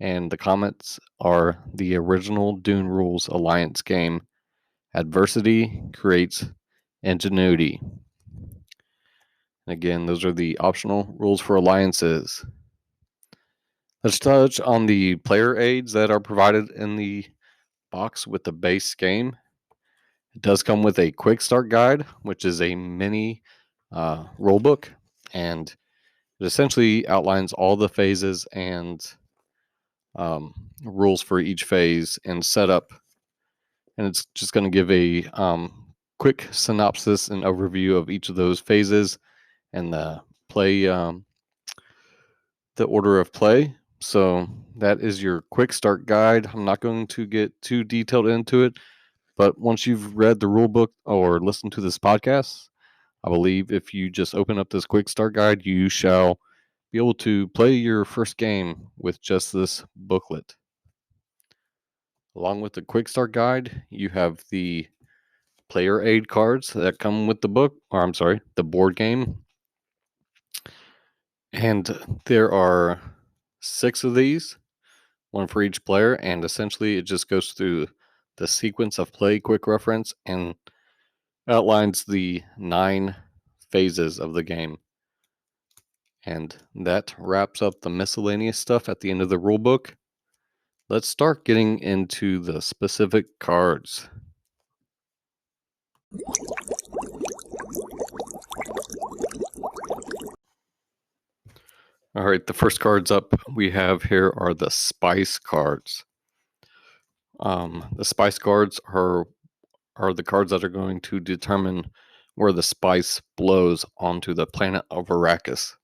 And the comments are the original Dune Rules Alliance game. Adversity creates ingenuity. Again, those are the optional rules for alliances. Let's touch on the player aids that are provided in the box with the base game. It does come with a quick start guide, which is a mini rulebook, and it essentially outlines all the phases and rules for each phase and setup. And it's just going to give a quick synopsis and overview of each of those phases and the play, the order of play. So that is your quick start guide. I'm not going to get too detailed into it, but once you've read the rule book or listened to this podcast, I believe if you just open up this quick start guide, you shall be able to play your first game with just this booklet. Along with the quick start guide, you have the player aid cards that come with the book, or I'm sorry, the board game. And there are 6 of these, one for each player, and essentially it just goes through the sequence of play quick reference and outlines the 9 phases of the game. And that wraps up the miscellaneous stuff at the end of the rulebook. Let's start getting into the specific cards. All right, the first cards up we have here are the spice cards. The spice cards are the cards that are going to determine where the spice blows onto the planet of Arrakis.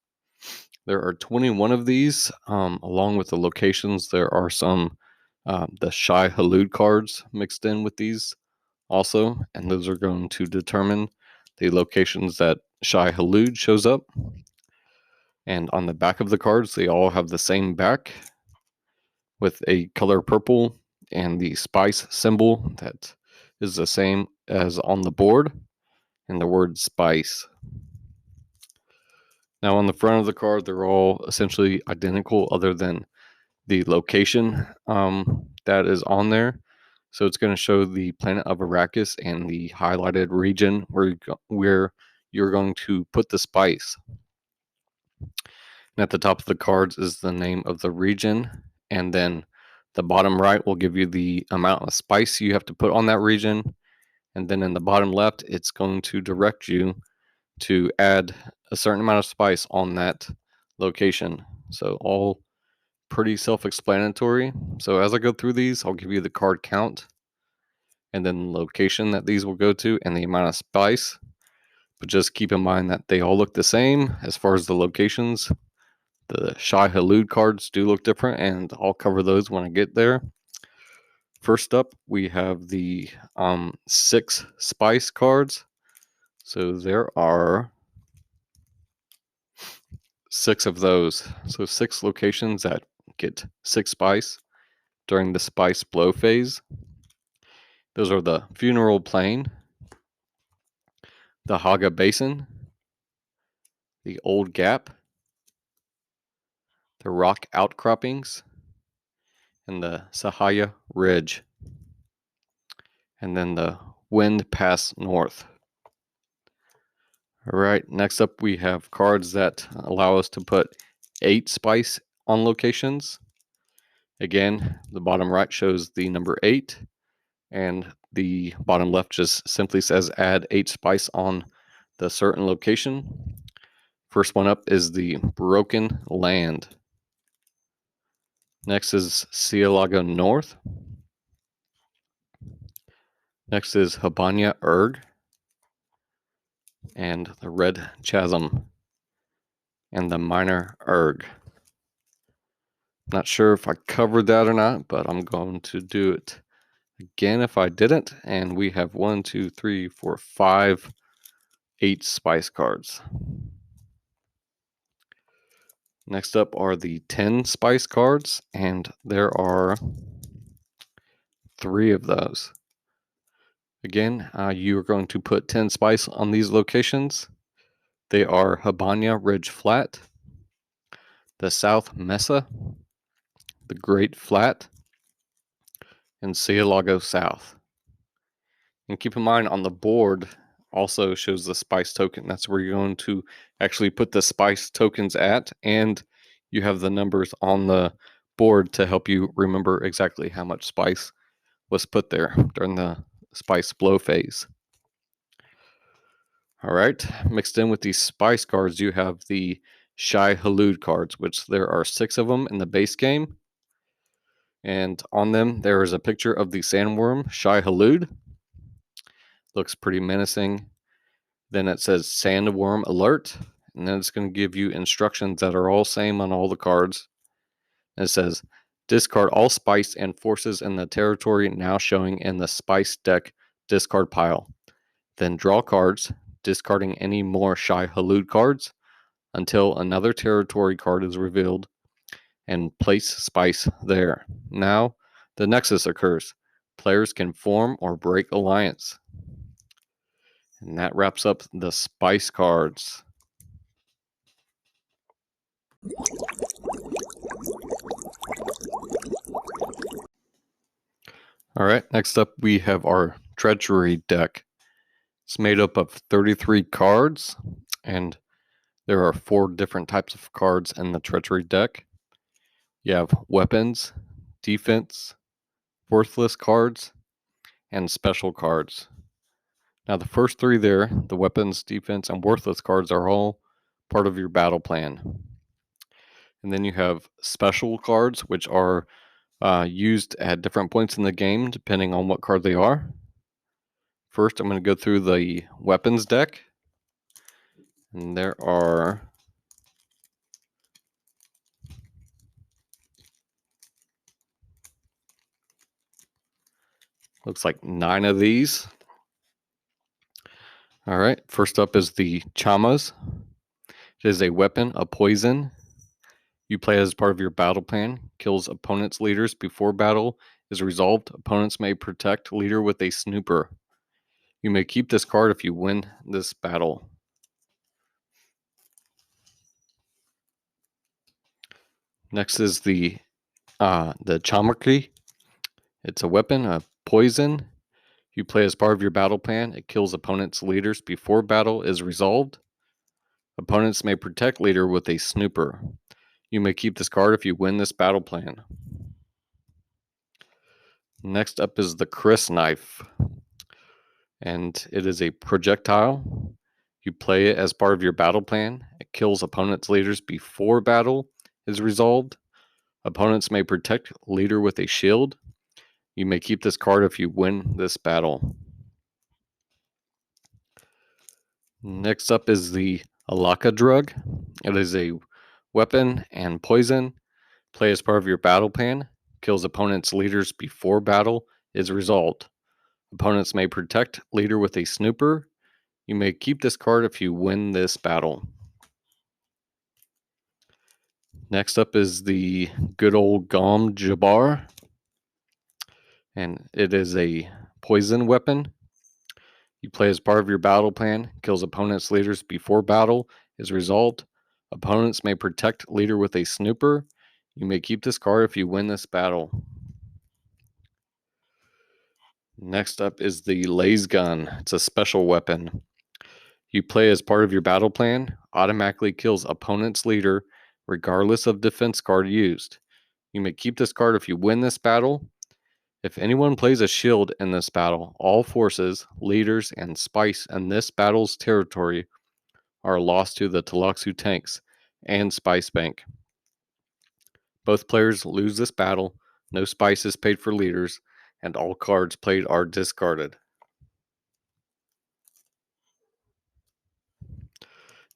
There are 21 of these, along with the locations. There are some the Shai Hulud cards mixed in with these also, and those are going to determine the locations that Shai Hulud shows up. And on the back of the cards, they all have the same back with a color purple and the spice symbol that is the same as on the board and the word spice. Now on the front of the card, they're all essentially identical other than the location that is on there. So it's going to show the planet of Arrakis and the highlighted region where you're going to put the spice. And at the top of the cards is the name of the region, and then the bottom right will give you the amount of spice you have to put on that region, and then in the bottom left it's going to direct you to add a certain amount of spice on that location. So all pretty self-explanatory. So as I go through these, I'll give you the card count and then the location that these will go to and the amount of spice. But just keep in mind that they all look the same as far as the locations. The Shai Hulud cards do look different, and I'll cover those when I get there. First up, we have the 6 spice cards. So there are 6 of those. So 6 locations that get 6 spice during the spice blow phase. Those are the Funeral Plain, the Haga Basin, the Old Gap, the Rock Outcroppings, and the Sahaya Ridge, and then the Wind Pass North. All right, next up we have cards that allow us to put 8 spice on locations. Again, the bottom right shows the number 8, and the bottom left just simply says add 8 spice on the certain location. First one up is the Broken Land. Next is Cielago North. Next is Habanya Erg and the Red Chasm and the Minor Erg. Not sure if I covered that or not, but I'm going to do it again if I didn't. And we have 1, 2, 3, 4, 5, 8 spice cards. Next up are the 10 spice cards, and there are 3 of those. Again, you are going to put 10 spice on these locations. They are Habanya Ridge Flat, the South Mesa, the Great Flat, and Cielago South. And keep in mind, on the board also shows the spice token. That's where you're going to actually put the spice tokens at, and you have the numbers on the board to help you remember exactly how much spice was put there during the spice blow phase. All right, mixed in with these spice cards, you have the Shai Halud cards, which there are 6 of them in the base game. And on them, there is a picture of the sandworm, Shai Halud. Looks pretty menacing. Then it says Sandworm Alert, and then it's going to give you instructions that are all same on all the cards. And it says, discard all spice and forces in the territory now showing in the spice deck discard pile. Then draw cards, discarding any more Shai Halud cards until another territory card is revealed, and place spice there. Now, the Nexus occurs. Players can form or break alliance. And that wraps up the spice cards. All right, next up we have our Treachery deck. It's made up of 33 cards, and there are 4 different types of cards in the Treachery deck. You have weapons, defense, worthless cards, and special cards. Now the first 3 there, the weapons, defense, and worthless cards, are all part of your battle plan. And then you have special cards, which are used at different points in the game depending on what card they are. First, I'm going to go through the weapons deck. And there are looks like 9 of these. All right, first up is the Chamas. It is a weapon, a poison. You play as part of your battle plan. Kills opponent's leaders before battle is resolved. Opponents may protect leader with a snooper. You may keep this card if you win this battle. Next is the Chamarki. It's a weapon, a poison. You play as part of your battle plan. It kills opponent's leaders before battle is resolved. Opponents may protect leader with a snooper. You may keep this card if you win this battle plan. Next up is the Chris Knife, and it is a projectile. You play it as part of your battle plan. It kills opponent's leaders before battle is resolved. Opponents may protect leader with a shield. You may keep this card if you win this battle. Next up is the Alaka Drug. It is a weapon and poison. Play as part of your battle plan. Kills opponent's leaders before battle is resolved. Opponents may protect leader with a snooper. You may keep this card if you win this battle. Next up is the good old Gom Jabbar. And it is a poison weapon. You play as part of your battle plan. Kills opponent's leaders before battle is resolved. Opponents may protect leader with a snooper. You may keep this card if you win this battle. Next up is the Laze Gun. It's a special weapon. You play as part of your battle plan. Automatically kills opponent's leader regardless of defense card used. You may keep this card if you win this battle. If anyone plays a shield in this battle, all forces, leaders, and spice in this battle's territory are lost to the Taloxu tanks and Spice Bank. Both players lose this battle, no spice is paid for leaders, and all cards played are discarded.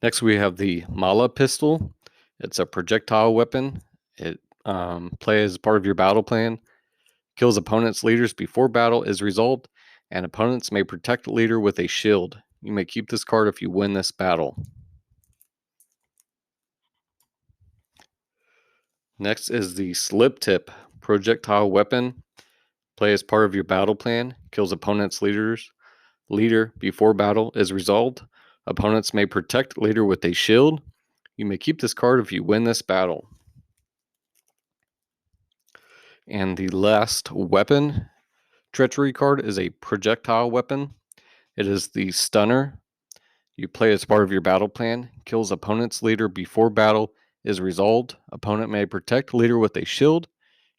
Next we have the Mala pistol. It's a projectile weapon. It plays as part of your battle plan. Kills opponent's leaders before battle is resolved, and opponents may protect the leader with a shield. You may keep this card if you win this battle. Next is the Slip Tip projectile weapon. Play as part of your battle plan. Kills opponent's leader before battle is resolved. Opponents may protect leader with a shield. You may keep this card if you win this battle. And the last weapon Treachery card is a projectile weapon. It is the Stunner. You play as part of your battle plan. Kills opponent's leader before battle is resolved. Opponent may protect leader with a shield.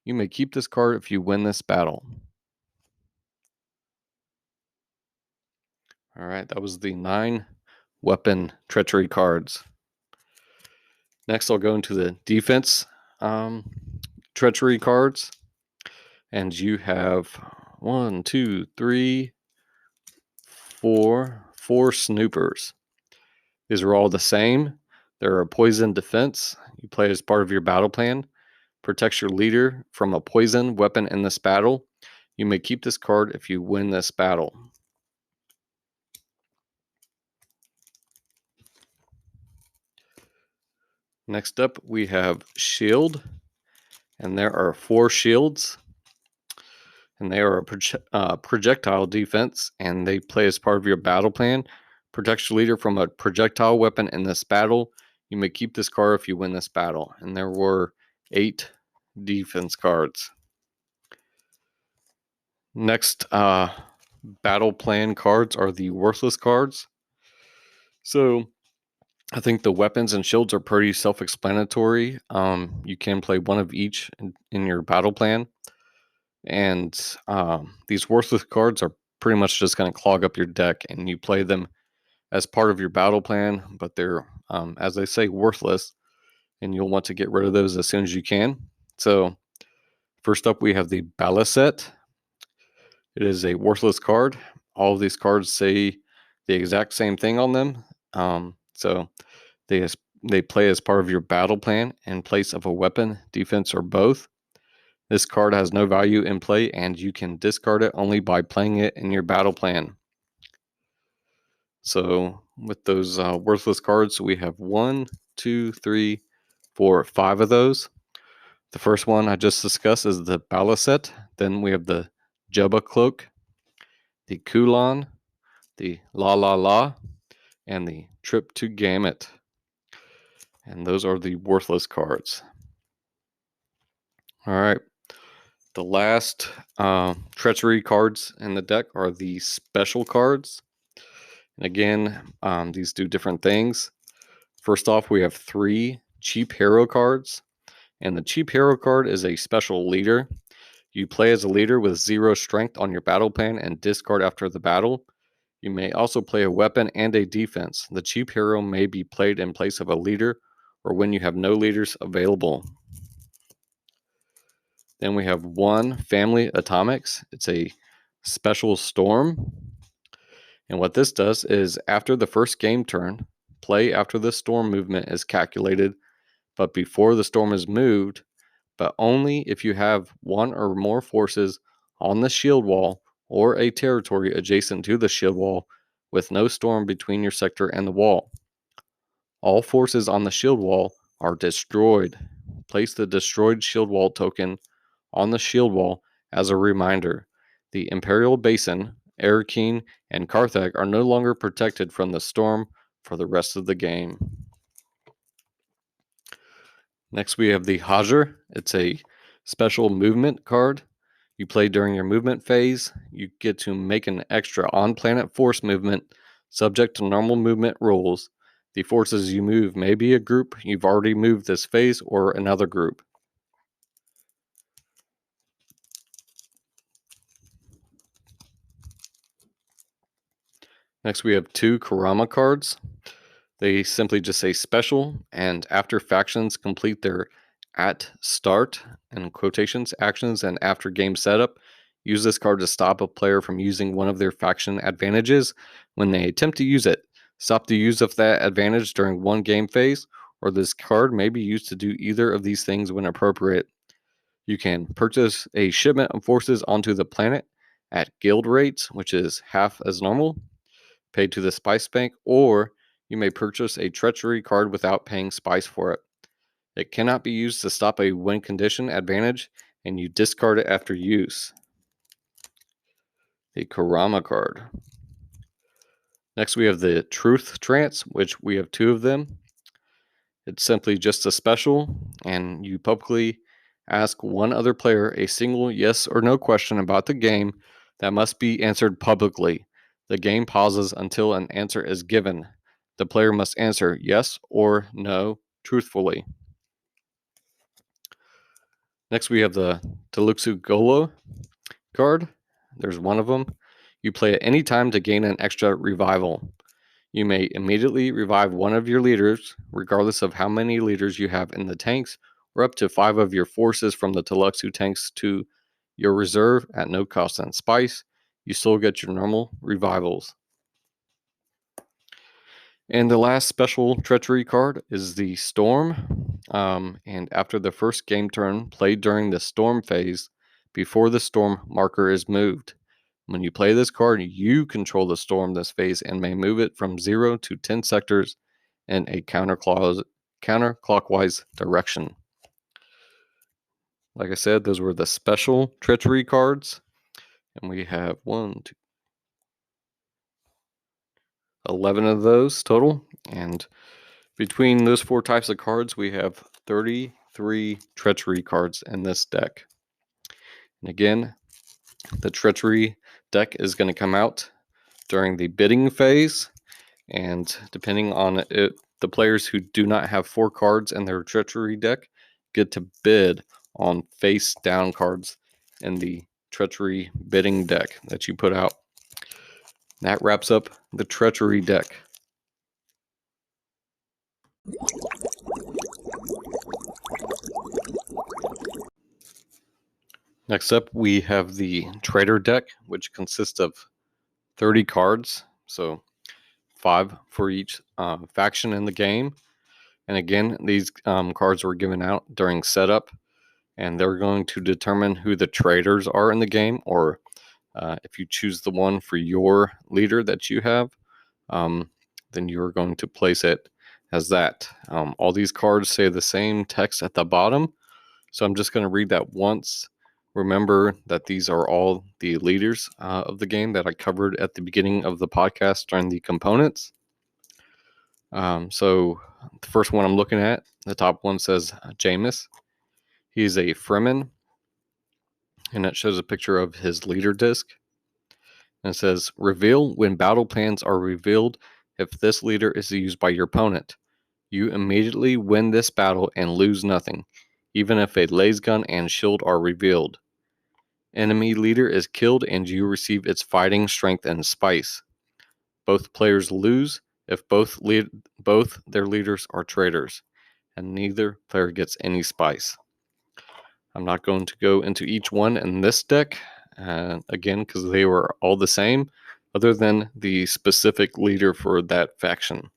You may keep this card if you win this battle. All right, that was the 9 weapon Treachery cards. Next, I'll go into the defense Treachery cards. And you have 1, 2, 3, 4 snoopers. These are all the same. They're a poison defense. You play as part of your battle plan. Protects your leader from a poison weapon in this battle. You may keep this card if you win this battle. Next up, we have Shield. And there are 4 shields. And they are a projectile defense. And they play as part of your battle plan. Protects your leader from a projectile weapon in this battle. You may keep this card if you win this battle. And there were 8 defense cards. Next battle plan cards are the worthless cards. So I think the weapons and shields are pretty self-explanatory. You can play one of each in your battle plan. And these worthless cards are pretty much just going to clog up your deck, and you play them as part of your battle plan, but they're, as they say, worthless, and you'll want to get rid of those as soon as you can. So first up, we have the Balisette. It is a worthless card. All of these cards say the exact same thing on them. So they play as part of your battle plan in place of a weapon, defense, or both. This card has no value in play, and you can discard it only by playing it in your battle plan. So with those worthless cards, we have 1, 2, 3, 4, 5 of those. The first one I just discussed is the Balisette. Then we have the Jubba Cloak, the Kulan, the La La La, and the Trip to Gamut. And those are the worthless cards. All right. The last Treachery cards in the deck are the special cards. And again, these do different things. First off, we have 3 cheap hero cards. And the cheap hero card is a special leader. You play as a leader with 0 strength on your battle plan and discard after the battle. You may also play a weapon and a defense. The cheap hero may be played in place of a leader or when you have no leaders available. Then we have 1 Family Atomics. It's a special storm. And what this does is after the first game turn, play after the storm movement is calculated, but before the storm is moved, but only if you have 1 or more forces on the shield wall or a territory adjacent to the shield wall with no storm between your sector and the wall. All forces on the shield wall are destroyed. Place the destroyed shield wall token on the shield wall as a reminder. The Imperial Basin, Arakeen, and Carthag are no longer protected from the storm for the rest of the game. Next, we have the Hajar. It's a special movement card. You play during your movement phase. You get to make an extra on-planet force movement subject to normal movement rules. The forces you move may be a group you've already moved this phase or another group. Next, we have 2 Kurama cards. They simply just say special, and after factions complete their at start, in quotations, actions, and after game setup, use this card to stop a player from using one of their faction advantages when they attempt to use it. Stop the use of that advantage during one game phase, or this card may be used to do either of these things when appropriate. You can purchase a shipment of forces onto the planet at guild rates, which is half as normal, paid to the Spice Bank, or you may purchase a Treachery card without paying Spice for it. It cannot be used to stop a win condition advantage, and you discard it after use. The Kurama card. Next, we have the Truth Trance, which we have 2 of them. It's simply just a special, and you publicly ask one other player a single yes or no question about the game that must be answered publicly. The game pauses until an answer is given. The player must answer yes or no truthfully. Next, we have the Deluxu Golo card. There's 1 of them. You play at any time to gain an extra revival. You may immediately revive one of your leaders, regardless of how many leaders you have in the tanks, or up to 5 of your forces from the Deluxu tanks to your reserve at no cost and spice. You still get your normal revivals. And the last special treachery card is the Storm. And after the first game turn played during the Storm phase, before the Storm marker is moved. When you play this card, you control the Storm this phase and may move it from 0 to 10 sectors in a counterclockwise direction. Like I said, those were the special treachery cards. And we have 11 of those total. And between those 4 types of cards, we have 33 treachery cards in this deck. And again, the treachery deck is going to come out during the bidding phase, and depending on it, the players who do not have 4 cards in their treachery deck get to bid on face down cards in the treachery bidding deck that you put out. That wraps up the treachery deck. Next up, we have the Traitor deck, which consists of 30 cards, so 5 for each faction in the game. And again, these cards were given out during setup, and they're going to determine who the traitors are in the game, or if you choose the one for your leader that you have, then you're going to place it as that. All these cards say the same text at the bottom, so I'm just going to read that once. Remember that these are all the leaders of the game that I covered at the beginning of the podcast during the components. So the first one I'm looking at, the top one says Jameis. He's a Fremen, and it shows a picture of his leader disc. And it says, reveal when battle plans are revealed if this leader is used by your opponent. You immediately win this battle and lose nothing, even if a lasgun and shield are revealed. Enemy leader is killed and you receive its fighting strength and spice. Both players lose if both their leaders are traitors, and neither player gets any spice. I'm not going to go into each one in this deck, again, because they were all the same, other than the specific leader for that faction.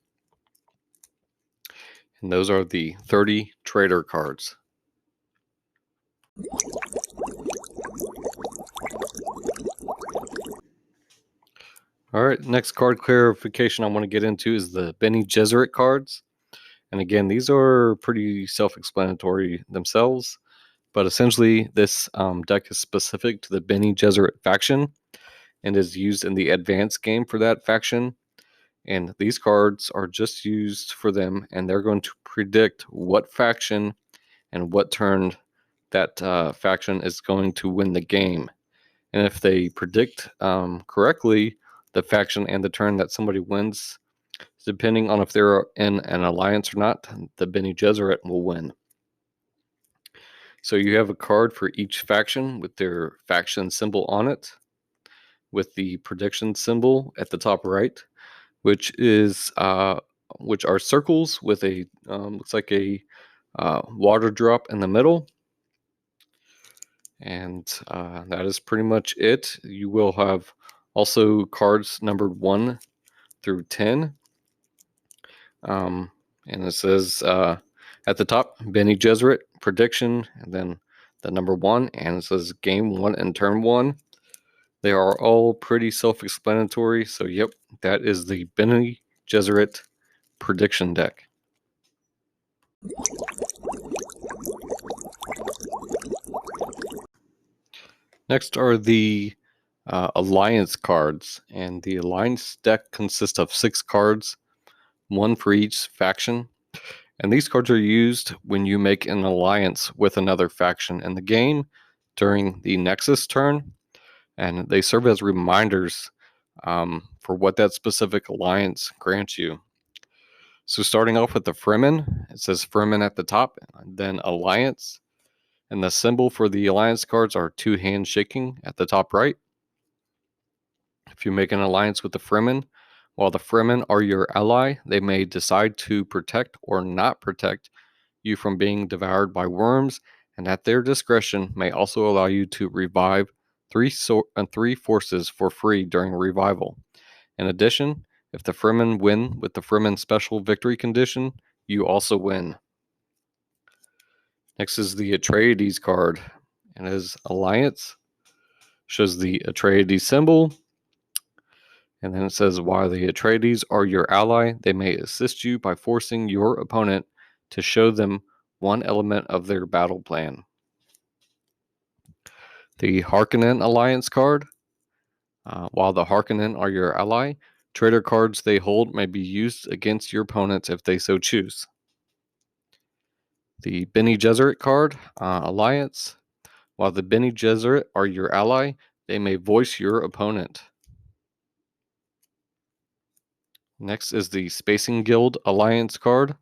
And those are the 30 traitor cards. All right, next card clarification I want to get into is the Bene Gesserit cards. And again, these are pretty self-explanatory themselves, but essentially this deck is specific to the Bene Gesserit faction and is used in the advanced game for that faction. And these cards are just used for them, and they're going to predict what faction and what turn that faction is going to win the game. And if they predict correctly the faction and the turn that somebody wins, depending on if they're in an alliance or not, the Bene Gesserit will win. So you have a card for each faction with their faction symbol on it, with the prediction symbol at the top right, which are circles with a looks like a water drop in the middle. And that is pretty much it. You will have also cards numbered 1 through 10. And it says at the top, Bene Gesserit prediction, and then the number 1, and it says game 1 and turn 1. They are all pretty self-explanatory. So, yep, that is the Bene Gesserit prediction deck. Next are the Alliance cards, and the Alliance deck consists of 6 cards, 1 for each faction. And these cards are used when you make an alliance with another faction in the game during the Nexus turn, and they serve as reminders for what that specific alliance grants you. So starting off with the Fremen, it says Fremen at the top, then Alliance, and the symbol for the Alliance cards are 2 hands shaking at the top right. If you make an alliance with the Fremen, while the Fremen are your ally, they may decide to protect or not protect you from being devoured by worms, and at their discretion may also allow you to revive three forces for free during revival. In addition, if the Fremen win with the Fremen special victory condition, you also win. Next is the Atreides card, and his alliance shows the Atreides symbol, and then it says, while the Atreides are your ally, they may assist you by forcing your opponent to show them one element of their battle plan. The Harkonnen alliance card, while the Harkonnen are your ally, traitor cards they hold may be used against your opponents if they so choose. The Bene Gesserit card, alliance, while the Bene Gesserit are your ally, they may voice your opponent. Next is the Spacing Guild alliance card.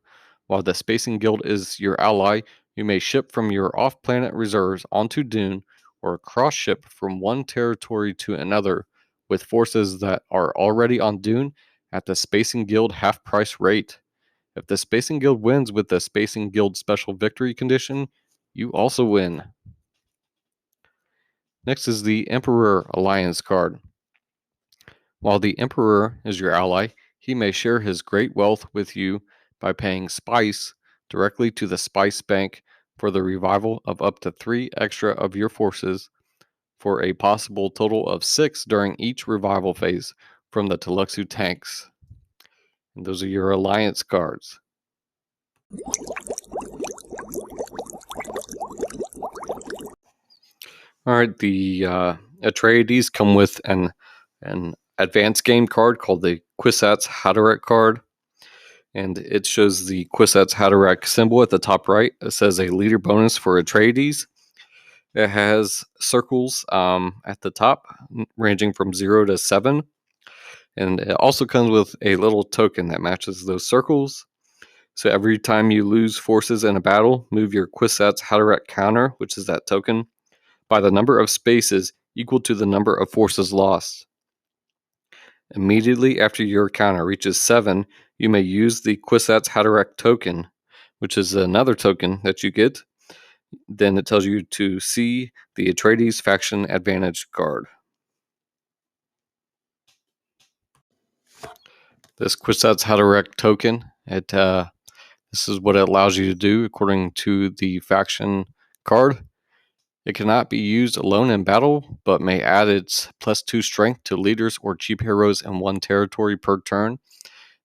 While the Spacing Guild is your ally, you may ship from your off-planet reserves onto Dune or cross-ship from one territory to another with forces that are already on Dune at the Spacing Guild half-price rate. If the Spacing Guild wins with the Spacing Guild special victory condition, you also win. Next is the Emperor alliance card. While the Emperor is your ally, he may share his great wealth with you by paying spice directly to the spice bank for the revival of up to 3 extra of your forces for a possible total of 6 during each revival phase from the Tluxu tanks. And those are your alliance cards. Alright, the Atreides come with an advanced game card called the Kwisatz Haderach card. And it shows the Kwisatz Haderach symbol at the top right. It says a leader bonus for Atreides. It has circles at the top, ranging from 0 to 7. And it also comes with a little token that matches those circles. So every time you lose forces in a battle, move your Kwisatz Haderach counter, which is that token, by the number of spaces equal to the number of forces lost. Immediately after your counter reaches 7, you may use the Kwisatz Haderach token, which is another token that you get. Then it tells you to see the Atreides faction advantage card. This Kwisatz Haderach token, this is what it allows you to do according to the faction card. It cannot be used alone in battle, but may add its +2 strength to leaders or cheap heroes in one territory per turn.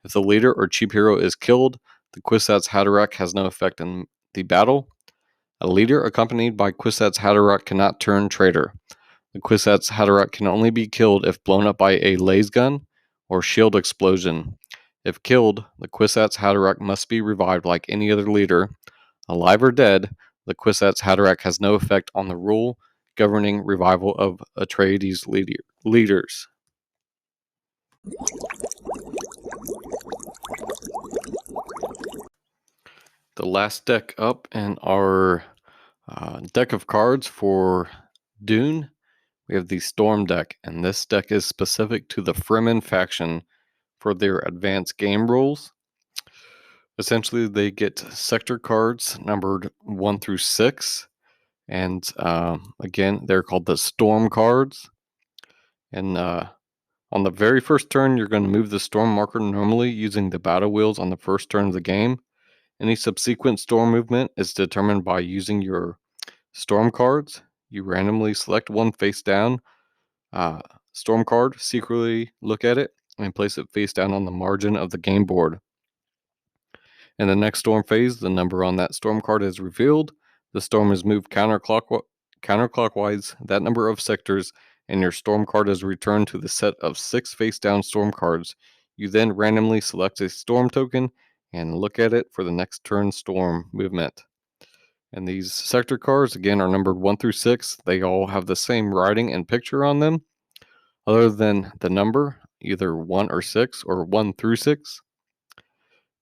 If the leader or cheap hero is killed, the Kwisatz Haderach has no effect in the battle. A leader accompanied by Kwisatz Haderach cannot turn traitor. The Kwisatz Haderach can only be killed if blown up by a laser gun or shield explosion. If killed, the Kwisatz Haderach must be revived like any other leader. Alive or dead, the Kwisatz Haderach has no effect on the rule governing revival of Atreides leaders. The last deck up in our deck of cards for Dune, we have the Storm deck, and this deck is specific to the Fremen faction for their advanced game rules. Essentially, they get sector cards numbered 1 through 6, and again, they're called the Storm cards. And on the very first turn, you're going to move the Storm marker normally using the battle wheels on the first turn of the game. Any subsequent Storm movement is determined by using your Storm cards. You randomly select one face down Storm card, secretly look at it, and place it face down on the margin of the game board. In the next Storm phase, the number on that Storm card is revealed. The Storm is moved counterclockwise that number of sectors, and your storm card is returned to the set of 6 face-down storm cards. You then randomly select a storm token and look at it for the next turn storm movement. And these sector cards, again, are numbered 1 through 6. They all have the same writing and picture on them, other than the number, either 1 or 6, or 1 through 6.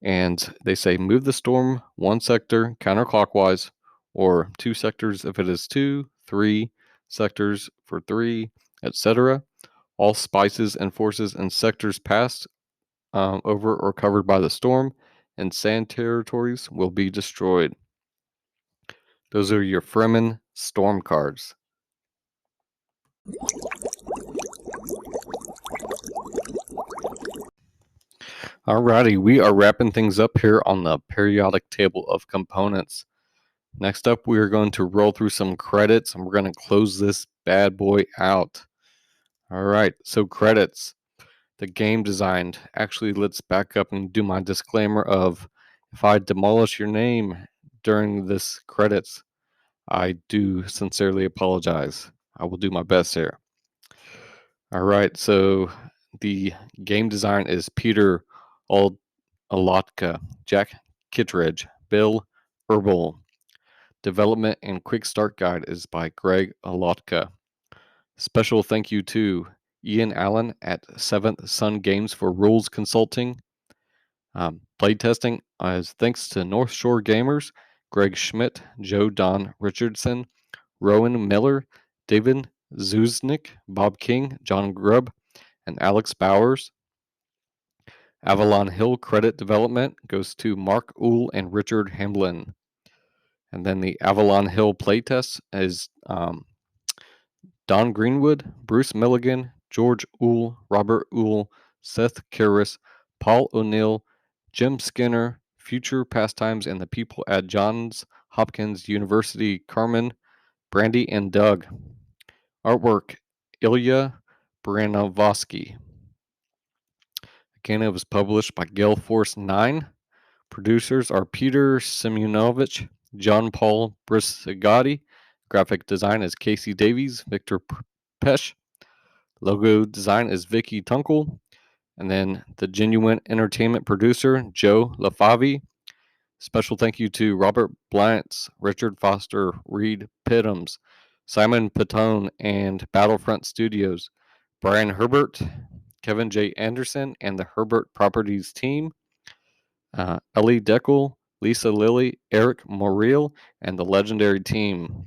And they say move the storm 1 sector counterclockwise, or 2 sectors if it is 2, 3 sectors for 3, etc. All spices and forces and sectors passed over or covered by the storm and sand territories will be destroyed. Those are your Fremen storm cards. Alrighty, we are wrapping things up here on the periodic table of components. Next up, we are going to roll through some credits and we're going to close this bad boy out. Alright, so credits. The game designed. Actually, let's back up and do my disclaimer of if I demolish your name during this credits, I do sincerely apologize. I will do my best here. Alright, so the game design is Peter Alotka, Jack Kittredge, Bill Herbal. Development and Quick Start Guide is by Greg Alotka. Special thank you to Ian Allen at 7th Sun Games for rules consulting. Playtesting is thanks to North Shore Gamers, Greg Schmidt, Joe Don Richardson, Rowan Miller, David Zuznik, Bob King, John Grubb, and Alex Bowers. Avalon Hill credit development goes to Mark Uhl and Richard Hamblin. And then the Avalon Hill playtest is Don Greenwood, Bruce Milligan, George Uhl, Robert Uhl, Seth Karras, Paul O'Neill, Jim Skinner, Future Pastimes, and the people at Johns Hopkins University, Carmen, Brandy, and Doug. Artwork, Ilya Branovsky. Again, it was published by Gale Force 9. Producers are Peter Simunovich, John Paul Briscigotti. Graphic design is Casey Davies, Victor Pesh. Logo design is Vicky Tunkel. And then the Genuine Entertainment producer, Joe LaFavi. Special thank you to Robert Blyantz, Richard Foster, Reed Pittams, Simon Patone, and Battlefront Studios, Brian Herbert, Kevin J. Anderson, and the Herbert Properties team, Ellie Deckel, Lisa Lilly, Eric Morrill, and the legendary team.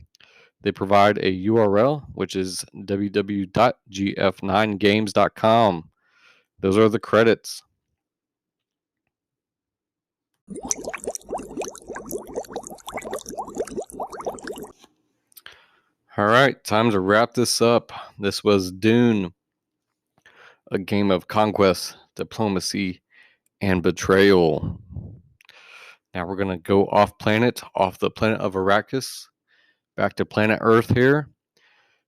They provide a URL, which is www.gf9games.com. Those are the credits. All right, time to wrap this up. This was Dune, a game of conquest, diplomacy, and betrayal. Now we're going to go off the planet of Arrakis, back to planet Earth here.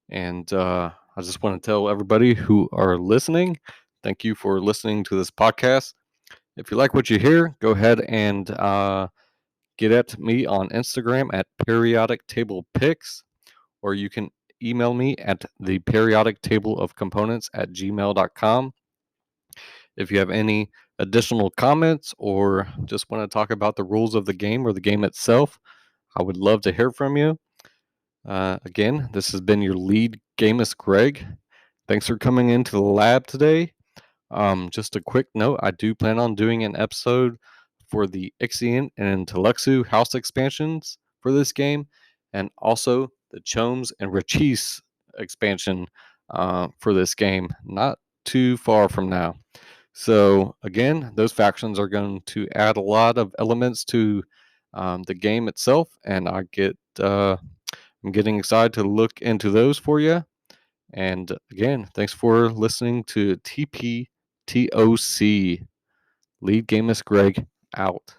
And I just want to tell everybody who are listening, thank you for listening to this podcast. If you like what you hear, go ahead and get at me on Instagram at Periodic Table Pics, or you can email me at the Periodic Table of Components at gmail.com. If you have any additional comments or just want to talk about the rules of the game or the game itself, I would love to hear from you. Again, this has been your lead gamist, Greg. Thanks for coming into the lab today. Just a quick note, I do plan on doing an episode for the Ixion and Telexu house expansions for this game, and also the CHOAMs and Rachis expansion for this game, not too far from now. So again, those factions are going to add a lot of elements to the game itself, and I'm getting excited to look into those for you. And again, thanks for listening to TPTOC. Lead Gamist Greg out.